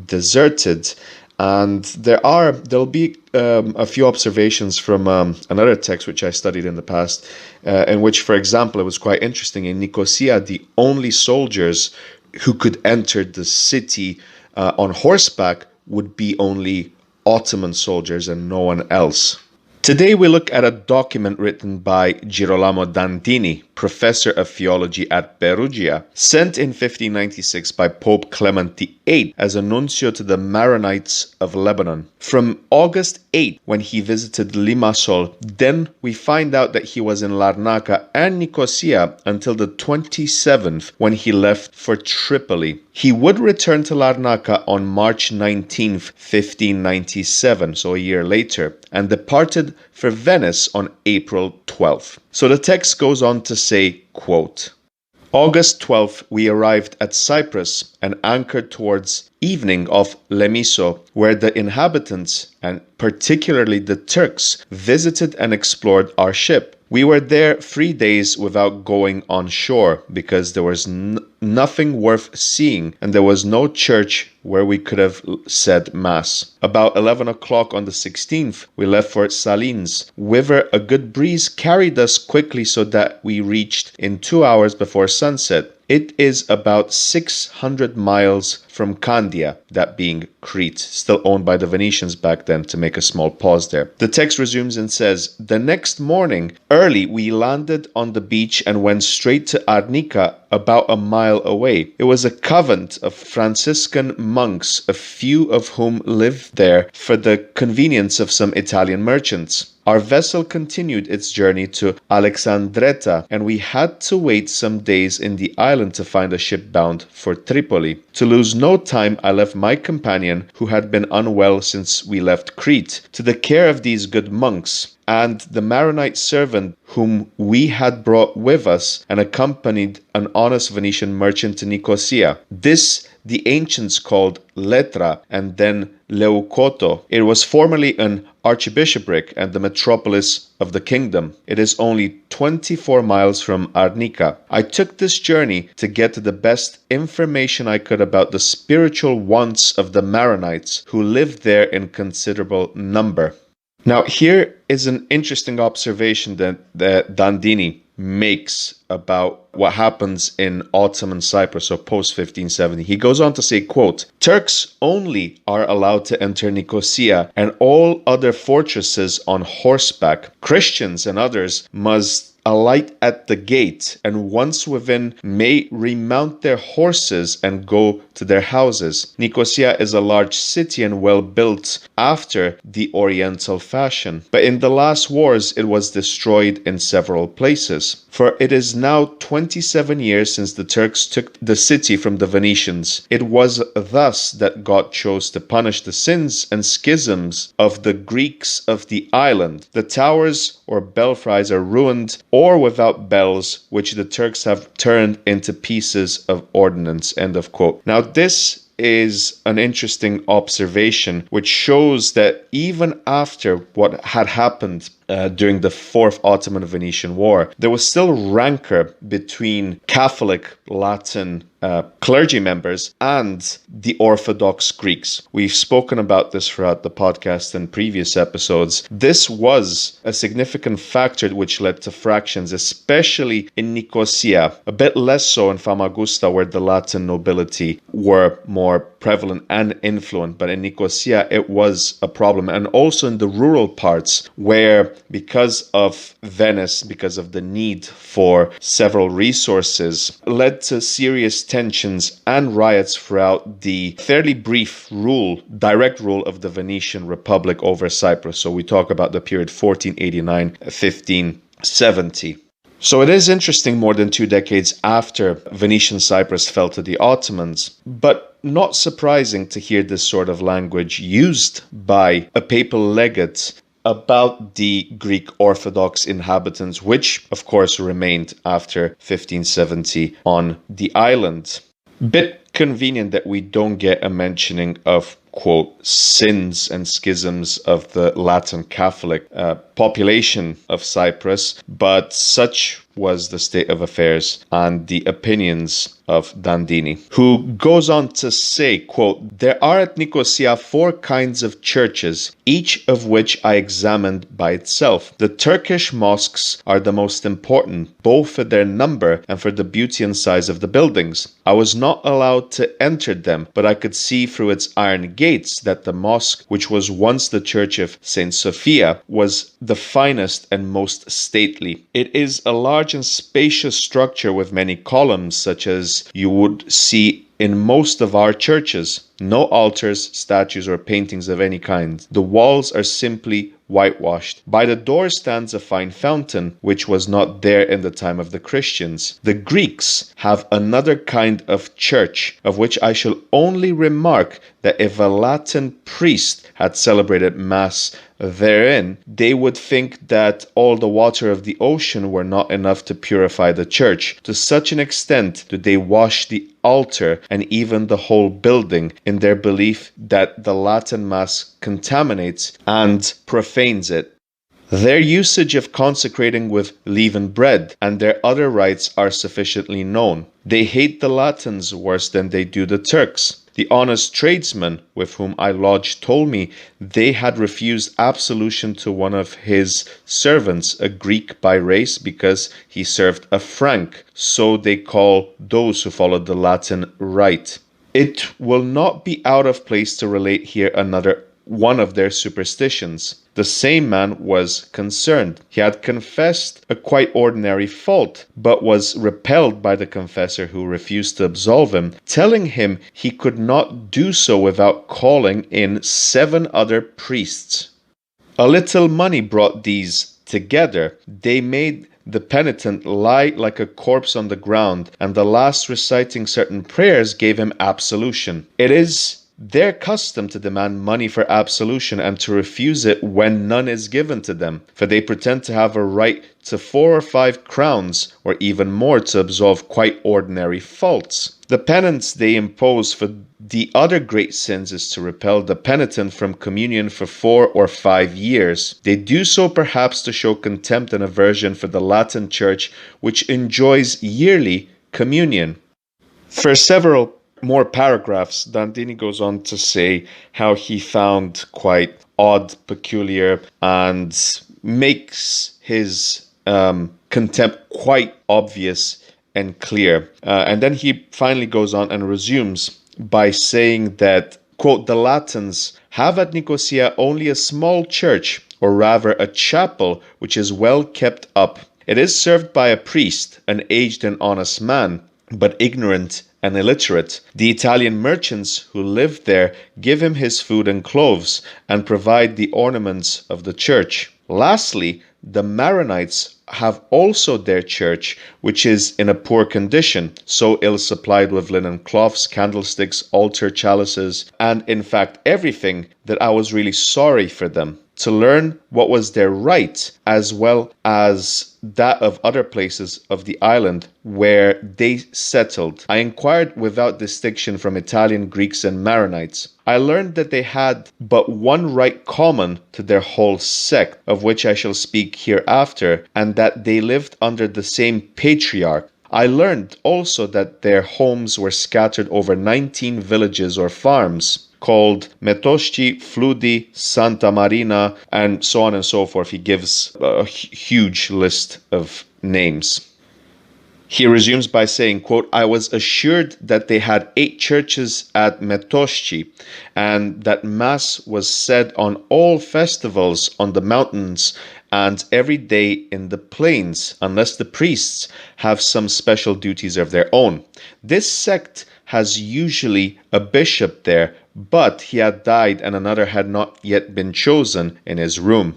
deserted. And there'll be a few observations from another text which I studied in the past, in which, for example, it was quite interesting. In Nicosia, the only soldiers who could enter the city on horseback would be only Ottoman soldiers and no one else. Today we look at a document written by Girolamo Dandini, professor of theology at Perugia, sent in 1596 by Pope Clement VIII as a nuncio to the Maronites of Lebanon. From August 8, when he visited Limassol, then we find out that he was in Larnaca and Nicosia until the 27th, when he left for Tripoli. He would return to Larnaca on March 19th, 1597, so a year later, and departed for Venice on April 12th. So the text goes on to say, quote, August 12th, we arrived at Cyprus and anchored towards evening off Lemiso, where the inhabitants, and particularly the Turks, visited and explored our ship. We were there 3 days without going on shore because there was nothing worth seeing and there was no church where we could have said Mass. About 11 o'clock on the 16th, we left for Salines, whither a good breeze carried us quickly so that we reached in 2 hours before sunset. It is about 600 miles from Candia, that being Crete, still owned by the Venetians back then, to make a small pause there. The text resumes and says, the next morning, early, we landed on the beach and went straight to Arnica, about a mile away. It was a convent of Franciscan monks, a few of whom lived there for the convenience of some Italian merchants. Our vessel continued its journey to Alexandretta, and we had to wait some days in the island to find a ship bound for Tripoli. To lose no time, I left my companion, who had been unwell since we left Crete, to the care of these good monks, and the Maronite servant whom we had brought with us, and accompanied an honest Venetian merchant to Nicosia. This the ancients called Letra and then Leucoto. It was formerly an archbishopric and the metropolis of the kingdom. It is only 24 miles from Arnica. I took this journey to get the best information I could about the spiritual wants of the Maronites, who lived there in considerable number. Now, here is an interesting observation that Dandini makes about what happens in Ottoman Cyprus, or post-1570. He goes on to say, quote, Turks only are allowed to enter Nicosia and all other fortresses on horseback. Christians and others must alight at the gate, and once within may remount their horses and go to their houses. Nicosia is a large city and well built after the Oriental fashion, but in the last wars it was destroyed in several places. For it is now 27 years since the Turks took the city from the Venetians. It was thus that God chose to punish the sins and schisms of the Greeks of the island. The towers or belfries are ruined or without bells, which the Turks have turned into pieces of ordnance. End of quote. Now, this is an interesting observation, which shows that even after what had happened during the Fourth Ottoman-Venetian War, there was still rancor between Catholic Latin clergy members and the Orthodox Greeks. We've spoken about this throughout the podcast in previous episodes. This was a significant factor which led to fractions, especially in Nicosia, a bit less so in Famagusta, where the Latin nobility were more prevalent and influent, but in Nicosia it was a problem, and also in the rural parts where, because of Venice, because of the need for several resources, led to serious tensions and riots throughout the fairly brief direct rule of the Venetian Republic over Cyprus. So we talk about the period 1489-1570. So it is interesting, more than 2 decades after Venetian Cyprus fell to the Ottomans, but not surprising to hear this sort of language used by a papal legate about the Greek Orthodox inhabitants, which of course remained after 1570 on the island. Bit convenient that we don't get a mentioning of, quote, sins and schisms of the Latin Catholic population of Cyprus, but such was the state of affairs and the opinions of Dandini, who goes on to say, quote, "There are at Nicosia 4 kinds of churches, each of which I examined by itself. The Turkish mosques are the most important, both for their number and for the beauty and size of the buildings. I was not allowed to enter them, but I could see through its iron gates that the mosque, which was once the church of Saint Sophia, was the finest and most stately. It is a large and spacious structure with many columns, such as you would see in most of our churches. No altars, statues, or paintings of any kind. The walls are simply whitewashed. By the door stands a fine fountain, which was not there in the time of the Christians. The Greeks have another kind of church, of which I shall only remark that if a Latin priest had celebrated Mass therein, they would think that all the water of the ocean were not enough to purify the church. To such an extent do they wash the altar and even the whole building, in their belief that the Latin Mass contaminates and profanes it. Their usage of consecrating with leavened bread and their other rites are sufficiently known. They hate the Latins worse than they do the Turks. The honest tradesman with whom I lodged told me they had refused absolution to one of his servants, a Greek by race, because he served a Frank. So they call those who follow the Latin rite. It will not be out of place to relate here another one of their superstitions. The same man was concerned. He had confessed a quite ordinary fault, but was repelled by the confessor, who refused to absolve him, telling him he could not do so without calling in 7 other priests. A little money brought these together. They made the penitent lie like a corpse on the ground, and the last reciting certain prayers gave him absolution. It is their custom to demand money for absolution and to refuse it when none is given to them, for they pretend to have a right to 4 or 5 crowns, or even more, to absolve quite ordinary faults. The penance they impose for the other great sins is to repel the penitent from communion for 4 or 5 years. They do so perhaps to show contempt and aversion for the Latin Church, which enjoys yearly communion. For several more paragraphs, Dandini goes on to say how he found quite odd, peculiar, and makes his contempt quite obvious and clear. And then he finally goes on and resumes by saying that, quote, "The Latins have at Nicosia only a small church, or rather a chapel, which is well kept up. It is served by a priest, an aged and honest man, but ignorant and illiterate. The Italian merchants who live there give him his food and clothes, and provide the ornaments of the church. Lastly, the Maronites have also their church, which is in a poor condition, so ill supplied with linen cloths, candlesticks, altar chalices, and in fact everything, that I was really sorry for them, to learn what was their right, as well as that of other places of the island where they settled. I inquired without distinction from Italian, Greeks, and Maronites. I learned that they had but one rite common to their whole sect, of which I shall speak hereafter, and that they lived under the same patriarch. I learned also that their homes were scattered over 19 villages or farms, called Metosci, Fludi, Santa Marina, and so on and so forth. He gives a huge list of names. He resumes by saying, quote, "I was assured that they had 8 churches at Metosci, and that Mass was said on all festivals on the mountains and every day in the plains, unless the priests have some special duties of their own. This sect has usually a bishop there, but he had died and another had not yet been chosen in his room."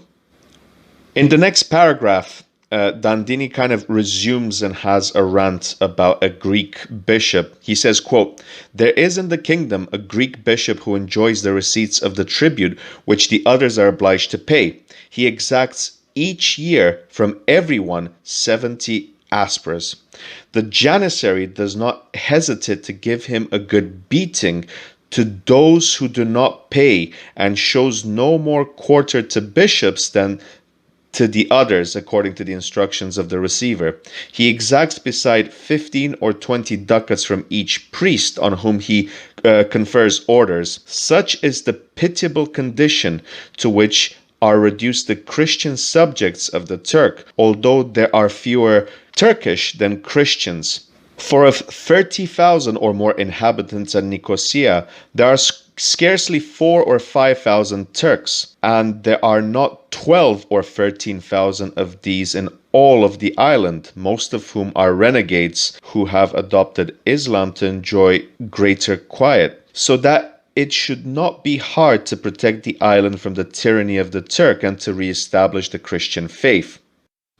In the next paragraph, Dandini kind of resumes and has a rant about a Greek bishop. He says, quote, "There is in the kingdom a Greek bishop who enjoys the receipts of the tribute which the others are obliged to pay. He exacts each year from everyone 70 asperus. The janissary does not hesitate to give him a good beating to those who do not pay, and shows no more quarter to bishops than to the others, according to the instructions of the receiver. He exacts beside 15 or 20 ducats from each priest on whom he confers orders. Such is the pitiable condition to which are reduced the Christian subjects of the Turk, although there are fewer Turkish than Christians. For of 30,000 or more inhabitants at Nicosia, there are scarcely 4 or 5,000 Turks, and there are not 12 or 13,000 of these in all of the island, most of whom are renegades who have adopted Islam to enjoy greater quiet, so that it should not be hard to protect the island from the tyranny of the Turk and to re-establish the Christian faith.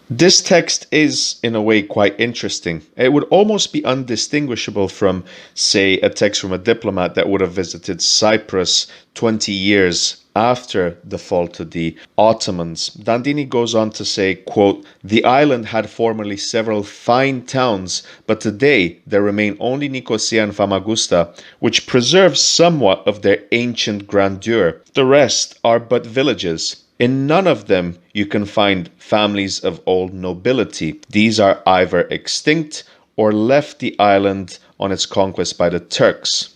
This text is, in a way, quite interesting. It would almost be undistinguishable from, say, a text from a diplomat that would have visited Cyprus 20 years after the fall to the Ottomans. Dandini goes on to say, quote, "The island had formerly several fine towns, but today there remain only Nicosia and Famagusta, which preserve somewhat of their ancient grandeur. The rest are but villages. In none of them you can find families of old nobility. These are either extinct or left the island on its conquest by the Turks."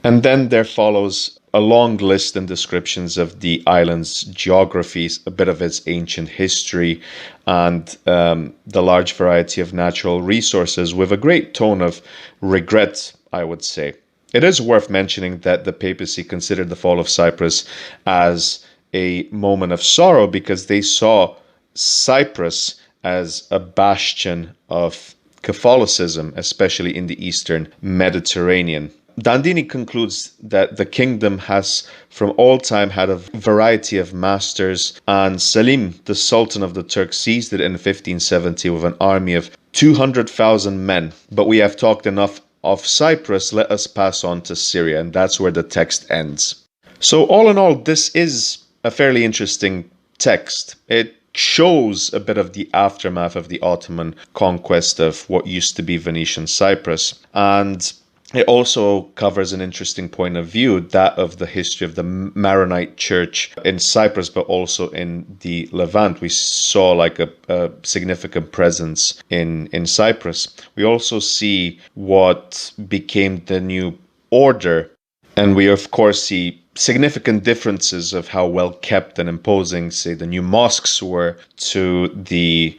And then there follows a long list and descriptions of the island's geographies, a bit of its ancient history, and the large variety of natural resources, with a great tone of regret, I would say. It is worth mentioning that the papacy considered the fall of Cyprus as a moment of sorrow because they saw Cyprus as a bastion of Catholicism, especially in the Eastern Mediterranean. Dandini concludes that the kingdom has from all time had a variety of masters, and Selim, the Sultan of the Turks, seized it in 1570 with an army of 200,000 men. But we have talked enough of Cyprus, let us pass on to Syria, and that's where the text ends. So all in all, this is a fairly interesting text. It shows a bit of the aftermath of the Ottoman conquest of what used to be Venetian Cyprus, and it also covers an interesting point of view, that of the history of the Maronite Church in Cyprus, but also in the Levant. We saw like a significant presence in Cyprus. We also see what became the new order, and we of course see significant differences of how well kept and imposing, say, the new mosques were to the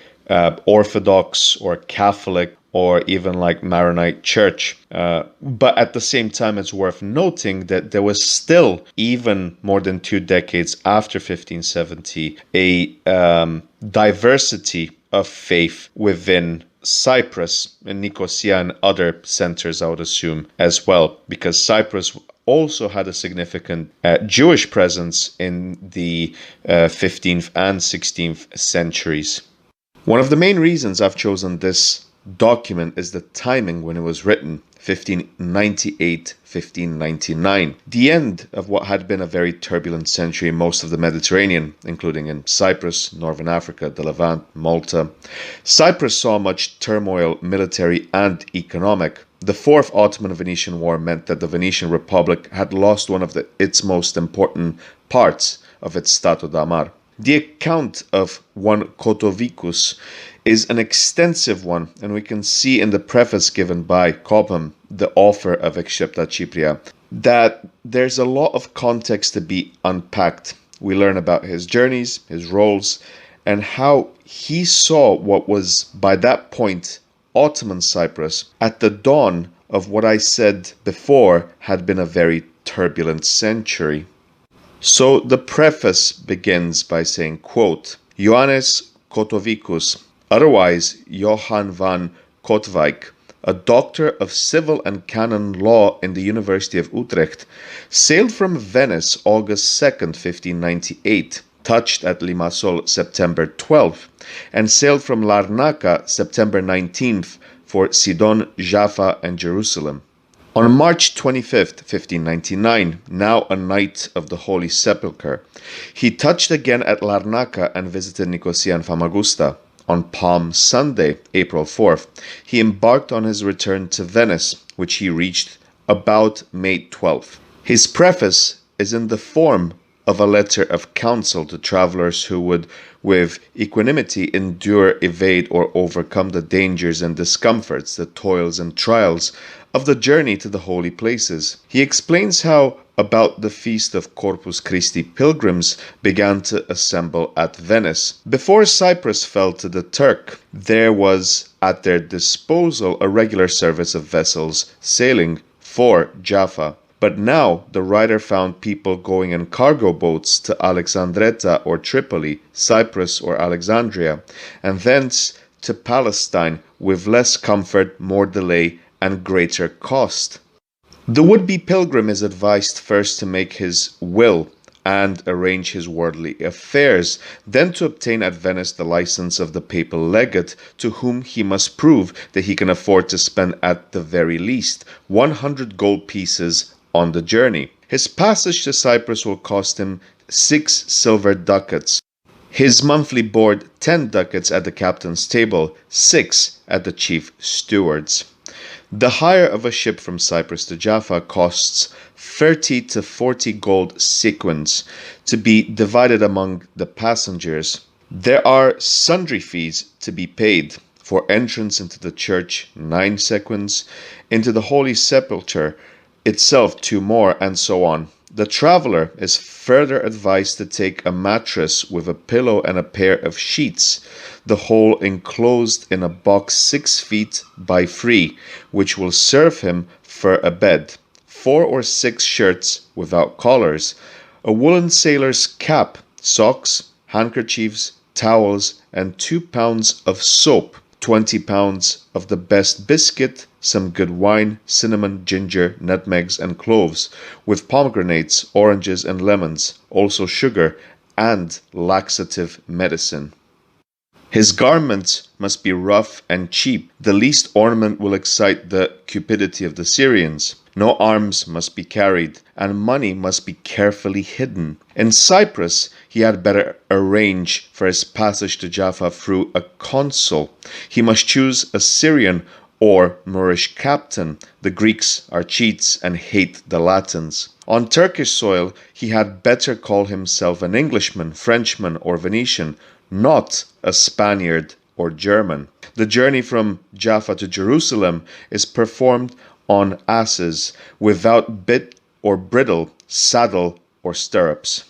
Orthodox or Catholic or even like Maronite Church. But at the same time, it's worth noting that there was still, even more than 2 decades after 1570, a diversity of faith within Cyprus and Nicosia and other centers, I would assume, as well, because Cyprus also had a significant Jewish presence in the 15th and 16th centuries. One of the main reasons I've chosen this document is the timing when it was written, 1598, 1599, the end of what had been a very turbulent century in most of the Mediterranean, including in Cyprus, Northern Africa, the Levant, Malta. Cyprus saw much turmoil, military and economic. The Fourth Ottoman-Venetian War meant that the Venetian Republic had lost one of its most important parts of its Stato d'Amar. The account of one Cotovicus is an extensive one, and we can see in the preface given by Cobham, the author of Excepta Cypria, that there's a lot of context to be unpacked. We learn about his journeys, his roles, and how he saw what was, by that point, Ottoman Cyprus at the dawn of what I said before had been a very turbulent century. So the preface begins by saying, quote, Johannes Cotovicus, otherwise Johann van Kotwijk, a doctor of civil and canon law in the University of Utrecht, sailed from Venice August 2nd, 1598, touched at Limassol September 12th, and sailed from Larnaca September 19th for Sidon, Jaffa, and Jerusalem. On March 25th, 1599, now a Knight of the Holy Sepulchre, he touched again at Larnaca and visited Nicosia and Famagusta. on Palm Sunday, April 4th. He embarked on his return to Venice, which he reached about May 12th. His preface is in the form of a letter of counsel to travelers who would, with equanimity, endure, evade, or overcome the dangers and discomforts, the toils and trials of the journey to the holy places. He explains how, about the feast of Corpus Christi, pilgrims began to assemble at Venice. Before Cyprus fell to the Turk, there was at their disposal a regular service of vessels sailing for Jaffa. But now the writer found people going in cargo boats to Alexandretta or Tripoli, Cyprus or Alexandria, and thence to Palestine with less comfort, more delay, and greater cost. The would-be pilgrim is advised first to make his will and arrange his worldly affairs, then to obtain at Venice the license of the papal legate, to whom he must prove that he can afford to spend at the very least 100 gold pieces on the journey. His passage to Cyprus will cost him 6 silver ducats. His monthly board 10 ducats at the captain's table, 6 at the chief steward's. The hire of a ship from Cyprus to Jaffa costs 30 to 40 gold sequins, to be divided among the passengers. There are sundry fees to be paid: for entrance into the church 9 sequins, into the Holy Sepulchre itself 2 more, and so on. The traveler is further advised to take a mattress with a pillow and a pair of sheets, the whole enclosed in a box 6 feet by 3, which will serve him for a bed, 4 or 6 shirts without collars, a woolen sailor's cap, socks, handkerchiefs, towels, and 2 pounds of soap, 20 pounds of the best biscuit, some good wine, cinnamon, ginger, nutmegs, and cloves, with pomegranates, oranges, and lemons, also sugar, and laxative medicine. His garments must be rough and cheap. The least ornament will excite the cupidity of the Syrians. No arms must be carried, and money must be carefully hidden. In Cyprus, he had better arrange for his passage to Jaffa through a consul. He must choose a Syrian or Moorish captain. The Greeks are cheats and hate the Latins. On Turkish soil, he had better call himself an Englishman, Frenchman, or Venetian, not a Spaniard or German. The journey from Jaffa to Jerusalem is performed on asses, without bit or bridle, saddle, or stirrups.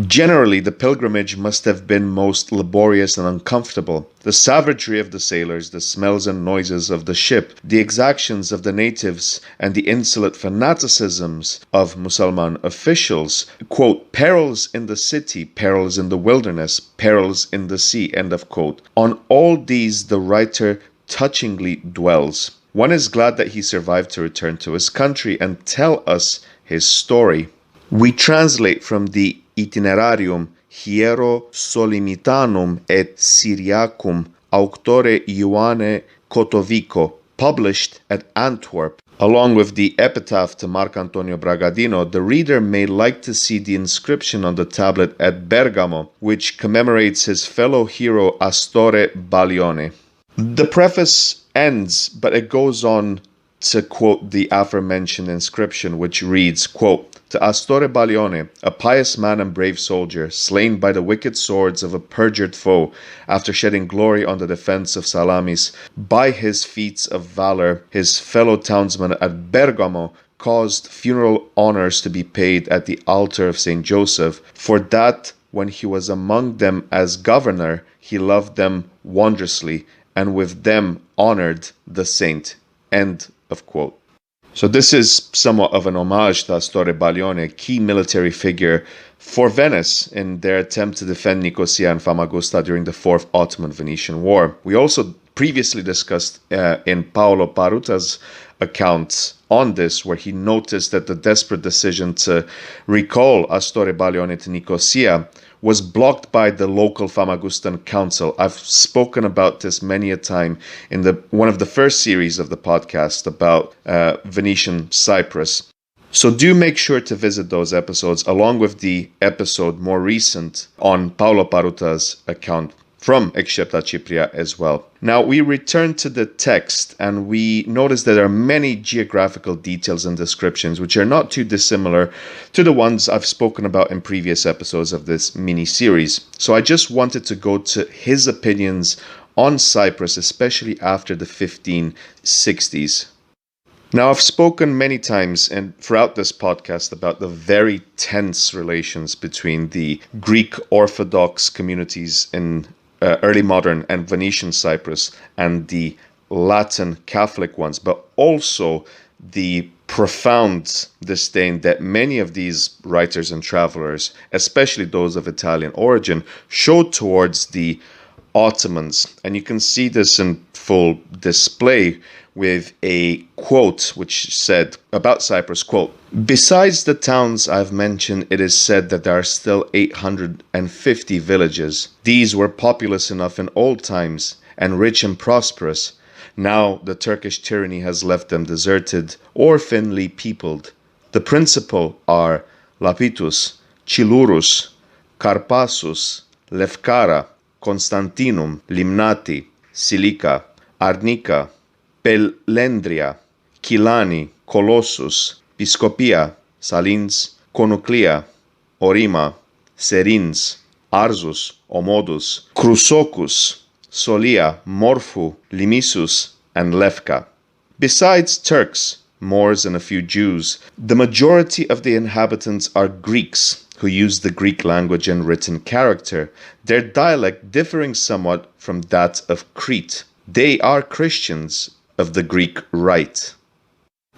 Generally, the pilgrimage must have been most laborious and uncomfortable. The savagery of the sailors, the smells and noises of the ship, the exactions of the natives, and the insolent fanaticisms of Mussulman officials, quote, perils in the city, perils in the wilderness, perils in the sea, end of quote. On all these the writer touchingly dwells. One is glad that he survived to return to his country and tell us his story. We translate from the Itinerarium Hierosolimitanum et Syriacum auctore Ioanne Cotovico, published at Antwerp. Along with the epitaph to Marcantonio Bragadino, the reader may like to see the inscription on the tablet at Bergamo, which commemorates his fellow hero Astore Baglione. The preface ends, but it goes on to quote the aforementioned inscription, which reads, quote, to Astore Baglione, a pious man and brave soldier, slain by the wicked swords of a perjured foe, after shedding glory on the defense of Salamis, by his feats of valor, his fellow townsmen at Bergamo caused funeral honors to be paid at the altar of St. Joseph, for that when he was among them as governor, he loved them wondrously, and with them honored the saint. End of quote. So this is somewhat of an homage to Astore Baglione, a key military figure for Venice in their attempt to defend Nicosia and Famagusta during the Fourth Ottoman-Venetian War. We also previously discussed in Paulo Paruta's accounts on this, where he noticed that the desperate decision to recall Astore Baglione to Nicosia was blocked by the local Famagustan council. I've spoken about this many a time in one of the first series of the podcast about Venetian Cyprus. So do make sure to visit those episodes, along with the episode more recent on Paulo Paruta's account from Excepta Cypria as well. Now we return to the text and we notice that there are many geographical details and descriptions which are not too dissimilar to the ones I've spoken about in previous episodes of this mini-series. So I just wanted to go to his opinions on Cyprus, especially after the 1560s. Now, I've spoken many times and throughout this podcast about the very tense relations between the Greek Orthodox communities in early modern and Venetian Cyprus and the Latin Catholic ones, but also the profound disdain that many of these writers and travelers, especially those of Italian origin, showed towards the Ottomans. And you can see this in full display with a quote which said about Cyprus, quote, "Besides the towns I've mentioned, it is said that there are still 850 villages. These were populous enough in old times and rich and prosperous. Now the Turkish tyranny has left them deserted or thinly peopled. The principal are Lapitus, Chilurus, Carpassus, Lefkara, Constantinum, Limnati, Silica, Arnica, Pelendria, Kilani, Colossus, Piscopia, Salins, Conuclia, Orima, Serins, Arzus, Omodus, Chrusocus, Solia, Morphu, Limissus, and Lefka. Besides Turks, Moors, and a few Jews, the majority of the inhabitants are Greeks, who use the Greek language and written character, their dialect differing somewhat from that of Crete. They are Christians of the Greek rite.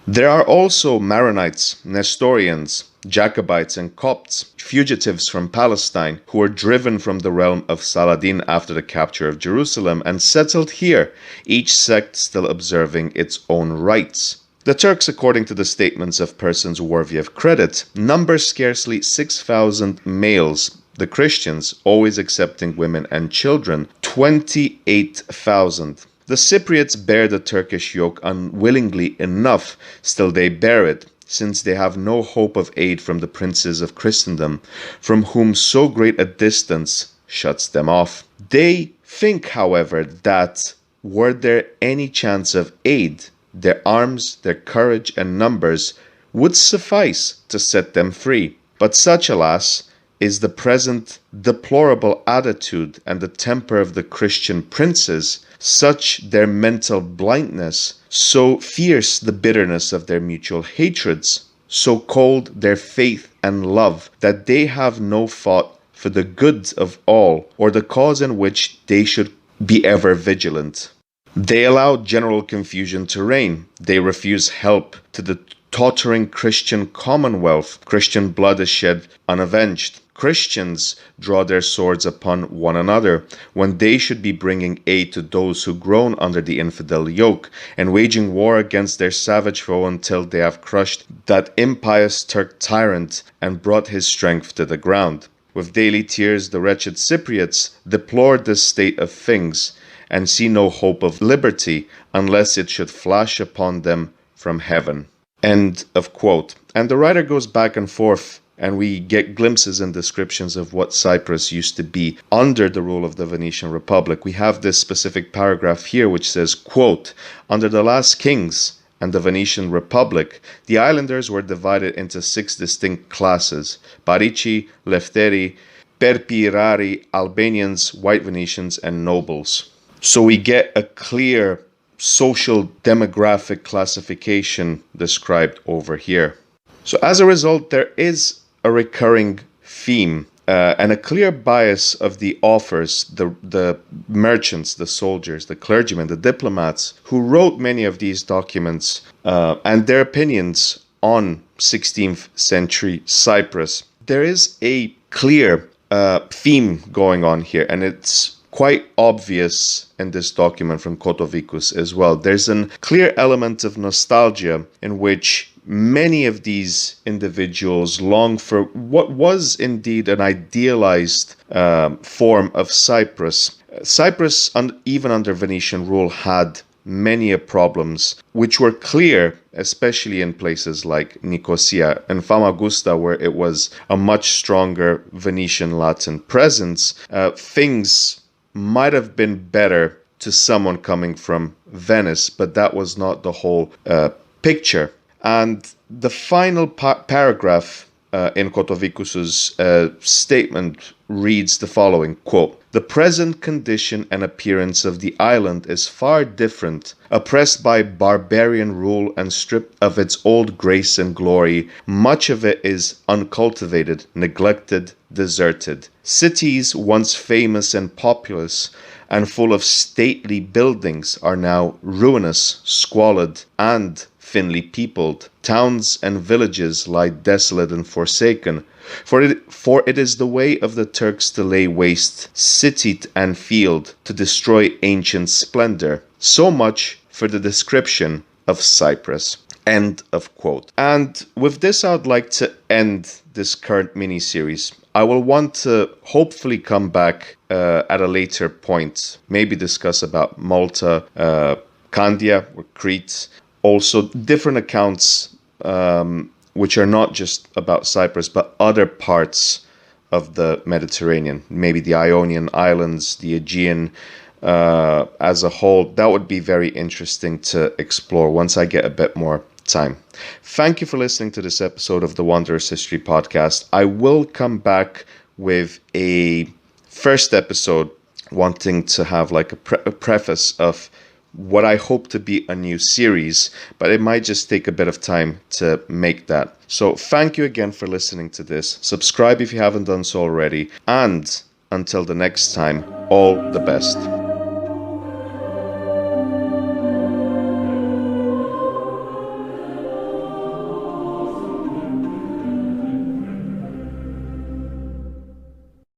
There are also Maronites, Nestorians, Jacobites, and Copts, fugitives from Palestine, who were driven from the realm of Saladin after the capture of Jerusalem and settled here, each sect still observing its own rites. The Turks, according to the statements of persons worthy of credit, number scarcely 6,000 males, the Christians, always excepting women and children, 28,000. The Cypriots bear the Turkish yoke unwillingly enough, still they bear it, since they have no hope of aid from the princes of Christendom, from whom so great a distance shuts them off. They think, however, that were there any chance of aid, their arms, their courage, and numbers would suffice to set them free. But such, alas, is the present deplorable attitude and the temper of the Christian princes, such their mental blindness, so fierce the bitterness of their mutual hatreds, so cold their faith and love, that they have no thought for the good of all, or the cause in which they should be ever vigilant. They allow general confusion to reign. They refuse help to the tottering Christian commonwealth. Christian blood is shed unavenged. Christians draw their swords upon one another when they should be bringing aid to those who groan under the infidel yoke and waging war against their savage foe until they have crushed that impious Turk tyrant and brought his strength to the ground. With daily tears the wretched Cypriots deplore this state of things and see no hope of liberty unless it should flash upon them from heaven." End of quote. And the writer goes back and forth, and we get glimpses and descriptions of what Cyprus used to be under the rule of the Venetian Republic. We have this specific paragraph here which says, quote, "Under the last kings and the Venetian Republic, the islanders were divided into 6 distinct classes: Parici, Lefteri, Perpirari, Albanians, White Venetians, and nobles." So we get a clear social demographic classification described over here. So as a result, there is a recurring theme and a clear bias of the authors, the merchants, the soldiers, the clergymen, the diplomats who wrote many of these documents and their opinions on 16th century Cyprus. There is a clear theme going on here, and it's quite obvious in this document from Cotovicus as well. There's a clear element of nostalgia in which many of these individuals long for what was indeed an idealized form of Cyprus. Cyprus, even under Venetian rule, had many problems which were clear, especially in places like Nicosia and Famagusta, where it was a much stronger Venetian Latin presence. Things might have been better to someone coming from Venice, but that was not the whole picture. And the final paragraph in Cotovicus's statement reads the following, quote, "The present condition and appearance of the island is far different. Oppressed by barbarian rule and stripped of its old grace and glory, much of it is uncultivated, neglected, deserted. Cities once famous and populous and full of stately buildings are now ruinous, squalid, and thinly peopled. Towns and villages lie desolate and forsaken, for it is the way of the Turks to lay waste city and field, to destroy ancient splendor. So much for the description of Cyprus." End of quote. And with this, I would like to end this current mini-series. I will want to hopefully come back at a later point, maybe discuss about Malta, Candia, or Crete, also different accounts which are not just about Cyprus, but other parts of the Mediterranean, maybe the Ionian Islands, the Aegean as a whole. That would be very interesting to explore once I get a bit more time. Thank you for listening to this episode of the Wanderer's History Podcast. I will come back with a first episode wanting to have like a preface of what I hope to be a new series, but it might just take a bit of time to make that. So thank you again for listening to this. Subscribe if you haven't done so already. And until the next time, all the best.